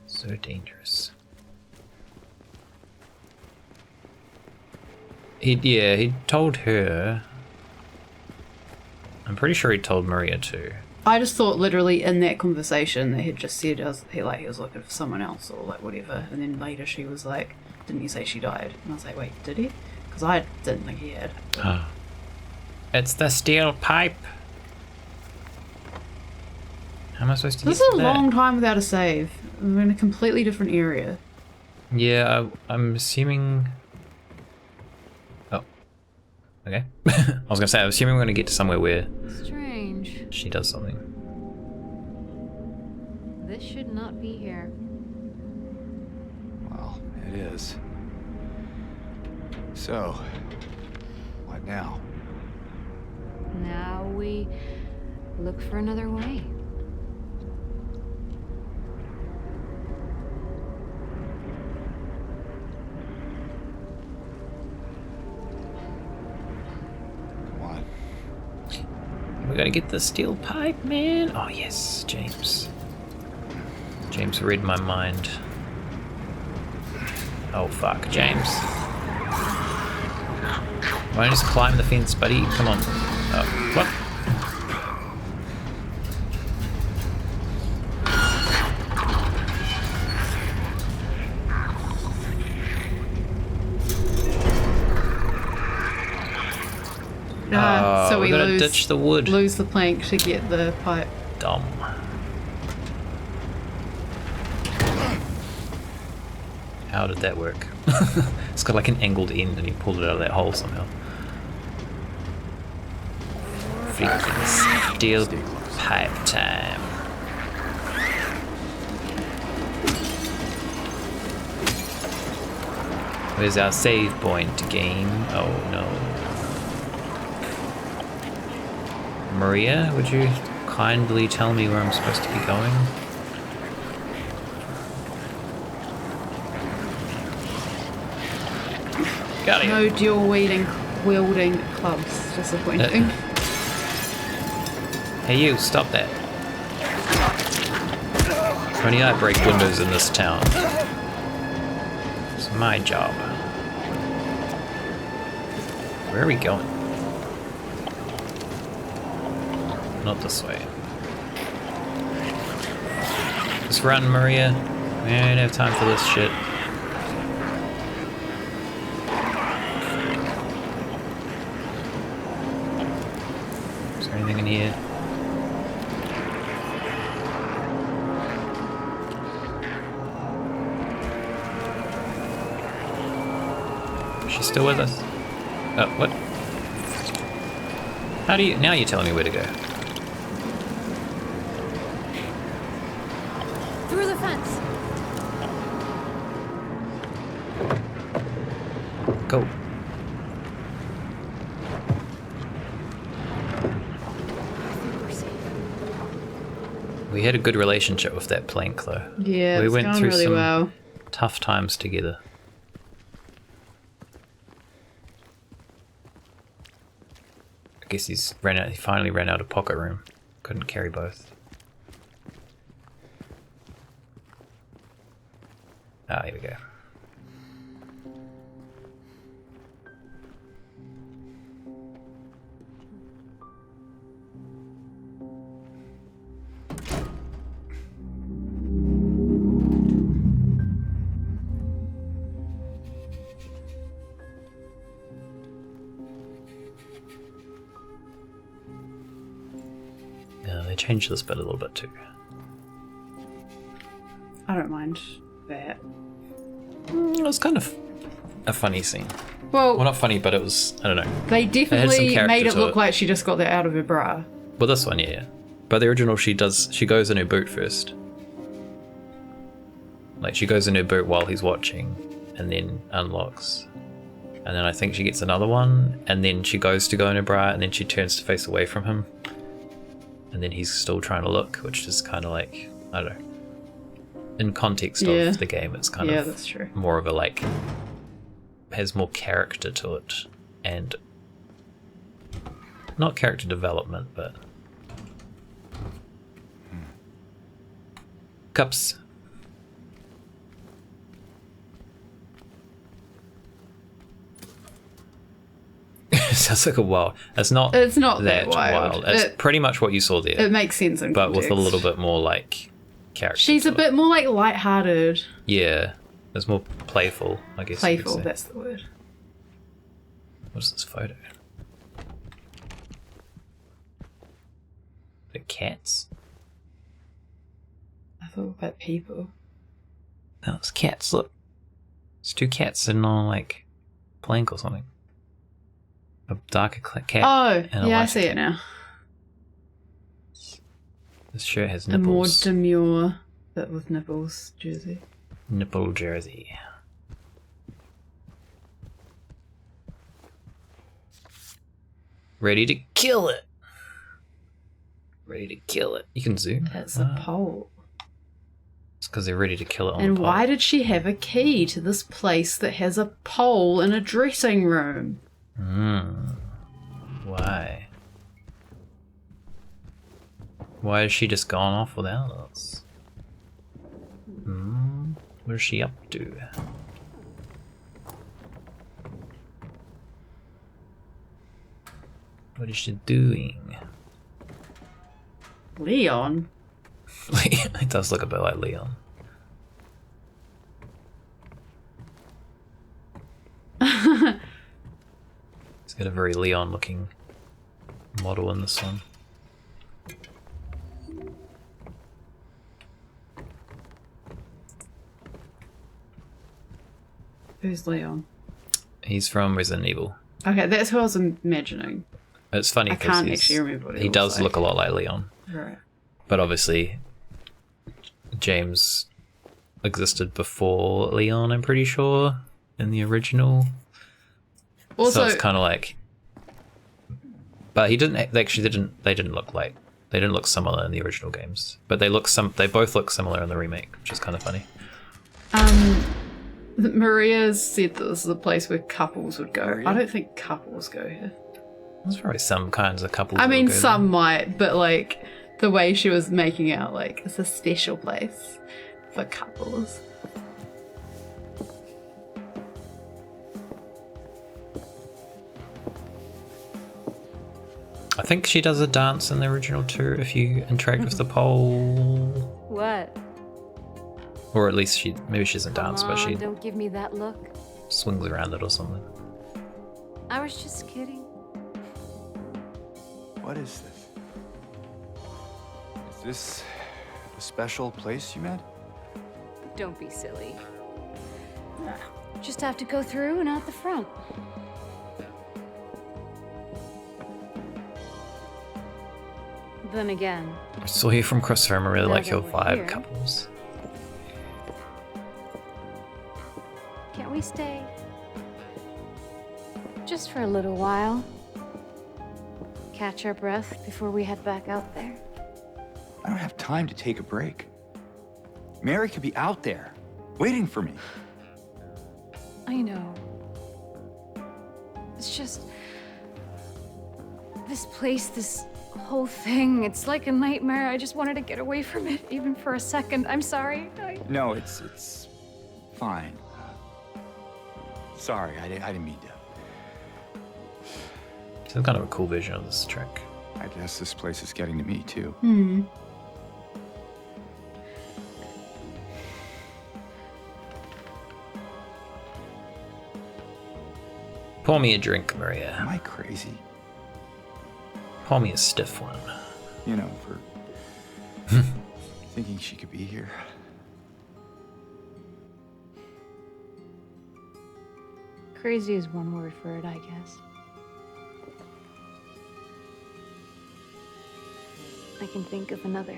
So dangerous. He told her. I'm pretty sure he told Maria too. I just thought literally in that conversation that he'd just said he was looking for someone else or like whatever, and then later she was like, didn't you say she died? And I was like, wait, did he? Because I didn't think he had. It's the steel pipe. How am I supposed to This get is to a that? long time without a save. We're in a completely different area. Yeah, I'm assuming... Oh. Okay. I was gonna say, I'm assuming we're gonna get to somewhere where Strange. she does something. This should not be here. Well, it is. So, what now? Now we look for another way. Come on. We gotta get the steel pipe, man. Oh yes, James. James read my mind. Oh fuck, James. Why don't you just climb the fence, buddy? Come on. Oh, what? So we gotta ditch the wood. lose the plank to get the pipe. Dumb. How did that work? It's got like an angled end and he pulled it out of that hole somehow. Freaking steel pipe time. Where's our save point, game? Oh no. Maria, would you kindly tell me where I'm supposed to be going? Got it. No dual wielding clubs. Disappointing. Hey you, stop that. Only I break windows in this town. It's my job. Where are we going? Not this way. Just run, Maria. We don't have time for this shit. Is there anything in here? Is she still with us? Oh, what? How do you... Now you're telling me where to go. Through the fence. Go. I think we're safe. We had a good relationship with that plank, though. Yeah, we it's went going through really some well. tough times together. I guess he finally ran out of pocket room. Couldn't carry both. Ah, here we go. Yeah, they changed this bit a little bit too. I don't mind that. It was kind of a funny scene. Well, Well, not funny, but it was, I don't know. they had some definitely character made it to look it. like she just got that out of her bra. Well, this one, yeah. But the original, she goes in her boot first. Like, she goes in her boot while he's watching, and then unlocks. And then I think she gets another one, and then she goes to go in her bra, and then she turns to face away from him. And then he's still trying to look, which is kind of like, I don't know. In context Yeah. of the game, it's kind Yeah, of that's true. more of a, like, has more character to it. And not character development, but cups. Sounds like a wild. It's not that wild. It's pretty much what you saw there, It makes sense in but context. with a little bit more like character. She's to a it. bit more like lighthearted. Yeah, It's more playful, I guess. you could Playful, say. that's the word. What's this photo? The cats? I thought about people. No, it's cats. Look, it's two cats sitting on like a plank or something. A darker cat. Oh, and a yeah, I lighter see cat. it now. This shirt has A more nipples. demure, but with nipples jersey. Nipple jersey. Ready to kill it. Ready to kill it. You can zoom. It's a pole. It's because they're ready to kill it on And the why pole. did she have a key to this place that has a pole in a dressing room? Why? Why has she just gone off without us? What is she up to? What is she doing? Leon? It does look a bit like Leon. He's got a very Leon looking model in this one. Who's Leon? He's from Resident Evil. Okay, that's who I was imagining. It's funny I because can't actually remember what he looks does like. look a lot like Leon. Right. But obviously, James existed before Leon, I'm pretty sure, in the original. Also, So it's kind of like, but he didn't. They actually didn't. They didn't look like. They didn't look similar in the original games, but they look some. They both look similar in the remake, which is kind of funny. Maria said that this is a place where couples would go. Maria? I don't think couples go here. There's probably some kinds of couples. I that mean, will go some might, but like the way she was making out, like it's a special place for couples. there. I think she does a dance in the original too. If you interact with the pole, What? or at least maybe she doesn't dance, Come but she on, don't give me that look. swings around it or something. I was just kidding. What is this? Is this a special place you met? Don't be silly. Just have to go through and out the front. Then again, I saw you from Crossfire. I really Now like that your we're vibe, here. couples. can't we stay? Just for a little while. Catch our breath before we head back out there. I don't have time to take a break. Mary could be out there, waiting for me. I know. It's just... this place, this whole thing, it's like a nightmare. I just wanted to get away from it, even for a second. I'm sorry. No, it's fine. Sorry, I didn't mean to. It's kind of a cool vision of this track. I guess this place is getting to me, too. Pour me a drink, Maria. Am I crazy? Pour me a stiff one. You know, for thinking she could be here. Crazy is one word for it, I guess. I can think of another.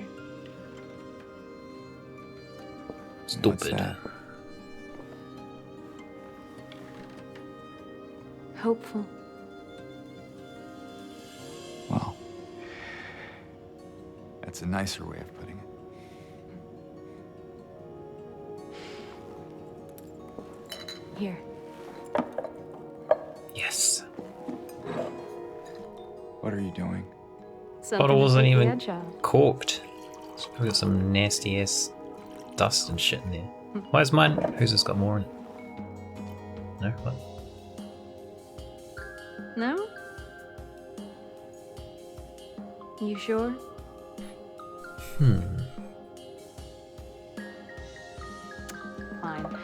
Stupid. that? Hopeful. Well, that's a nicer way of putting it. Here. Yes. What are you doing? Something Bottle to wasn't take the even edge off. corked. It's probably got some nasty ass dust and shit in there. Where's mine? Who's this got more in it? No? What? No? You sure? Fine.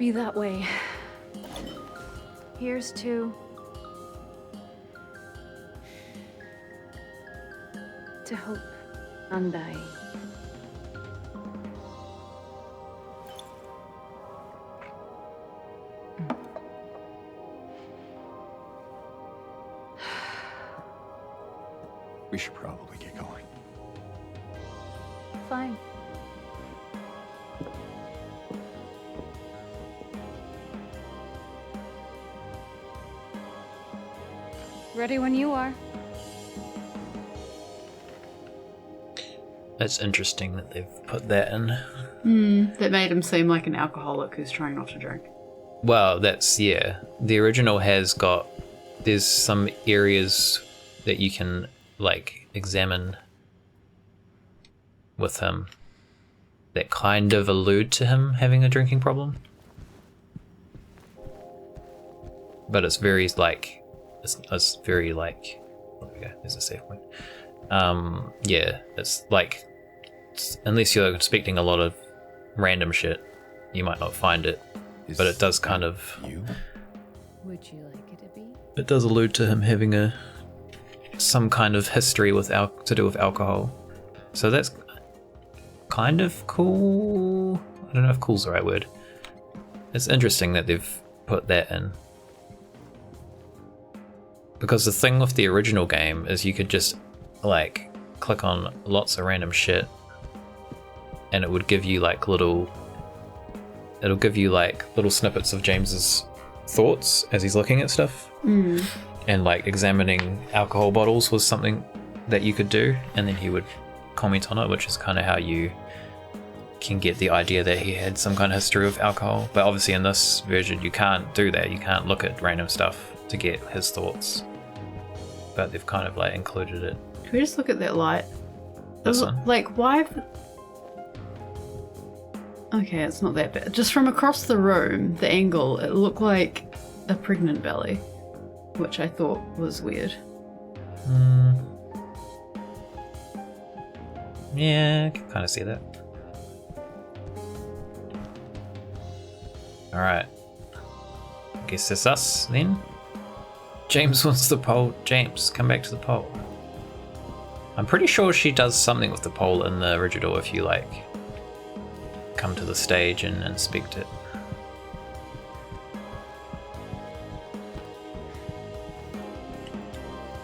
be that way. Here's to... hope. Undying. We should probably get going. Fine. Ready when you are. It's interesting that they've put that in. That made him seem like an alcoholic who's trying not to drink. Well, that's, yeah. The original has got, there's some areas that you can, like, examine with him that kind of allude to him having a drinking problem. But it's very, like, it's very, like, oh, yeah, there's a save point. Yeah, it's like, unless you're expecting a lot of random shit, you might not find it. But it does kind of... You? Would you like it to be? It does allude to him having some kind of history with to do with alcohol. So that's kind of cool. I don't know if cool's the right word. It's interesting that they've put that in. Because the thing with the original game is you could just, like, click on lots of random shit and it would give you, like, little snippets of James's thoughts as he's looking at stuff. And, like, examining alcohol bottles was something that you could do, and then he would comment on it, which is kind of how you can get the idea that he had some kind of history with alcohol. But obviously in this version you can't do that. You can't look at random stuff to get his thoughts. But they've kind of, like, included it. Can we just look at that light? This one? Like, why... Okay, it's not that bad. Just from across the room, the angle, it looked like a pregnant belly, which I thought was weird. Yeah, I can kind of see that. Alright. Guess it's us, then. James wants the pole. James, come back to the pole. I'm pretty sure she does something with the pole in the original if you, like, come to the stage and inspect it.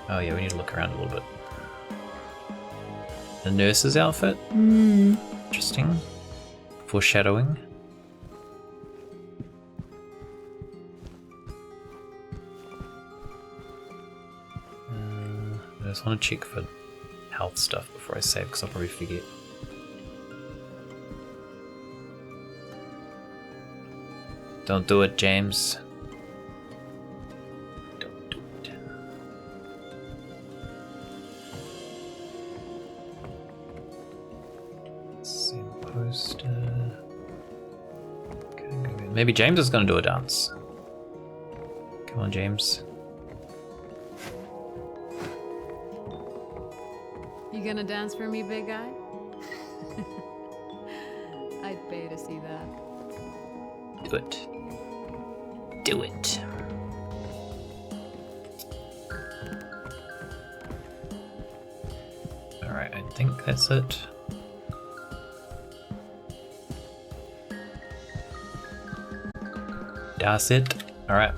Oh yeah, we need to look around a little bit. The nurse's outfit? Interesting. Foreshadowing. I just want to check for health stuff before I save, because I'll probably forget. Don't do it, James. Don't do it. Same poster. Okay, maybe James is going to do a dance. Come on, James. You gonna dance for me, big guy? I'd pay to see that. Do it. Do it. Alright, I think that's it. That's it. Alright.